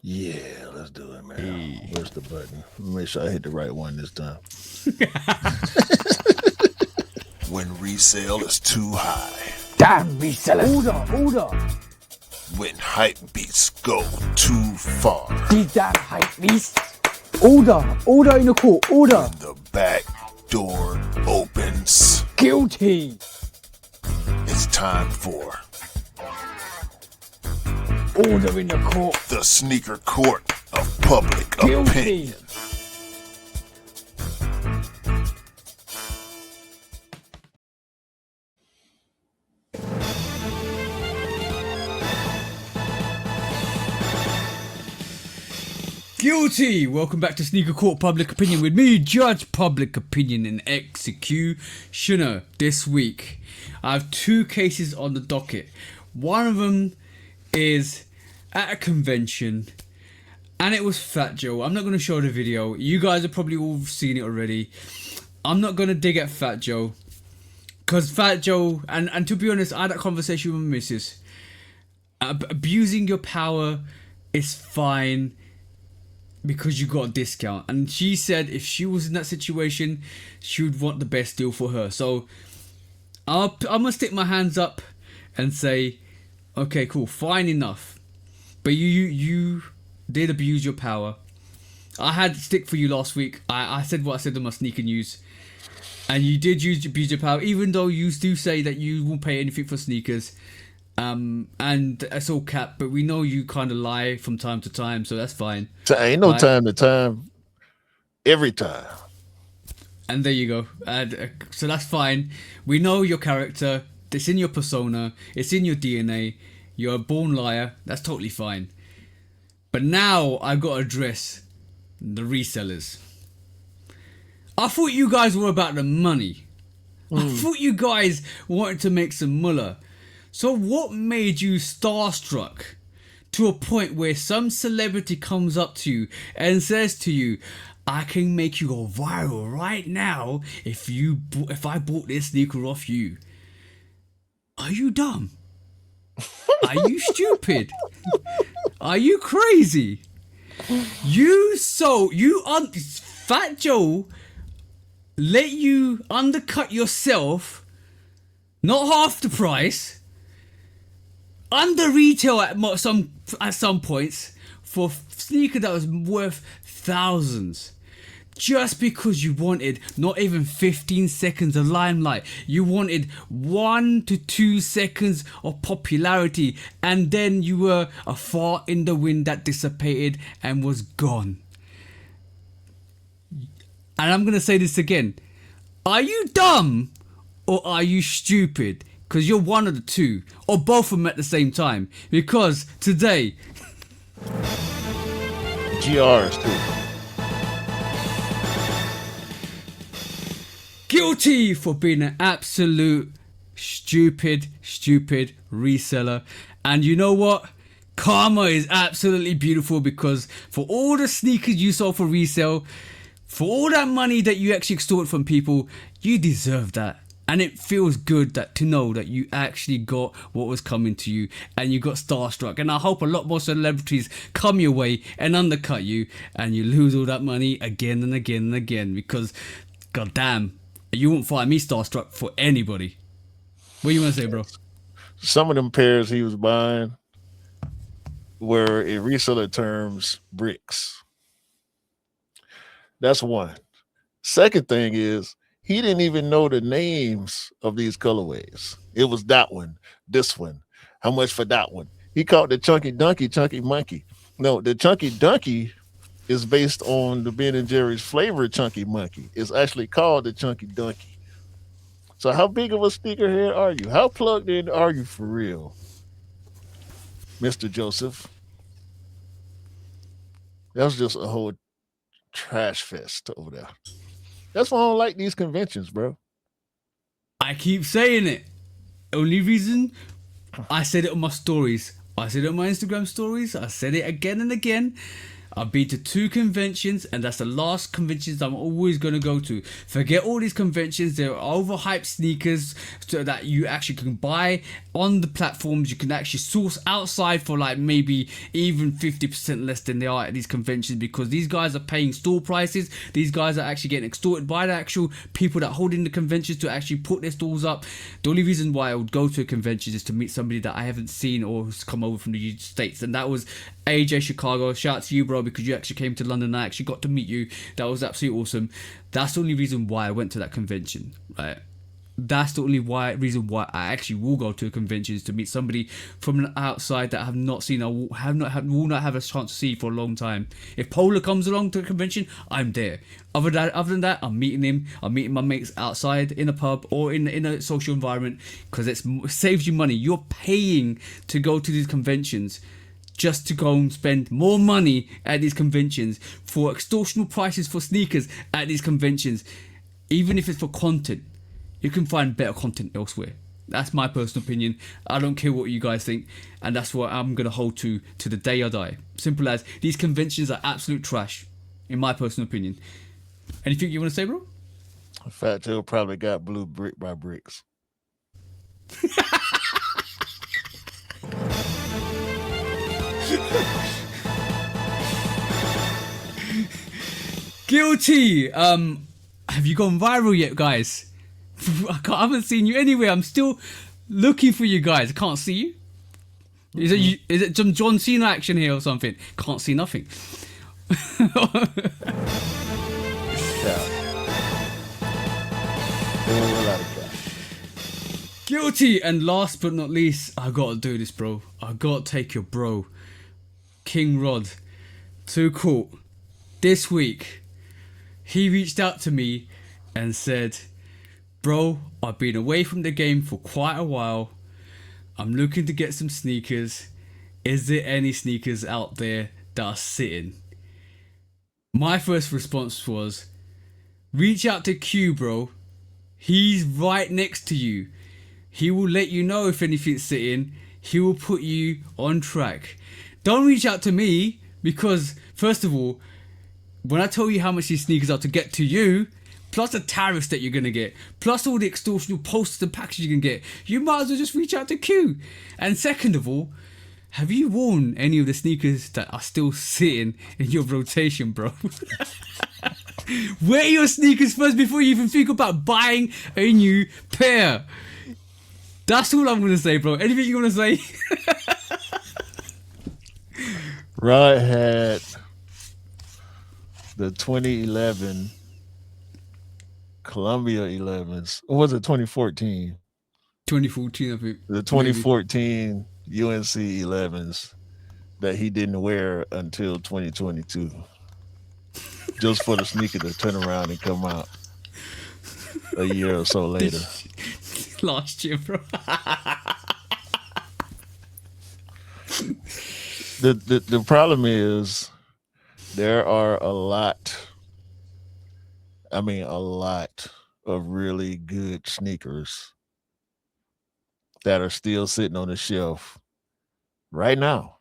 Yeah, let's do it, man. Hey. Where's the button? Make sure I hit the right one this time. When resale is too high. Damn resellers. Order. When hype beats go too far. These damn hype beasts. Order in the court. Order. When the back door opens. Guilty. It's time for order in the court. The sneaker court of public Guilty. opinion. Guilty! Welcome back to Sneaker Court Public Opinion with me, Judge Public Opinion and Executioner. This week, I have 2 cases on the docket. One of them is at a convention, and it was Fat Joe. I'm not going to show the video. You guys have probably all seen it already. I'm not going to dig at Fat Joe, because Fat Joe, and to be honest, I had that conversation with my missus. Abusing your power is fine, because you got a discount, and she said if she was in that situation, she would want the best deal for her. So I'm gonna stick my hands up and say, okay, cool, fine enough, but you did abuse your power. I had stick for you last week. I said what I said in my sneaker news, and you did abuse your power, even though you do say that you won't pay anything for sneakers. And it's all cap, but we know you kind of lie from time to time, so that's fine. Ain't no time to time. Every time. And there you go. So that's fine. We know your character. It's in your persona. It's in your DNA. You're a born liar. That's totally fine. But now I've got to address the resellers. I thought you guys were about the money. I thought you guys wanted to make some mullah. So what made you starstruck to a point where some celebrity comes up to you and says to you, I can make you go viral right now if I bought this sneaker off you? Are you dumb? Are you stupid? Are you crazy? Fat Joe let you undercut yourself, not half the price, under retail at some points for sneaker that was worth thousands. Just because you wanted not even 15 seconds of limelight, you wanted 1 to 2 seconds of popularity, and then you were a fart in the wind that dissipated and was gone. And I'm gonna say this again: are you dumb or are you stupid? Because you're one of the two, or both of them at the same time. Because today, GRs too. guilty for being an absolute stupid reseller. And you know what? Karma is absolutely beautiful, because for all the sneakers you sold for resale, for all that money that you actually extorted from people, you deserve that. And it feels good to know that you actually got what was coming to you, and you got starstruck. And I hope a lot more celebrities come your way and undercut you, and you lose all that money again and again and again, because goddamn, you won't find me starstruck for anybody. What do you want to say, bro? Some of them pairs he was buying were, in reseller terms, bricks. That's one. Second thing is, he didn't even know the names of these colorways. It was that one, this one. How much for that one? He called the Chunky Donkey Chunky Monkey. No, the Chunky Donkey is based on the Ben & Jerry's flavor Chunky Monkey. It's actually called the Chunky Donkey. So how big of a sneakerhead are you? How plugged in are you for real, Mr. Joseph? That was just a whole trash fest over there. That's why I don't like these conventions, bro. I keep saying it. Only reason, I said it on my stories. I said it on my Instagram stories. I said it again and again. I've been to 2 conventions, and that's the last conventions I'm always going to go to. Forget all these conventions. They're overhyped sneakers so that you actually can buy on the platforms. You can actually source outside for like maybe even 50% less than they are at these conventions, because these guys are paying store prices. These guys are actually getting extorted by the actual people that hold in the conventions to actually put their stores up. The only reason why I would go to a convention is to meet somebody that I haven't seen or who's come over from the United States, and that was AJ Chicago. Shout out to you, bro, because you actually came to London. I actually got to meet you. That was absolutely awesome. That's the only reason why I went to that convention, right? That's the only reason why I actually will go to a convention, is to meet somebody from the outside that I have not seen. I will not have a chance to see for a long time. If Polar comes along to a convention, I'm there. Other than that, I'm meeting him. I'm meeting my mates outside in a pub or in a social environment, because it saves you money. You're paying to go to these conventions just to go and spend more money at these conventions for extortionate prices for sneakers at these conventions. Even if it's for content, you can find better content elsewhere. That's my personal opinion. I don't care what you guys think, and that's what I'm going to hold to the day I die. Simple as. These conventions are absolute trash, in my personal opinion. Anything you want to say, bro? Fat Joe probably got blue brick by bricks. Guilty. Have you gone viral yet, guys? I haven't seen you anywhere. I'm still looking for you guys. I can't see you. Is it some John Cena action here or something? Can't see nothing. Guilty. And last but not least, I gotta do this, bro. I gotta take your bro, King Rod, to court this week. He reached out to me and said, bro, I've been away from the game for quite a while. I'm looking to get some sneakers. Is there any sneakers out there that are sitting? My first response was, reach out to Q, bro. He's right next to you. He will let you know if anything's sitting. He will put you on track. Don't reach out to me, because first of all, when I tell you how much these sneakers are to get to you, plus the tariffs that you're going to get, plus all the extortional posters and packages you can get, you might as well just reach out to Q. And second of all, have you worn any of the sneakers that are still sitting in your rotation, bro? Wear your sneakers first before you even think about buying a new pair. That's all I'm gonna say, bro. Anything you wanna say? Rod had the 2011 Columbia 11s. Or was it 2014? 2014, I think. The 2014 UNC 11s that he didn't wear until 2022. Just for the sneaker to turn around and come out a year or so later. Last year, bro. The problem is there are a lot of really good sneakers that are still sitting on the shelf right now.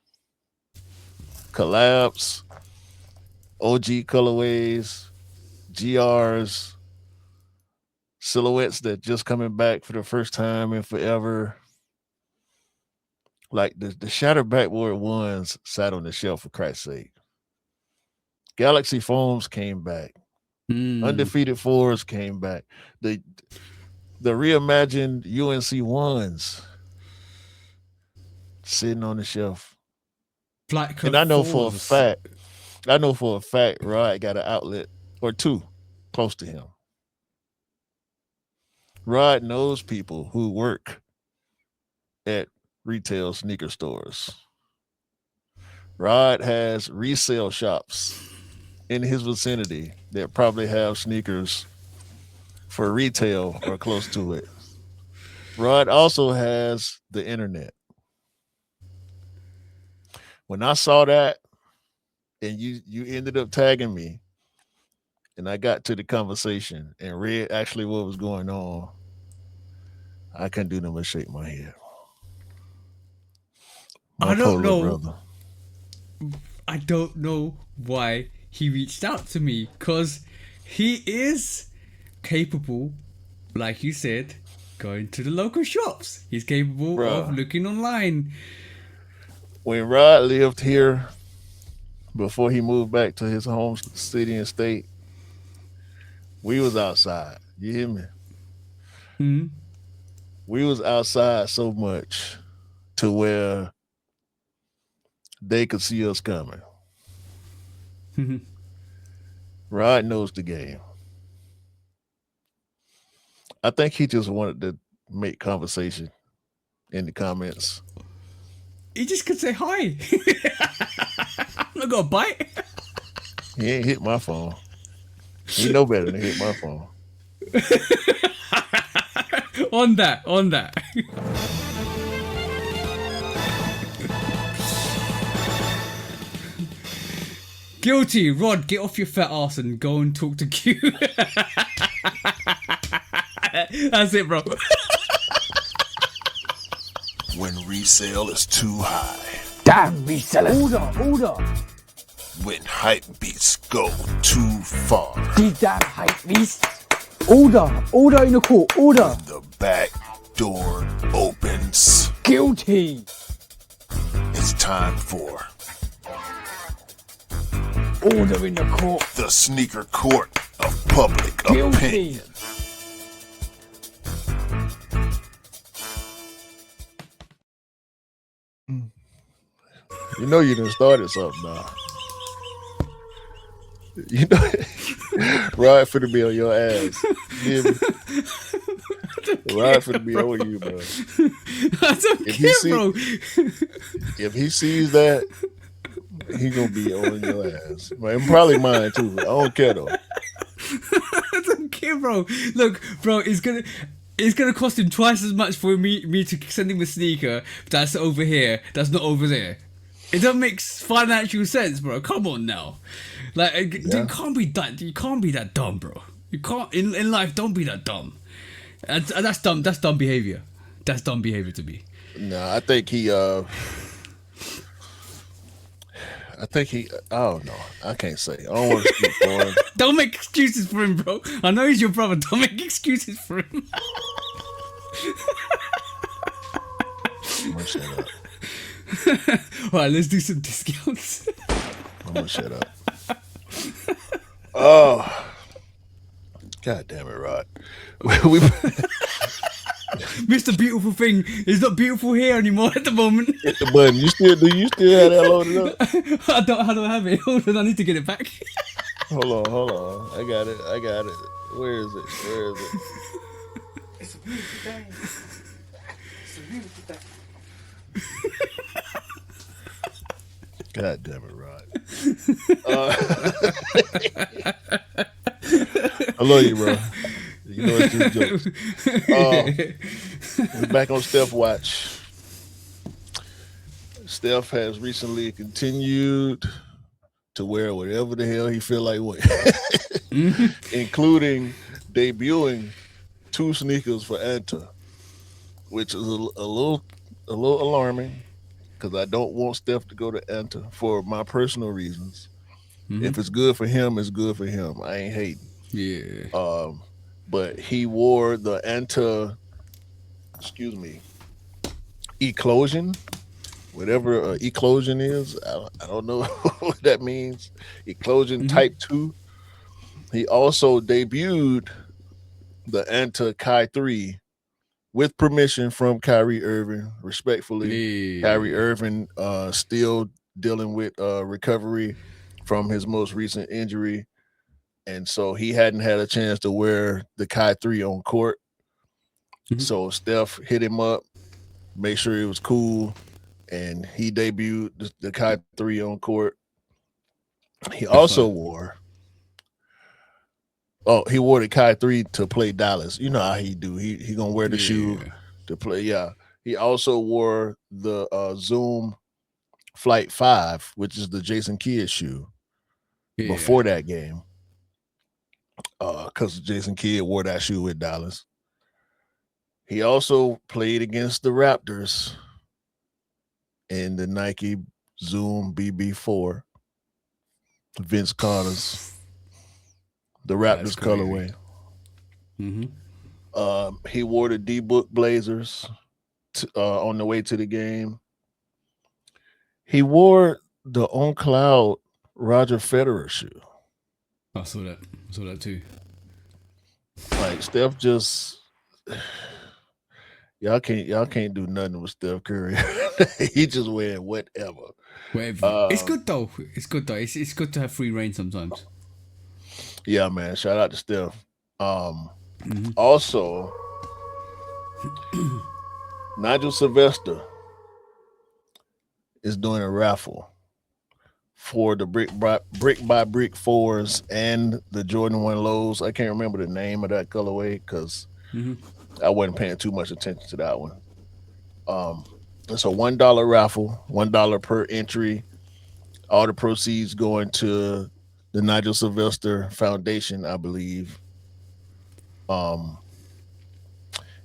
Collabs, OG colorways, GRs, silhouettes that just coming back for the first time in forever. Like the shattered backboard ones sat on the shelf, for Christ's sake. Galaxy foams came back. Undefeated fours came back. The reimagined UNC ones sitting on the shelf. And I know for a fact Rod got an outlet or two close to him. Rod knows people who work at retail sneaker stores. Rod has resale shops in his vicinity that probably have sneakers for retail or close to it. Rod also has the internet. When I saw that and you ended up tagging me and I got to the conversation and read actually what was going on, I couldn't do nothing but shake my head. I don't know why he reached out to me, because he is capable, like you said, going to the local shops. He's capable of looking online. When Rod lived here before he moved back to his home city and state, we was outside. You hear me? Mm-hmm. We was outside so much to where they could see us coming. Rod knows the game. I think he just wanted to make conversation in the comments. He just could say hi. I'm not gonna bite. He ain't hit my phone. He know better than hit my phone. on that. Guilty. Rod, get off your fat ass and go and talk to Q. That's it, bro. When resale is too high. Damn resellers. Order. When hype beats go too far. Die damn hype beast. Order in the court. Order. The back door opens. Guilty. It's time for Order in the court. the sneaker court of public Guilty. opinion. You know you done started something now. You know, Rod finna be on your ass. You hear me? Rod finna be on you, bro. I don't care, bro. If he sees that, he gonna be on your ass. And probably mine too. I don't care though. I don't care, bro. Look, bro, it's gonna cost him twice as much for me to send him a sneaker that's over here, that's not over there. It doesn't make financial sense, bro. Come on now. Like, you can't be that dumb, bro. You can't in life. Don't be that dumb. And that's dumb. That's dumb behavior. That's dumb behavior to me. No, I think he. I don't know. I can't say. I don't want to speak for him. Don't make excuses for him, bro. I know he's your brother. Don't make excuses for him. I'm gonna shut up. Alright, let's do some discounts. I'm gonna shut up. Oh, God damn it, Rod. we Mr. Beautiful Thing is not beautiful here anymore at the moment. hit the button. You still have that loaded up? I don't have it. Hold on, I need to get it back. Hold on. I got it. Where is it? It's a beautiful day. It's a beautiful day. God damn it, Rod. I love you, bro. You know it's just jokes. We're back on Steph watch. Steph has recently continued to wear whatever the hell he feel like wearing, including debuting 2 sneakers for Anta, which is a little alarming because I don't want Steph to go to Anta for my personal reasons. If it's good for him, it's good for him. I ain't hating. Yeah. But he wore the Anta, eclosion, whatever eclosion is. I don't know what that means. Eclosion Type 2. He also debuted the Anta Kai 3 with permission from Kyrie Irving. Respectfully, Kyrie Irving still dealing with recovery from his most recent injury. And so he hadn't had a chance to wear the Kai 3 on court. So Steph hit him up, make sure it was cool, and he debuted the Kai 3 on court. He also wore the Kai 3 to play Dallas. You know how he do. He gonna wear the shoe to play. Yeah. He also wore the Zoom Flight 5, which is the Jason Kidd shoe, before that game. Because Jason Kidd wore that shoe with Dallas. He also played against the Raptors in the Nike Zoom BB4, Vince Carter's, the Raptors colorway. He wore the D-Book Blazers on the way to the game. He wore the On Cloud Roger Federer shoe. I saw that too. Like Steph just y'all can't do nothing with Steph Curry. He just wearing whatever. It's good though. It's good to have free reign sometimes. Yeah, man. Shout out to Steph. Also, Nigel Sylvester is doing a raffle for the brick by brick 4s and the Jordan 1 lows. I can't remember the name of that colorway because I wasn't paying too much attention to that one. It's a $1 raffle, $1 per entry. All the proceeds going to the Nigel Sylvester Foundation, I believe.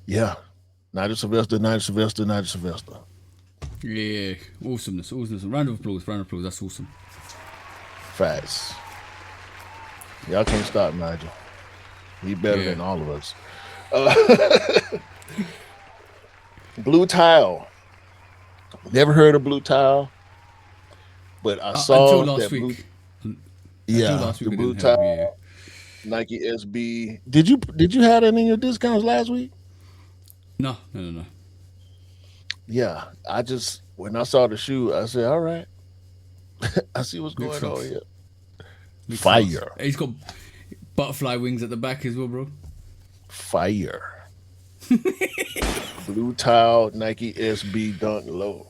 Yeah. Nigel Sylvester. Yeah, awesomeness. Round of applause. That's awesome. Facts. Y'all can't stop Nigel. He better than all of us. Blue Tile. Never heard of Blue Tile, but I saw until last that week. the Blue Tile Nike SB. Did you have that in your discounts last week? No. Yeah, when I saw the shoe, I said, all right. I see what's going on here. Fire. He's got butterfly wings at the back as well, bro. Fire. Blue Tile Nike SB Dunk Low.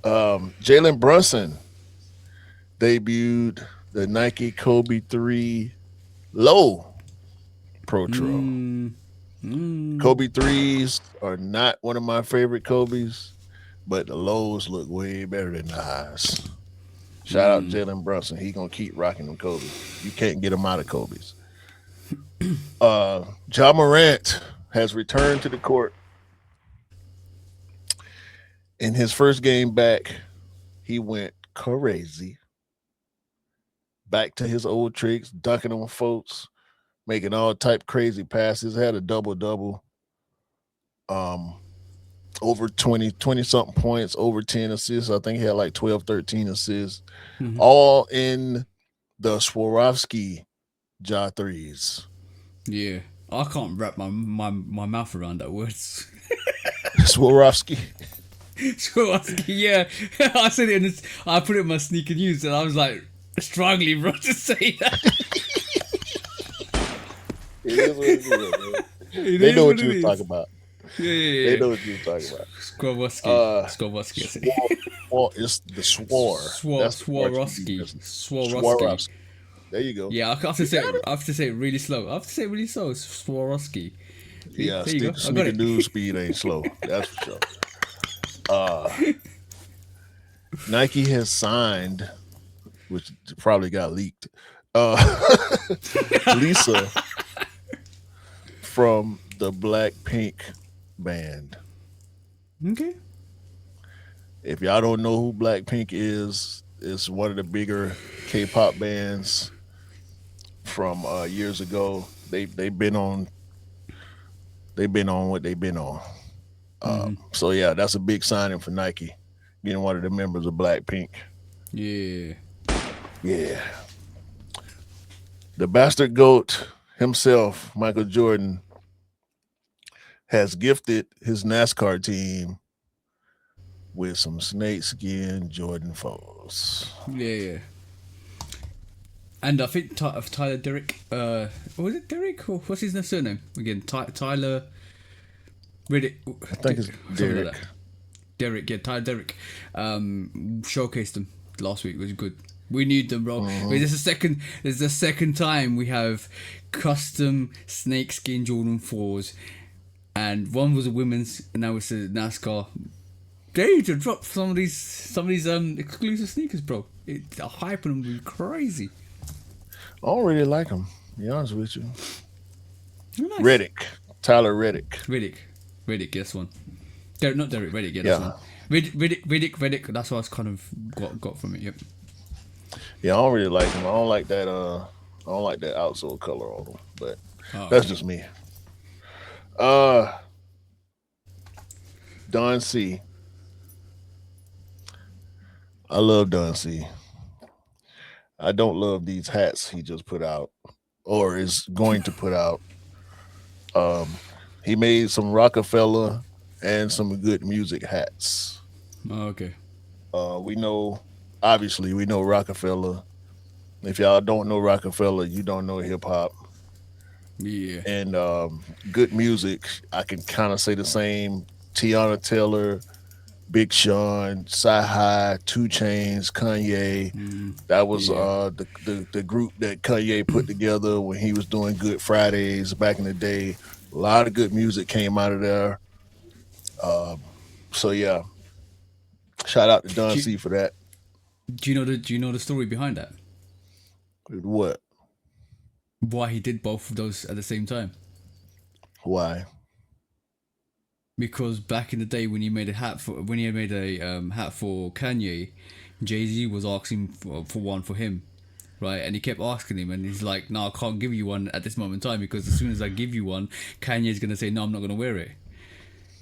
Jalen Brunson debuted the Nike Kobe 3 Low Protro. Kobe 3s are not one of my favorite Kobe's, but the lows look way better than the highs. Shout out Jalen Brunson. He gonna keep rocking them Kobe's. You can't get him out of Kobe's. Ja Morant has returned to the court. In his first game back, he went crazy. Back to his old tricks, dunking on folks, making all type crazy passes. Had a double-double. over 20 something points, over 10 assists. I think he had like 12, 13 assists, Mhm. all in the Swarovski Ja threes. Yeah, I can't wrap my mouth around that word. Swarovski. Swarovski, yeah. I said it I put it in my sneaker news, and I was like struggling, bro, to say that. It is what it is, man. It They is know what what it you was is. talking about. Yeah, yeah, They yeah. know what you was talking about. Swarovski, Swarovski. I Swar, say. it's the swar. That's the part you be Swarovski, missing. Swarovski. Swarovski. There you go. Yeah, I have to You say got it. it. I have to say it really slow. I have to say it really slow. Swarovski. See, Yeah, there you go. I got sneaker it. news speed ain't slow. That's for sure. Uh Nike has signed, which probably got leaked. Uh Lisa from the Blackpink band. Okay. If y'all don't know who Blackpink is, it's one of the bigger K-pop bands from years ago. They've been on what they've been on. So yeah, that's a big signing for Nike, being one of the members of Blackpink. Yeah. Yeah, the bastard goat himself, Michael Jordan, has gifted his NASCAR team with some snakeskin Jordan 4s. Yeah. Yeah. And I think Tyler Derrick. Was it Derrick or what's his surname again? Tyler. Riddick. I think it's Something like Derek. that. Derrick, yeah, Tyler Derrick. Showcased them last week. It was good. We need them, bro. There's the second time we have custom snakeskin Jordan 4s, and one was a women's, and now it's a NASCAR. They need to drop some of these exclusive sneakers, bro. The hype on them would be crazy. I don't really like him, to be honest with you. Oh, nice. Reddick. Tyler Reddick. Riddick, yes one. Not Derek Riddick, yeah, that's Yeah. one. Riddick. That's what I kind of got from it. Yep. Yeah, I don't really like him. I don't like that outsole color on him. But Oh, that's okay. just me. Uh Don C. I love Don C. I don't love these hats he just put out or is going to put out. He made some Rockefeller and some good music hats. Oh, okay. We know Rockefeller. If y'all don't know Rockefeller, you don't know hip hop. Yeah. And good music. I can kind of say the same. Teyana Taylor, Big Sean, Sci-Hi, 2 Chainz, Kanye. That was Yeah. the group that Kanye put together when he was doing Good Fridays back in the day. A lot of good music came out of there. So yeah, shout out to Don Do C you, for that. do you know the story behind that? What? Why he did both of those at the same time? Why? Because back in the day when he made a hat for hat for Kanye, Jay-Z was asking for one for him, right? And he kept asking him, and he's like, "No, I can't give you one at this moment in time because as soon as I give you one, Kanye's gonna say no, I'm not gonna wear it."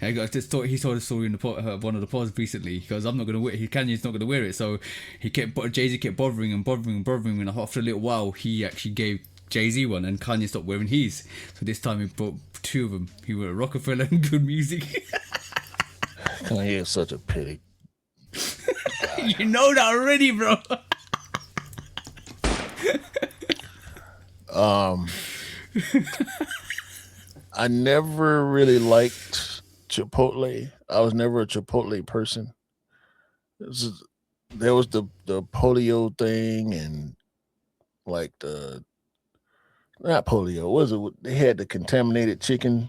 And I just thought he told a story in one of the pods recently. He goes, "I'm not gonna wear it. Kanye's not gonna wear it." So Jay-Z kept bothering him, and after a little while, he actually gave Jay-Z one, and Kanye stopped wearing his. So this time he bought two of them. He wore Rockefeller and Good Music. Kanye is such a pity. You know that already, bro. I never really liked Chipotle. I was never a Chipotle person. There was the polio thing and like the not polio. What was it? They had the contaminated chicken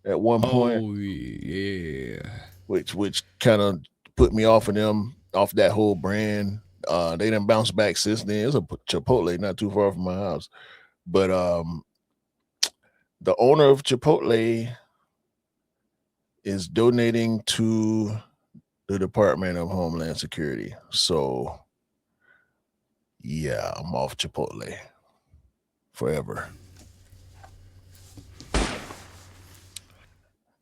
at one point, Oh yeah. which kind of put me off of them, off that whole brand. They didn't bounce back since then. It's a Chipotle not too far from my house, but the owner of Chipotle is donating to the Department of Homeland Security. So yeah, I'm off Chipotle forever.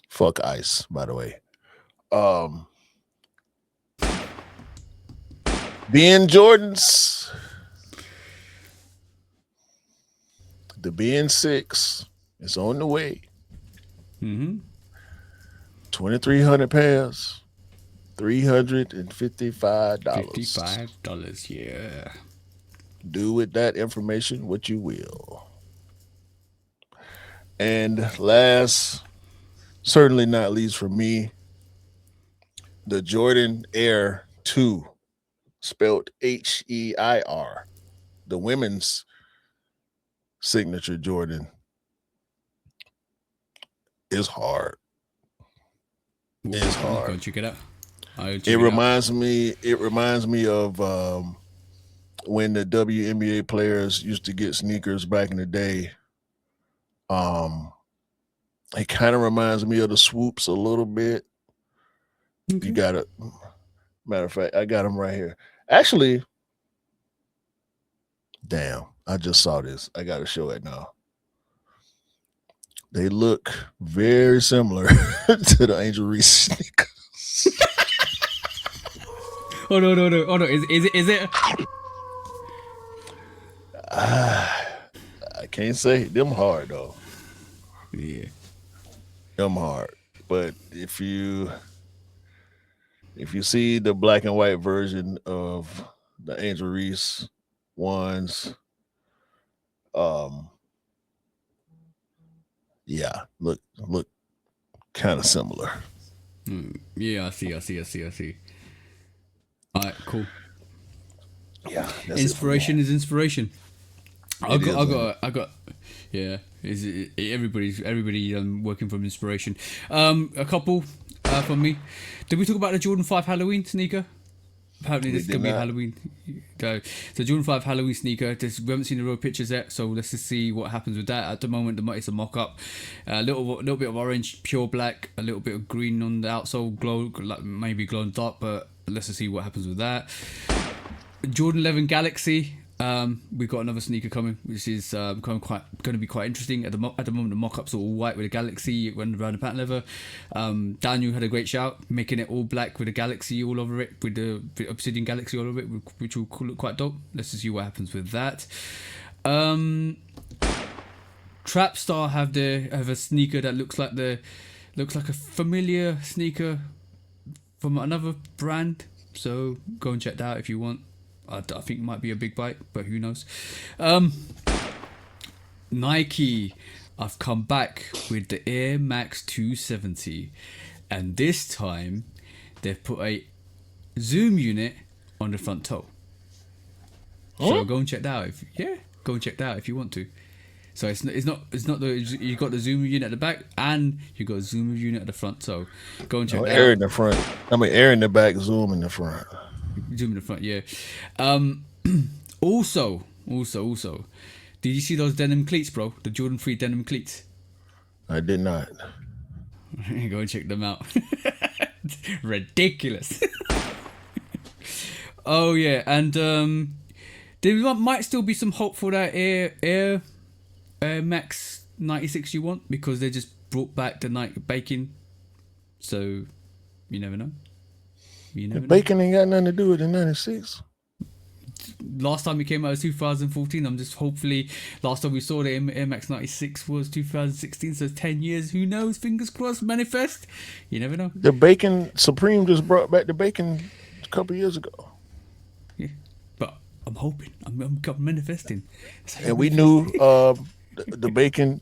Fuck ICE, by the way. Um, Ben Jordans, the Ben 6 is on the way. 2,300 pairs, $355. $55, yeah. Do with that information what you will. And last, certainly not least for me, the Jordan Air 2, spelled H-E-I-R, the women's signature Jordan, is hard. It's hard. Go check it out. It reminds me of when the WNBA players used to get sneakers back in the day. It kind of reminds me of the swoops a little bit. You got it. Matter of fact, I got them right here. Actually, damn, I just saw this. I got to show it now. They look very similar to the Angel Reese sneakers. Oh no. Is it? I can't say them hard though. Yeah. Them hard. But if you see the black and white version of the Angel Reese ones, yeah, look kind of similar. Yeah, I see. All right, cool. Yeah, Inspiration is inspiration. I got. Yeah, everybody working from inspiration. A couple from me. Did we talk about the Jordan 5 Halloween sneaker? Apparently this is going to be Halloween. So Jordan 5 Halloween sneaker. We haven't seen the real pictures yet, so let's just see what happens with that. At the moment, it's a mock-up. A little bit of orange, pure black, a little bit of green on the outsole, maybe glow in the dark, but let's just see what happens with that. Jordan 11 Galaxy. We've got another sneaker coming, which is going to be quite interesting. At the moment, the mock-ups are all white with a galaxy around the patent leather. Daniel had a great shout, making it all black with a galaxy all over it, with the obsidian galaxy all over it, which will look quite dope. Let's just see what happens with that. Trapstar have a sneaker that looks like a familiar sneaker from another brand. So go and check that out if you want. I think it might be a big bite, but who knows. Nike, I've come back with the Air Max 270, and this time they've put a zoom unit on the front toe. So go and check that out. Go and check that out if you want to. So it's not you got the zoom unit at the back and you got a zoom unit at the front. So go and check that out. Air in the front. Air in the back, zoom in the front. Zoom in the front, yeah. Also, did you see those denim cleats, bro? The Jordan 3 denim cleats? I did not. Go and check them out. Ridiculous. Oh yeah, and there might still be some hope for that Air Max 96 you want, because they just brought back the Nike Bacon. So you never know. Bacon ain't got nothing to do with the 96. Last time it came out was 2014. I'm just hopefully last time we saw the Air Max 96 was 2016. So 10 years. Who knows? Fingers crossed. Manifest. You never know. The Bacon Supreme just brought back the Bacon a couple years ago. Yeah, but I'm hoping. I'm manifesting. And we knew the Bacon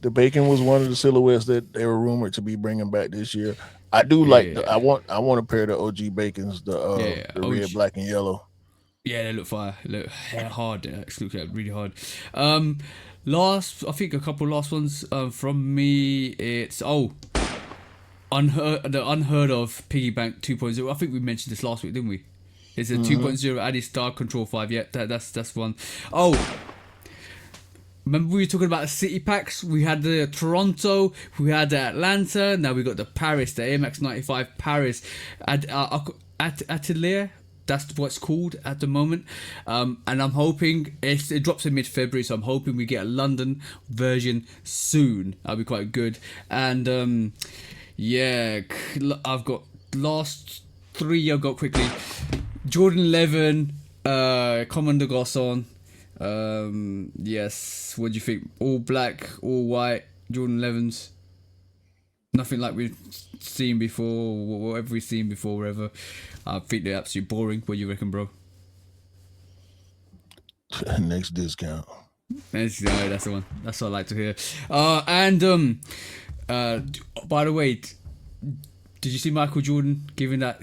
was one of the silhouettes that they were rumored to be bringing back this year. I do I want a pair of the OG Bacons, the red, black, and yellow. Yeah, they look fire. They look hard. They actually look really hard. I think a couple last ones from me. It's the unheard of Piggy Bank 2.0. I think we mentioned this last week, didn't we? It's a 2.0 Adidas Star Control 5. Yeah, that's one. Oh. Remember we were talking about the city packs? We had the Toronto, we had the Atlanta, now we got the Paris, the Air Max 95 Paris. Atelier, that's what it's called at the moment. And I'm hoping, it drops in mid-February, so I'm hoping we get a London version soon. That'll be quite good. And I've got last three I got quickly. Jordan 11, Commander Garçon. Yes, what do you think? All black, all white, Jordan 11s. Nothing like we've seen before, whatever we've seen before, wherever. I think they're absolutely boring. What do you reckon, bro? Next discount. That's the one. That's what I like to hear. By the way, did you see Michael Jordan giving that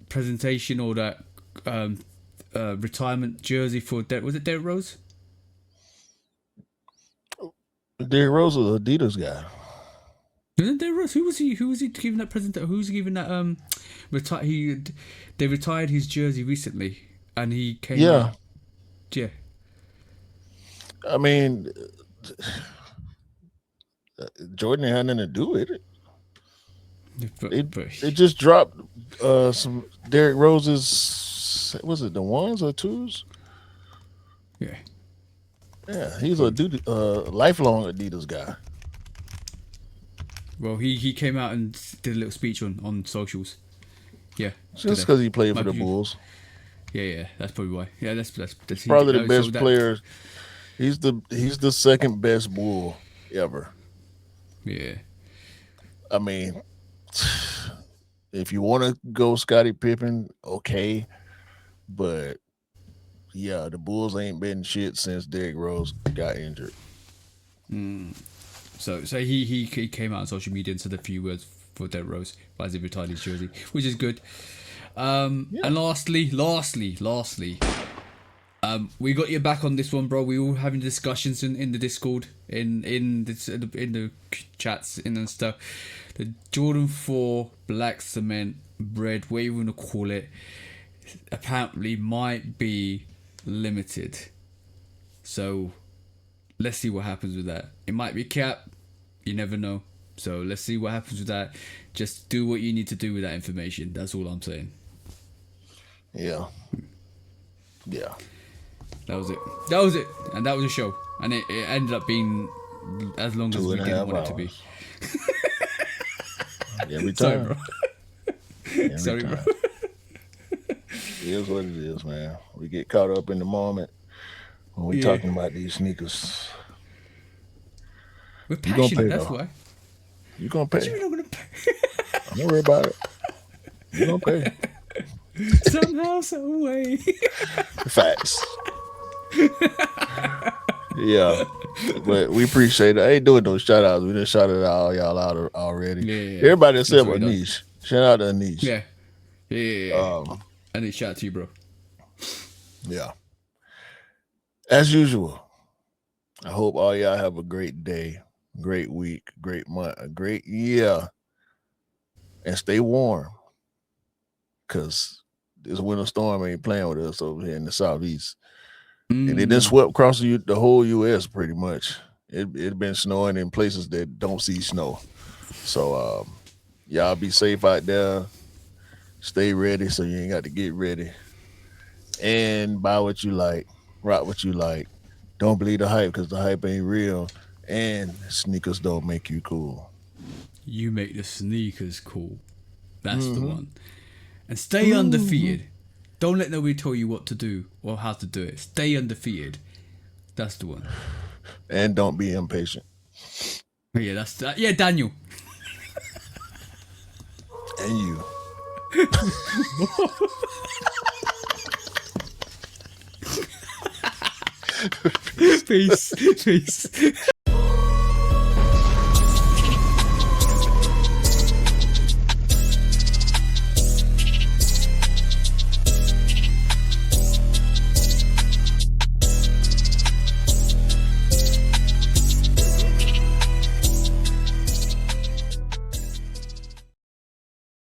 presentation or that retirement jersey for was it Derrick Rose? Derrick Rose was an Adidas guy. Isn't Derrick Rose? Who was he giving that presentation? Who was he giving that they retired his jersey recently and he came out. Yeah. I mean, Jordan had nothing to do with it. It just dropped some Derrick Rose's. Was it the ones or twos? Yeah. Yeah, he's a lifelong Adidas guy. Well, he came out and did a little speech on socials. Yeah. Just because he played for the Bulls. Yeah, that's probably why. Yeah, that's probably the best player. He's the second best Bull ever. Yeah. I mean, if you want to go Scottie Pippen, okay, but yeah, the Bulls ain't been shit since Derrick Rose got injured. So he came out on social media and said a few words for Derrick Rose as he retired his jersey, which is good. And lastly, we got you back on this one, bro. We were having discussions in the Discord, in the chats and stuff. The Jordan 4 Black Cement Bread, whatever you want to call it, apparently might be limited. So let's see what happens with that. It might be capped. You never know. So let's see what happens with that. Just do what you need to do with that information. That's all I'm saying. Yeah. That was it. And that was a show. And it ended up being as long as we didn't want it to be. Every Sorry, time. bro. Sorry, bro. It is what it is, man. We get caught up in the moment when we're talking about these sneakers. We're passionate, that's though. why. You're going to pay. You're not going to pay. Don't worry about it. You're going to pay. Somehow, some way. Facts. Yeah. But we appreciate it. I ain't doing those shout outs. We done shouted all y'all out already. Yeah. Everybody except Anish. Shout out to Anish. Yeah. And a shout out to you, bro. Yeah. As usual, I hope all y'all have a great day, great week, great month, a great year. And stay warm. Because this winter storm ain't playing with us over here in the southeast. And it done swept across the whole U.S. pretty much. It been snowing in places that don't see snow. So y'all be safe out there. Stay ready so you ain't got to get ready. And buy what you like. Rock what you like. Don't believe the hype because the hype ain't real. And sneakers don't make you cool. You make the sneakers cool. That's the one. And stay undefeated. Don't let nobody tell you what to do or how to do it. Stay undefeated. That's the one. And don't be impatient. Yeah, that's that. Yeah, Daniel. And you. Peace.